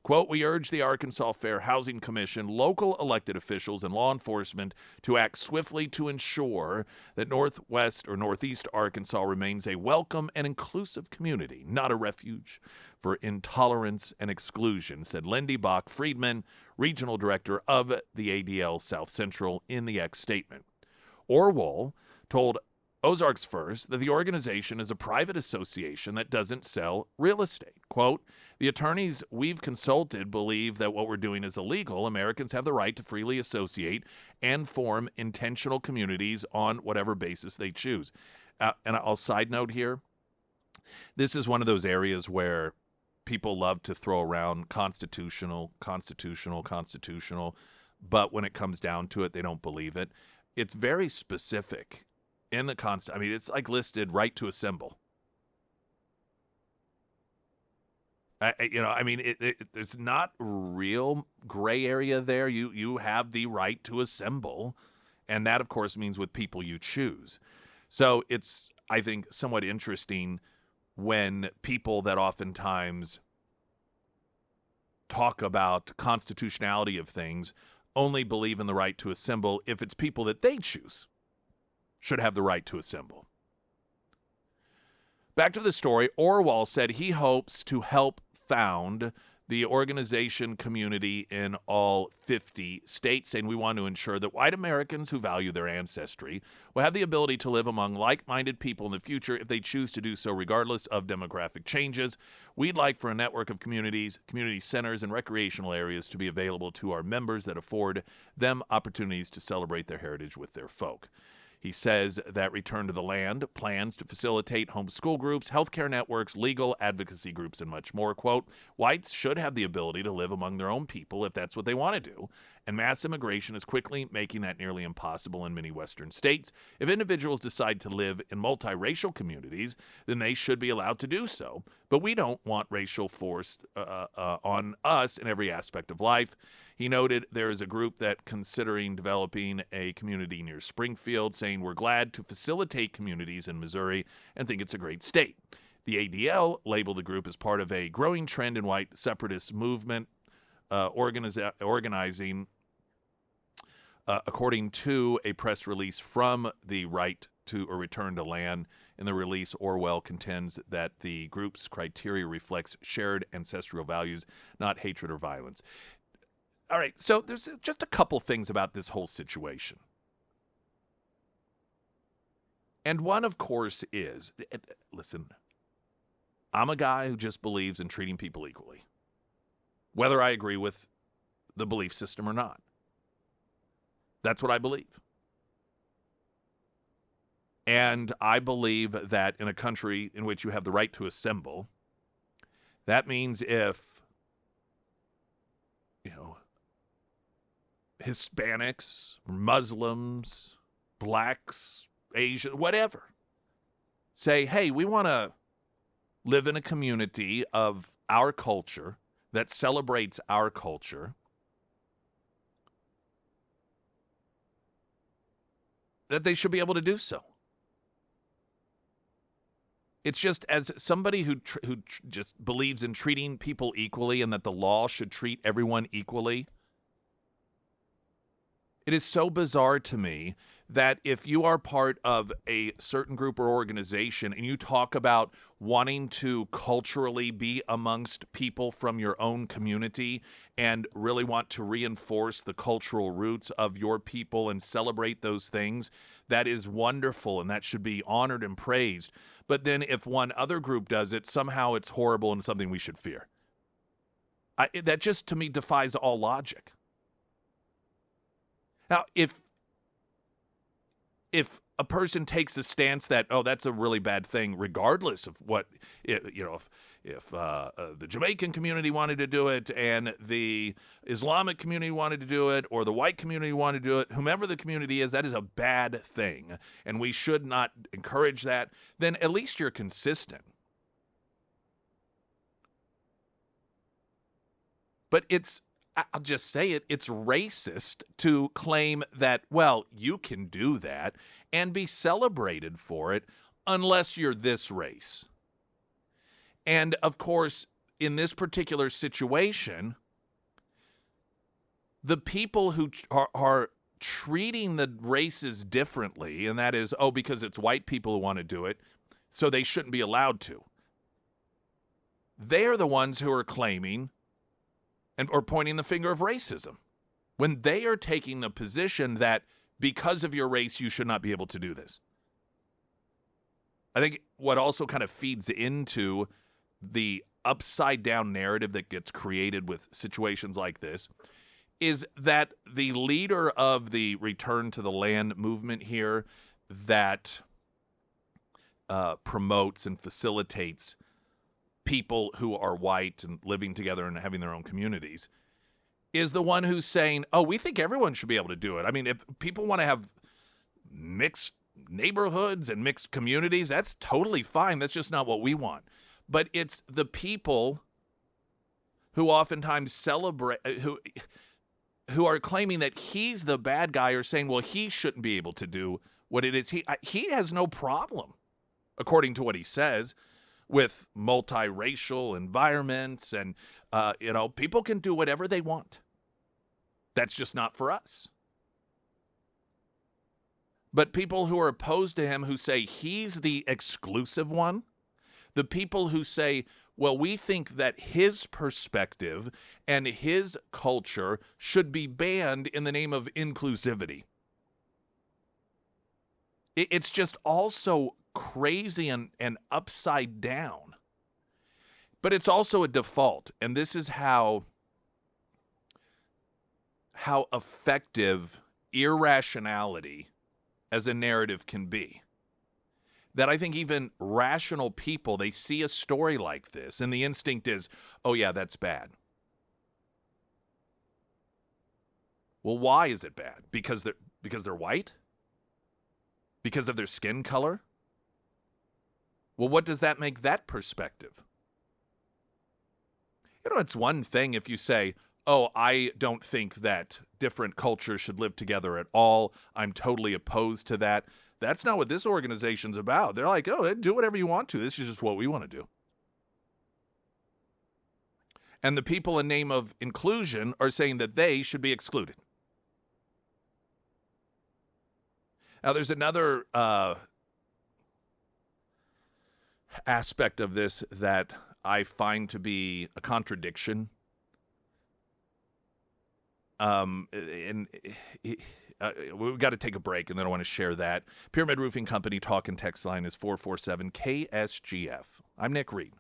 S1: Quote, we urge the Arkansas Fair Housing Commission, local elected officials, and law enforcement to act swiftly to ensure that Northwest or Northeast Arkansas remains a welcome and inclusive community, not a refuge for intolerance and exclusion, said Lindy Bach-Friedman, regional director of the ADL South Central, in the X statement. Orwall told Ozarks First that the organization is a private association that doesn't sell real estate. Quote, the attorneys we've consulted believe that what we're doing is illegal. Americans have the right to freely associate and form intentional communities on whatever basis they choose. And I'll side note here, this is one of those areas where people love to throw around constitutional, but when it comes down to it, they don't believe it. It's very specific. In the it's like listed right to assemble. There's not real gray area there. You have the right to assemble, and that, of course, means with people you choose. So it's, I think, somewhat interesting when people that oftentimes talk about constitutionality of things only believe in the right to assemble if it's people that they choose should have the right to assemble. Back to the story, Orwall said he hopes to help found the organization community in all 50 states, saying we want to ensure that white Americans who value their ancestry will have the ability to live among like-minded people in the future if they choose to do so regardless of demographic changes. We'd like for a network of communities, community centers, and recreational areas to be available to our members that afford them opportunities to celebrate their heritage with their folk. He says that Return to the Land plans to facilitate homeschool groups, healthcare networks, legal advocacy groups, and much more. Quote, whites should have the ability to live among their own people if that's what they want to do, and mass immigration is quickly making that nearly impossible in many Western states. If individuals decide to live in multiracial communities, then they should be allowed to do so. But we don't want racial force on us in every aspect of life. He noted there is a group that considering developing a community near Springfield, saying we're glad to facilitate communities in Missouri and think it's a great state. The ADL labeled the group as part of a growing trend in white separatist movement organizing, according to a press release from the Right to or Return to Land. In the release, Orwell contends that the group's criteria reflects shared ancestral values, not hatred or violence. All right, so there's just a couple things about this whole situation. And one, of course, is, listen, I'm a guy who just believes in treating people equally, whether I agree with the belief system or not. That's what I believe. And I believe that in a country in which you have the right to assemble, that means if, Hispanics, Muslims, blacks, Asian, whatever, say, hey, we want to live in a community of our culture that celebrates our culture, that they should be able to do so. It's just, as somebody who just believes in treating people equally and that the law should treat everyone equally, it is so bizarre to me that if you are part of a certain group or organization and you talk about wanting to culturally be amongst people from your own community and really want to reinforce the cultural roots of your people and celebrate those things, that is wonderful and that should be honored and praised. But then if one other group does it, somehow it's horrible and something we should fear. That just, to me, defies all logic. Now, if a person takes a stance that, oh, that's a really bad thing, regardless of what, if the Jamaican community wanted to do it and the Islamic community wanted to do it or the white community wanted to do it, whomever the community is, that is a bad thing, and we should not encourage that, then at least you're consistent. But I'll just say it's racist to claim that, well, you can do that and be celebrated for it unless you're this race. And, of course, in this particular situation, the people who are treating the races differently, and that is, oh, because it's white people who want to do it, so they shouldn't be allowed to. They're the ones who are claiming or pointing the finger of racism, when they are taking the position that because of your race, you should not be able to do this. I think what also kind of feeds into the upside down narrative that gets created with situations like this is that the leader of the Return to the Land movement here that promotes and facilitates people who are white and living together and having their own communities is the one who's saying, oh, we think everyone should be able to do it. I mean, if people want to have mixed neighborhoods and mixed communities, that's totally fine. That's just not what we want. But it's the people who oftentimes celebrate, who are claiming that he's the bad guy or saying, well, he shouldn't be able to do what it is. He has no problem, according to what he says, with multiracial environments and, people can do whatever they want. That's just not for us. But people who are opposed to him, who say he's the exclusive one, the people who say, well, we think that his perspective and his culture should be banned in the name of inclusivity. It's just also crazy and upside down. But it's also a default, and this is how effective irrationality as a narrative can be. That I think even rational people, they see a story like this, and the instinct is, oh yeah, that's bad. Well, why is it bad? Because they're white? Because of their skin color? Well, what does that make that perspective? It's one thing if you say, oh, I don't think that different cultures should live together at all. I'm totally opposed to that. That's not what this organization's about. They're like, oh, do whatever you want to. This is just what we want to do. And the people in name of inclusion are saying that they should be excluded. Now, there's another aspect of this that I find to be a contradiction. And we've got to take a break, and then I want to share that. Pyramid Roofing Company talk and text line is 447 KSGF. I'm Nick Reed.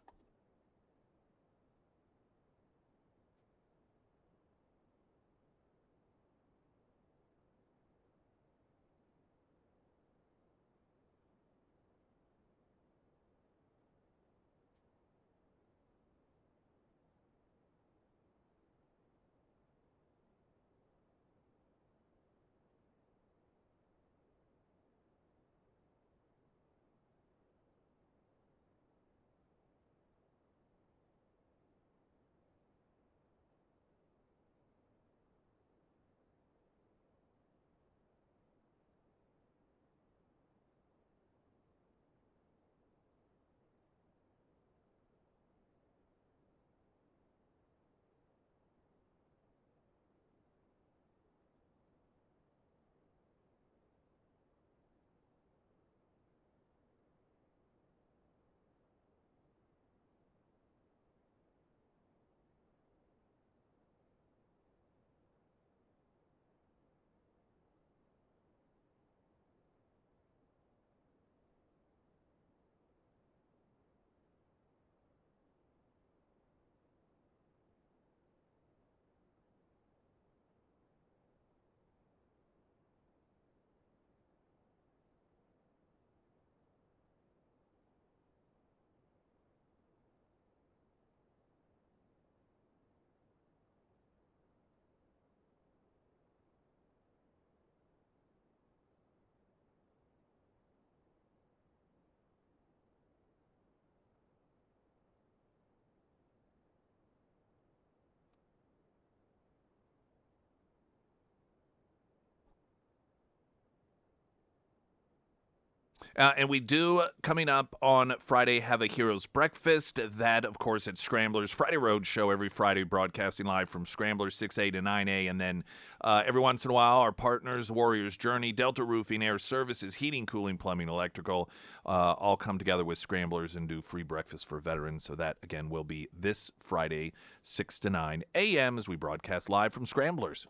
S1: And we do, coming up on Friday, have a Heroes Breakfast. That, of course, at Scramblers Friday Road Show every Friday, broadcasting live from Scramblers 6A to 9A. And then every once in a while, our partners, Warriors Journey, Delta Roofing, Air Services, Heating, Cooling, Plumbing, Electrical, all come together with Scramblers and do free breakfast for veterans. So that, again, will be this Friday, 6 to 9 a.m. as we broadcast live from Scramblers.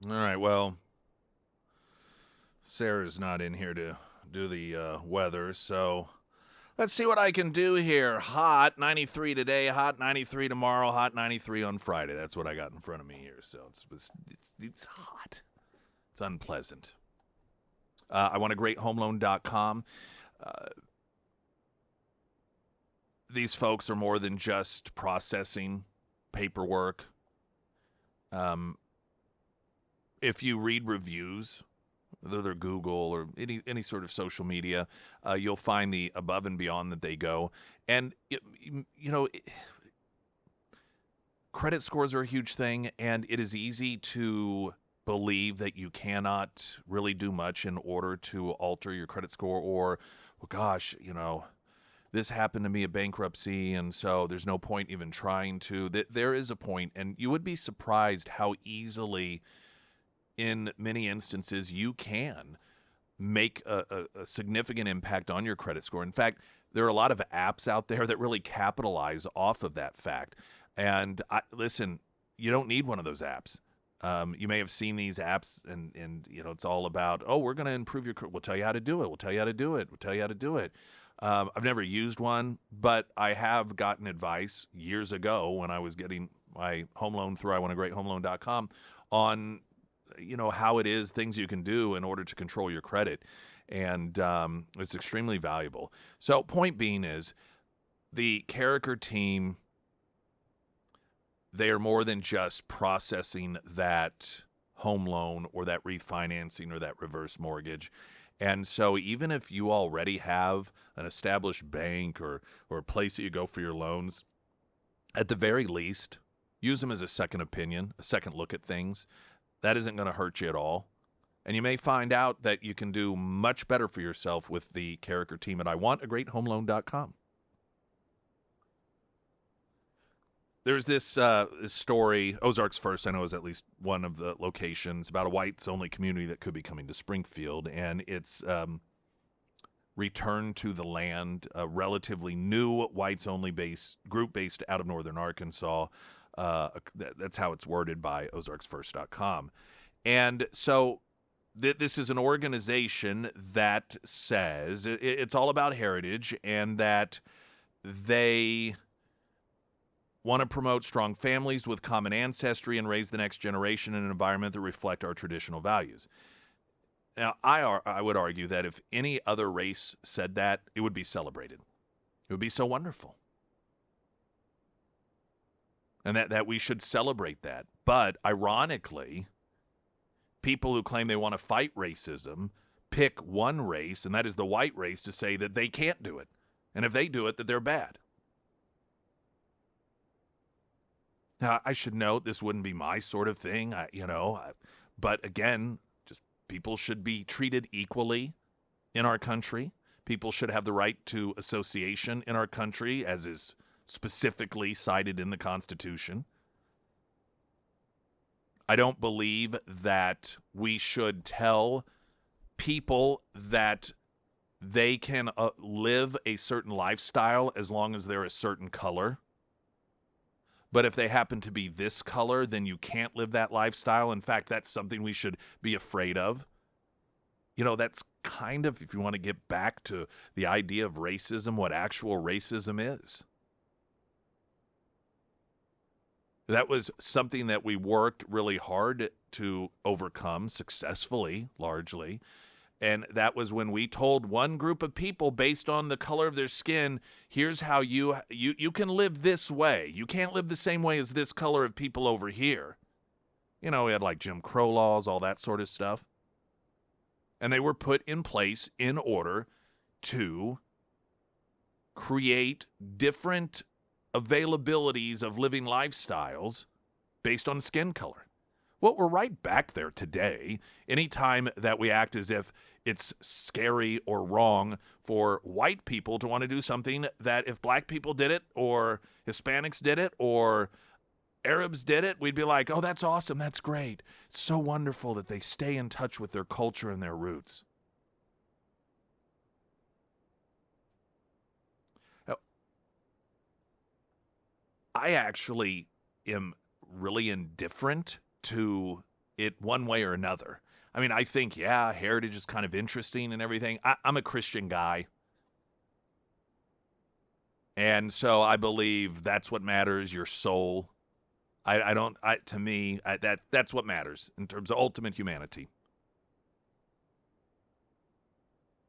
S1: All right, well, Sarah's not in here to do the weather, so let's see what I can do here. Hot 93 today, hot 93 tomorrow, hot 93 on Friday. That's what I got in front of me here, so it's hot. It's unpleasant. I want a great homeloan.com. These folks are more than just processing paperwork. if you read reviews, whether they're Google or any sort of social media, you'll find the above and beyond that they go. And, credit scores are a huge thing, and it is easy to believe that you cannot really do much in order to alter your credit score, or, well, gosh, this happened to me at bankruptcy, and so there's no point even trying to. There is a point, and you would be surprised how easily, in many instances, you can make a significant impact on your credit score. In fact, there are a lot of apps out there that really capitalize off of that fact. And listen, you don't need one of those apps. You may have seen these apps, and it's all about, oh, we're going to improve your. We'll tell you how to do it. We'll tell you how to do it. We'll tell you how to do it. I've never used one, but I have gotten advice years ago when I was getting my home loan through iwantagreathomeloan.com on how it is, things you can do in order to control your credit, and it's extremely valuable. So point being is, the Carricker team, they are more than just processing that home loan or that refinancing or that reverse mortgage. And so even if you already have an established bank or a place that you go for your loans, at the very least, use them as a second opinion, a second look at things. That isn't going to hurt you at all. And you may find out that you can do much better for yourself with the Carricker team at iwantagreathomeloan.com. There's this story, Ozarks First, I know, is at least one of the locations, about a whites-only community that could be coming to Springfield, and it's Return to the Land, a relatively new whites-only group based out of northern Arkansas. That's how it's worded by ozarksfirst.com. And so this is an organization that says it's all about heritage, and that they want to promote strong families with common ancestry and raise the next generation in an environment that reflect our traditional values. Now, I would argue that if any other race said that, it would be celebrated. It would be so wonderful. And that we should celebrate that. But ironically, people who claim they want to fight racism pick one race, and that is the white race, to say that they can't do it. And if they do it, that they're bad. Now, I should note this wouldn't be my sort of thing, but again, just people should be treated equally in our country. People should have the right to association in our country, as is specifically cited in the Constitution. I don't believe that we should tell people that they can live a certain lifestyle as long as they're a certain color. But if they happen to be this color, then you can't live that lifestyle. In fact, that's something we should be afraid of. That's kind of, if you want to get back to the idea of racism, what actual racism is. That was something that we worked really hard to overcome successfully, largely. And that was when we told one group of people, based on the color of their skin, here's how you can live this way. You can't live the same way as this color of people over here. We had like Jim Crow laws, all that sort of stuff. And they were put in place in order to create different availabilities of living lifestyles based on skin color. Well, we're right back there today. Anytime that we act as if it's scary or wrong for white people to want to do something that if black people did it, or Hispanics did it, or Arabs did it, we'd be like, oh, that's awesome, that's great. It's so wonderful that they stay in touch with their culture and their roots. Now, I actually am really indifferent to it one way or another. I mean, I think, heritage is kind of interesting and everything. I'm a Christian guy. And so I believe that's what matters, your soul. To me, that's what matters in terms of ultimate humanity.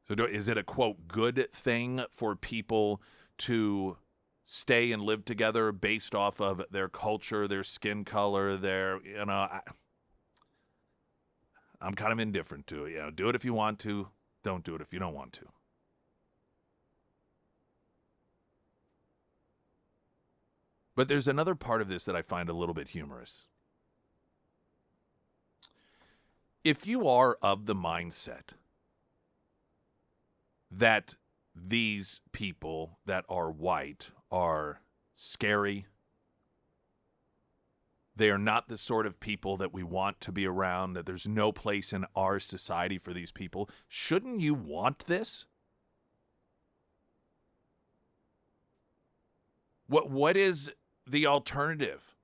S1: So is it a, quote, good thing for people to stay and live together based off of their culture, their skin color, their, I'm kind of indifferent to it. Do it if you want to. Don't do it if you don't want to. But there's another part of this that I find a little bit humorous. If you are of the mindset that these people that are white are scary, they are not the sort of people that we want to be around, that there's no place in our society for these people, shouldn't you want this? What is the alternative?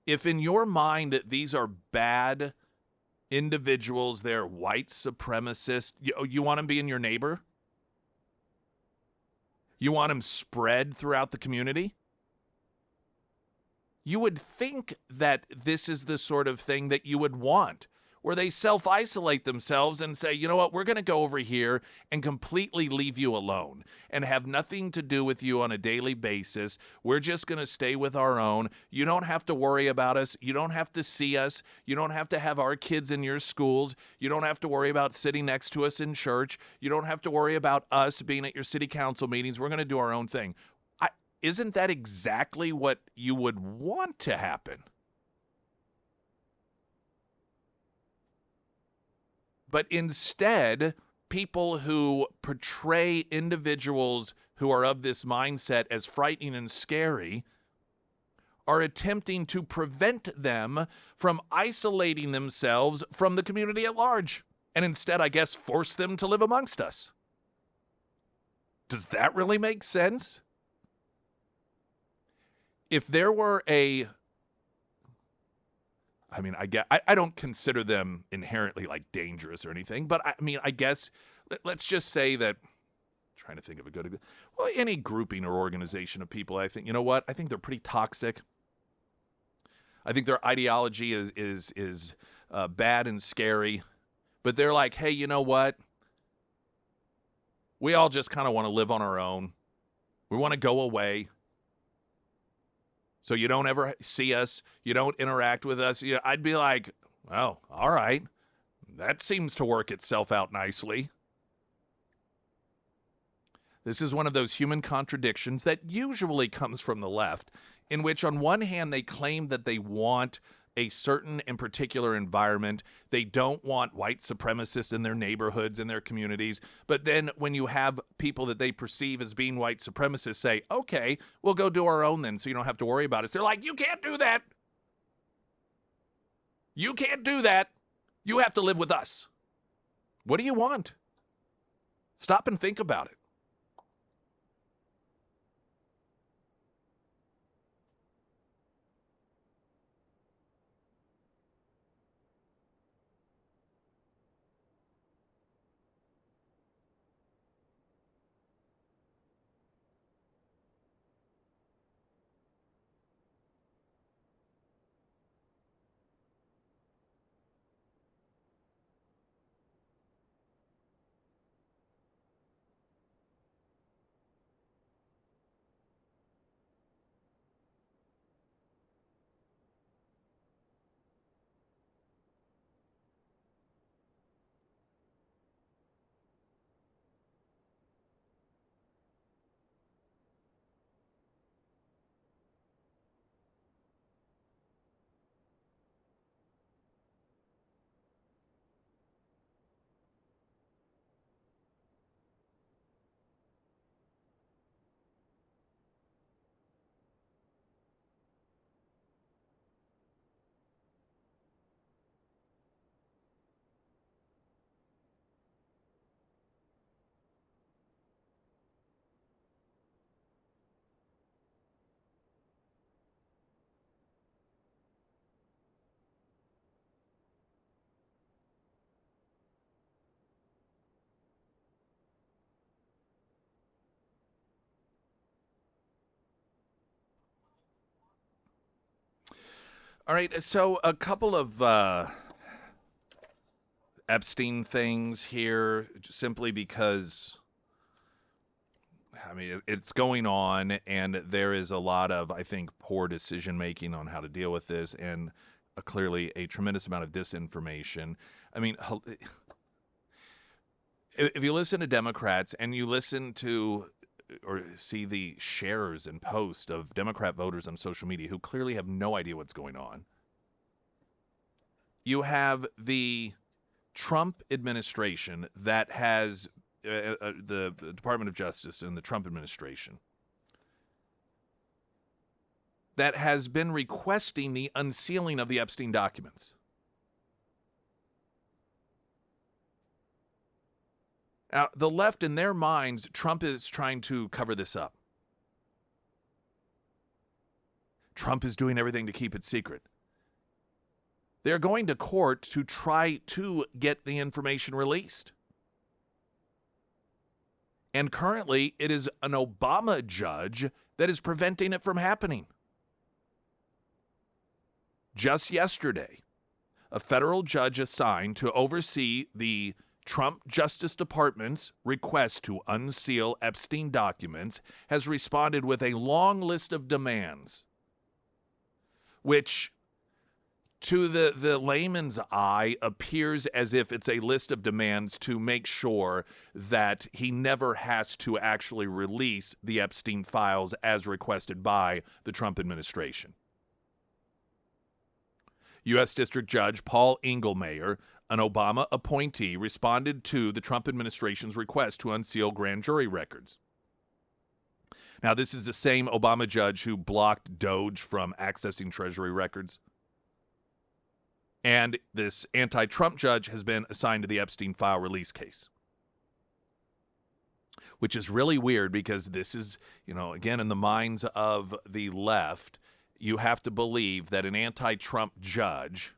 S1: If in your mind these are bad individuals, they're white supremacists, you want them being your neighbor? You want them spread throughout the community? You would think that this is the sort of thing that you would want, where they self-isolate themselves and say, you know what, we're going to go over here and completely leave you alone and have nothing to do with you on a daily basis. We're just going to stay with our own. You don't have to worry about us. You don't have to see us. You don't have to have our kids in your schools. You don't have to worry about sitting next to us in church. You don't have to worry about us being at your city council meetings. We're going to do our own thing. Isn't that exactly what you would want to happen? But instead, people who portray individuals who are of this mindset as frightening and scary are attempting to prevent them from isolating themselves from the community at large, and instead, I guess, force them to live amongst us. Does that really make sense? If there were I don't consider them inherently like dangerous or anything, but I guess let's just say that, trying to think of a good, well, any grouping or organization of people, I think, you know what? I think they're pretty toxic. I think their ideology is bad and scary, but they're like, hey, you know what? We all just kind of want to live on our own. We want to go away. So you don't ever see us. You don't interact with us. I'd be like, well, all right. That seems to work itself out nicely. This is one of those human contradictions that usually comes from the left, in which on one hand they claim that they want a certain and particular environment. They don't want white supremacists in their neighborhoods and their communities. But then when you have people that they perceive as being white supremacists say, okay, we'll go do our own then so you don't have to worry about us. They're like, you can't do that. You can't do that. You have to live with us. What do you want? Stop and think about it. All right, so a couple of Epstein things here, simply because, it's going on, and there is a lot of, I think, poor decision-making on how to deal with this, and clearly a tremendous amount of disinformation. I mean, if you listen to Democrats and you listen to or see the shares and posts of Democrat voters on social media who clearly have no idea what's going on, you have the Trump administration that has the Department of Justice and the Trump administration that has been requesting the unsealing of the Epstein documents. Now, the left, in their minds, Trump is trying to cover this up. Trump is doing everything to keep it secret. They're going to court to try to get the information released. And currently, it is an Obama judge that is preventing it from happening. Just yesterday, a federal judge assigned to oversee the Trump Justice Department's request to unseal Epstein documents has responded with a long list of demands, which to the layman's eye appears as if it's a list of demands to make sure that he never has to actually release the Epstein files as requested by the Trump administration. U.S. District Judge Paul Engelmayer, an Obama appointee, responded to the Trump administration's request to unseal grand jury records. Now, this is the same Obama judge who blocked Doge from accessing Treasury records. And this anti-Trump judge has been assigned to the Epstein file release case, which is really weird because this is, again, in the minds of the left, you have to believe that an anti-Trump judge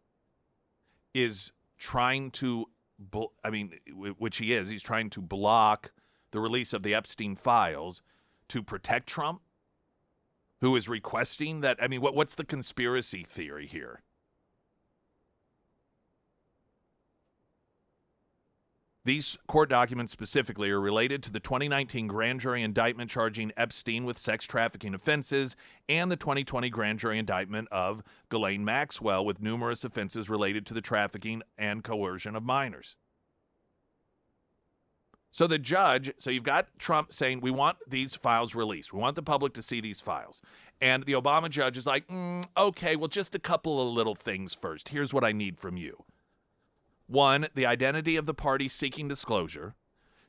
S1: is trying to, which he is, he's trying to block the release of the Epstein files to protect Trump, who is requesting that. What's the conspiracy theory here? These court documents specifically are related to the 2019 grand jury indictment charging Epstein with sex trafficking offenses and the 2020 grand jury indictment of Ghislaine Maxwell with numerous offenses related to the trafficking and coercion of minors. So you've got Trump saying, we want these files released. We want the public to see these files. And the Obama judge is like, okay, well, just a couple of little things first. Here's what I need from you. 1, the identity of the party seeking disclosure.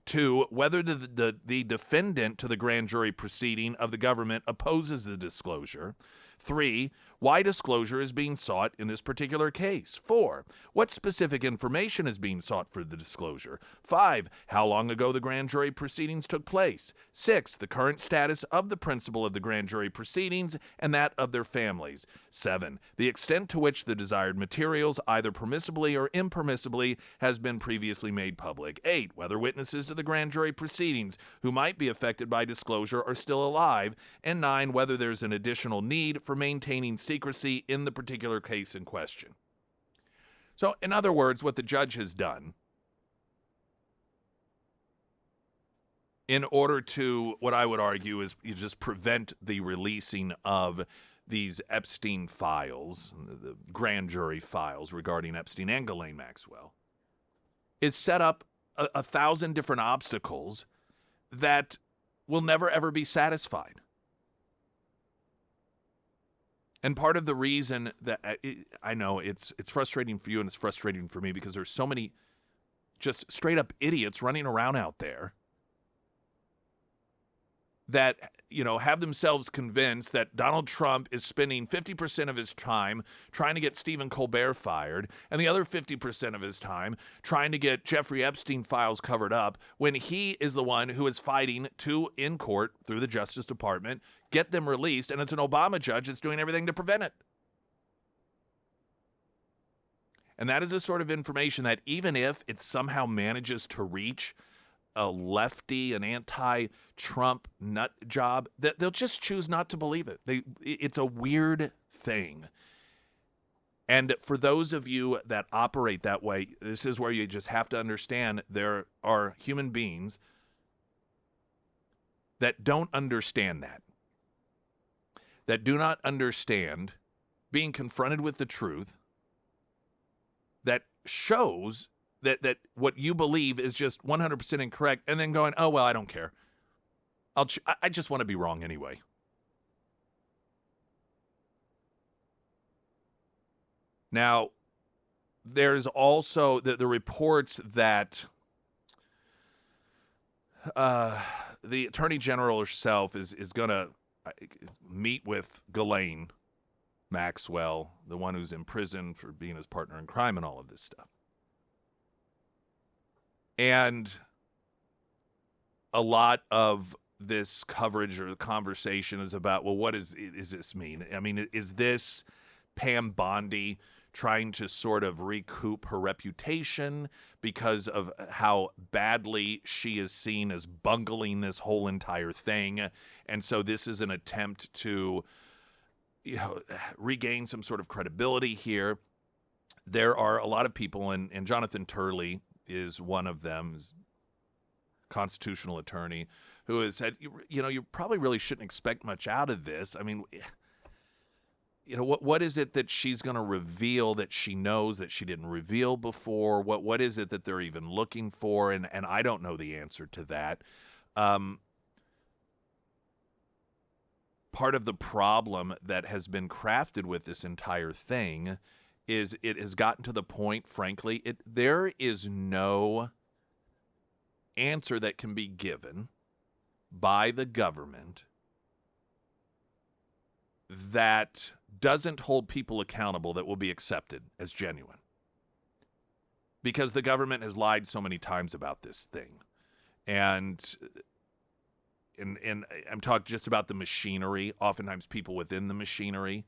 S1: 2, whether the defendant to the grand jury proceeding of the government opposes the disclosure. 3, why disclosure is being sought in this particular case. 4, what specific information is being sought for the disclosure. 5, how long ago the grand jury proceedings took place. 6, the current status of the principal of the grand jury proceedings and that of their families. 7, the extent to which the desired materials, either permissibly or impermissibly, has been previously made public. 8, whether witnesses to the grand jury proceedings who might be affected by disclosure are still alive. And 9, whether there's an additional need for maintaining secrecy in the particular case in question. So, in other words, what the judge has done in order to, what I would argue is you just prevent the releasing of these Epstein files, the grand jury files regarding Epstein and Ghislaine Maxwell, is set up 1,000 different obstacles that will never, ever be satisfied. And part of the reason that I know it's frustrating for you and it's frustrating for me because there's so many just straight up idiots running around out there that, have themselves convinced that Donald Trump is spending 50% of his time trying to get Stephen Colbert fired and the other 50% of his time trying to get Jeffrey Epstein files covered up when he is the one who is fighting to, in court through the Justice Department, get them released, and it's an Obama judge that's doing everything to prevent it. And that is a sort of information that even if it somehow manages to reach a lefty, an anti-Trump nut job, that they'll just choose not to believe it. It's a weird thing. And for those of you that operate that way, this is where you just have to understand there are human beings that don't understand that do not understand being confronted with the truth that shows that what you believe is just 100% incorrect, and then going, oh, well, I don't care. I just want to be wrong anyway. Now, there's also the reports that the Attorney General herself is going to meet with Ghislaine Maxwell, the one who's in prison for being his partner in crime and all of this stuff. And a lot of this coverage or the conversation is about, well, what is this mean? I mean, is this Pam Bondi trying to sort of recoup her reputation because of how badly she is seen as bungling this whole entire thing? And so this is an attempt to, regain some sort of credibility here. There are a lot of people, and Jonathan Turley is one of them, constitutional attorney, who has said, you probably really shouldn't expect much out of this. I mean, what is it that she's going to reveal that she knows that she didn't reveal before? What is it that they're even looking for? And I don't know the answer to that. Part of the problem that has been crafted with this entire thing is it has gotten to the point, frankly, there is no answer that can be given by the government that doesn't hold people accountable that will be accepted as genuine. Because the government has lied so many times about this thing. And I'm talking just about the machinery, oftentimes people within the machinery.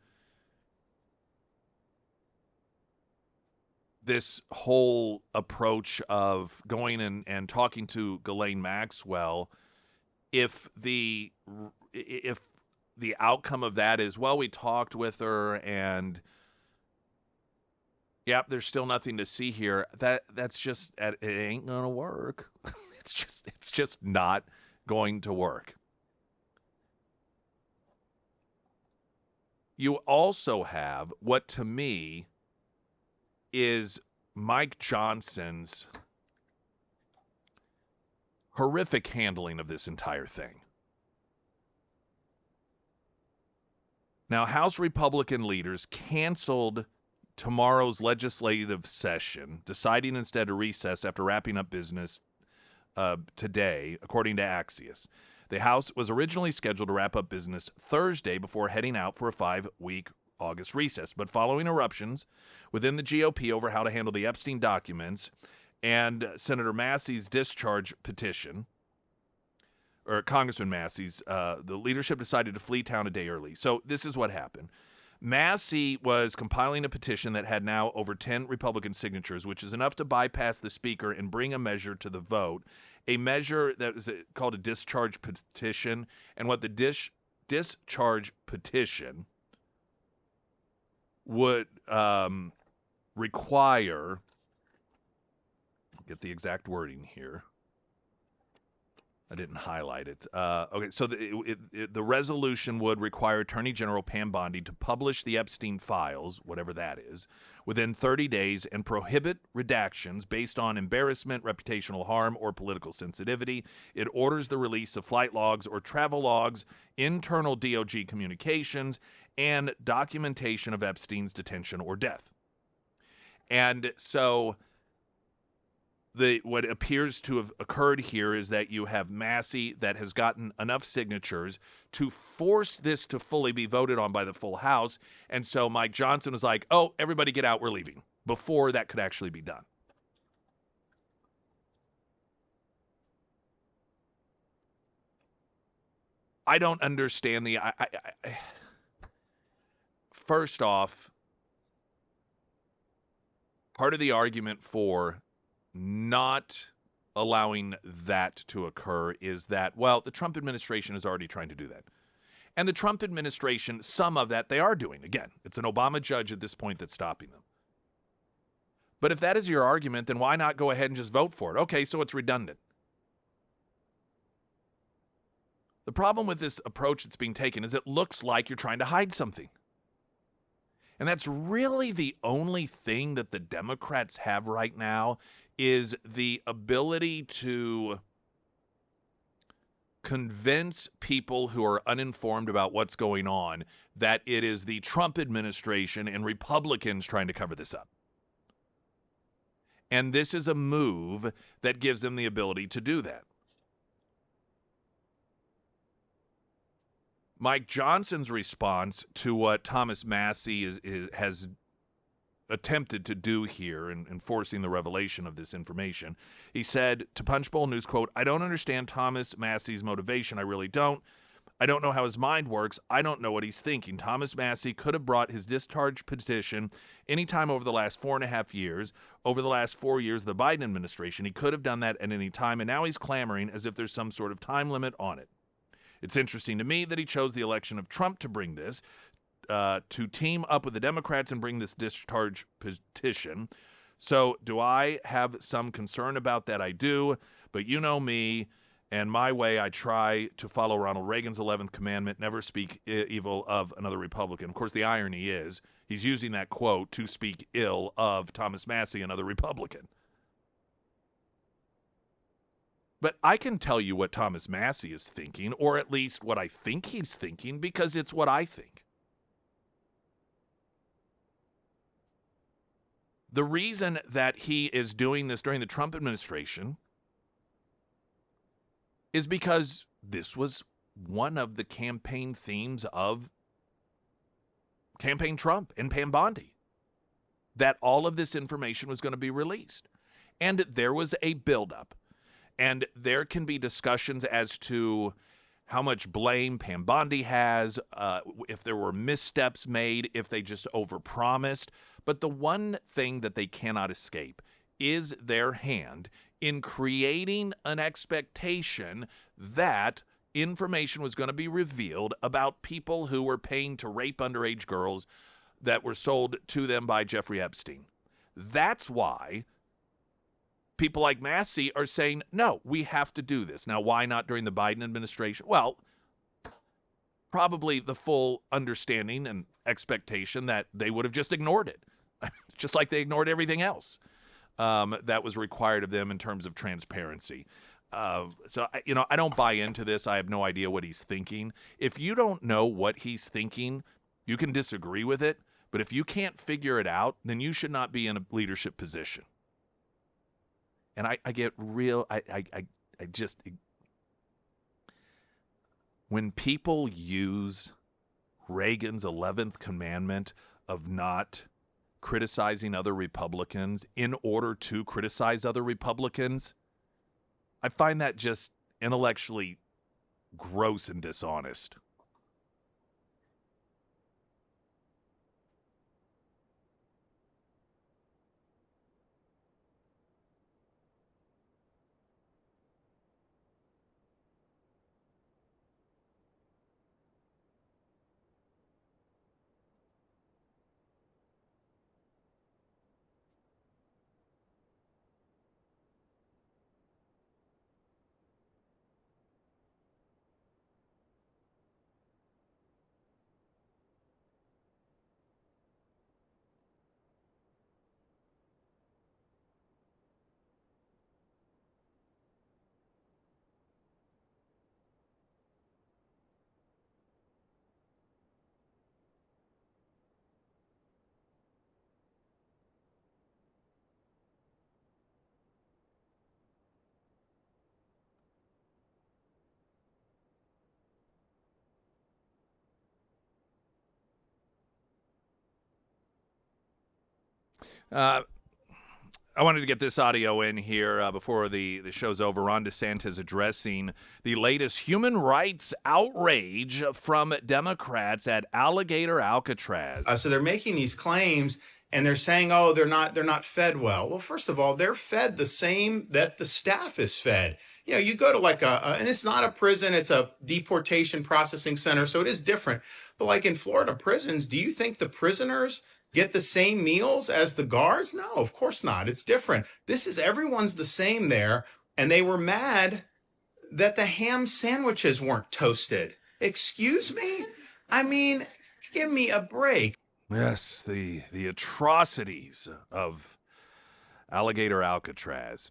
S1: This whole approach of going and talking to Ghislaine Maxwell, if the outcome of that is, well, we talked with her and yep, there's still nothing to see here, that's just, it ain't gonna work. It's just not going to work. You also have what to me is Mike Johnson's horrific handling of this entire thing. Now, House Republican leaders canceled tomorrow's legislative session, deciding instead to recess after wrapping up business today, according to Axios. The House was originally scheduled to wrap up business Thursday before heading out for a 5-week August recess. But following eruptions within the GOP over how to handle the Epstein documents and Senator Massey's discharge petition, or Congressman Massey's, the leadership decided to flee town a day early. So this is what happened. Massey was compiling a petition that had now over 10 Republican signatures, which is enough to bypass the speaker and bring a measure to the vote, a measure that is called a discharge petition. And what the discharge petition would require, get the exact wording here. I didn't highlight it. Okay, so the resolution would require Attorney General Pam Bondi to publish the Epstein files, whatever that is, within 30 days and prohibit redactions based on embarrassment, reputational harm, or political sensitivity. It orders the release of flight logs or travel logs, internal DOJ communications, and documentation of Epstein's detention or death. And so what appears to have occurred here is that you have Massey that has gotten enough signatures to force this to fully be voted on by the full House. And so Mike Johnson was like, oh, everybody get out, we're leaving, before that could actually be done. I don't understand first off, part of the argument for not allowing that to occur is that, well, the Trump administration is already trying to do that. And the Trump administration, some of that they are doing. Again, it's an Obama judge at this point that's stopping them. But if that is your argument, then why not go ahead and just vote for it? Okay, so it's redundant. The problem with this approach that's being taken is it looks like you're trying to hide something. And that's really the only thing that the Democrats have right now, is the ability to convince people who are uninformed about what's going on that it is the Trump administration and Republicans trying to cover this up. And this is a move that gives them the ability to do that. Mike Johnson's response to what Thomas Massie has attempted to do here in forcing the revelation of this information, he said to Punchbowl News, quote, "I don't understand Thomas Massie's motivation. I really don't. I don't know how his mind works. I don't know what he's thinking. Thomas Massie could have brought his discharge petition anytime over the last 4.5 years. Over the last 4 years of the Biden administration, he could have done that at any time, and now he's clamoring as if there's some sort of time limit on it. It's interesting to me that he chose the election of Trump to bring this, to team up with the Democrats and bring this discharge petition. So do I have some concern about that? I do, but you know me and my way. I try to follow Ronald Reagan's 11th commandment, never speak evil of another Republican." Of course, the irony is he's using that quote to speak ill of Thomas Massie, another Republican. But I can tell you what Thomas Massie is thinking, or at least what I think he's thinking, because it's what I think. The reason that he is doing this during the Trump administration is because this was one of the campaign themes of Campaign Trump and Pam Bondi, that all of this information was going to be released. And there was a buildup. And there can be discussions as to how much blame Pam Bondi has, if there were missteps made, if they just overpromised. But the one thing that they cannot escape is their hand in creating an expectation that information was going to be revealed about people who were paying to rape underage girls that were sold to them by Jeffrey Epstein. That's why people like Massie are saying, no, we have to do this. Now, why not during the Biden administration? Well, probably the full understanding and expectation that they would have just ignored it, just like they ignored everything else that was required of them in terms of transparency. So, I don't buy into this. I have no idea what he's thinking. If you don't know what he's thinking, you can disagree with it. But if you can't figure it out, then you should not be in a leadership position. And I get real, I just, when people use Reagan's 11th commandment of not criticizing other Republicans in order to criticize other Republicans, I find that just intellectually gross and dishonest. I wanted to get this audio in here before the show's over. Ron DeSantis addressing the latest human rights outrage from Democrats at Alligator Alcatraz.
S11: So they're making these claims, and they're saying, "Oh, they're not fed well." Well, first of all, they're fed the same that the staff is fed. You go to like and it's not a prison; it's a deportation processing center, so it is different. But like in Florida prisons, do you think the prisoners get the same meals as the guards? No, of course not. It's different. Everyone's the same there. And they were mad that the ham sandwiches weren't toasted. Excuse me? I mean, give me a break.
S1: Yes, the atrocities of Alligator Alcatraz.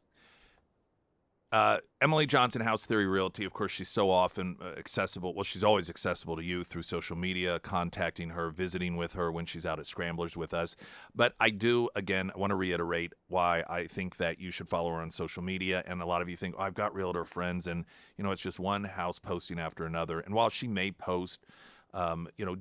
S1: Emily Johnson, House Theory Realty. Of course, she's so often accessible. Well, she's always accessible to you through social media, contacting her, visiting with her when she's out at Scramblers with us. But I do, again, I want to reiterate why I think that you should follow her on social media. And a lot of you think, oh, I've got realtor friends, and, it's just one house posting after another. And while she may post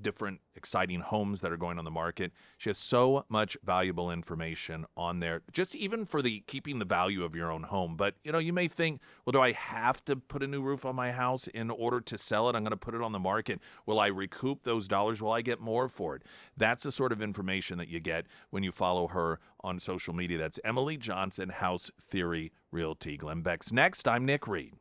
S1: different exciting homes that are going on the market, she has so much valuable information on there, just even for the keeping the value of your own home. But, you may think, well, do I have to put a new roof on my house in order to sell it? I'm going to put it on the market. Will I recoup those dollars? Will I get more for it? That's the sort of information that you get when you follow her on social media. That's Emily Johnson, House Theory Realty. Glenn Beck's next. I'm Nick Reed.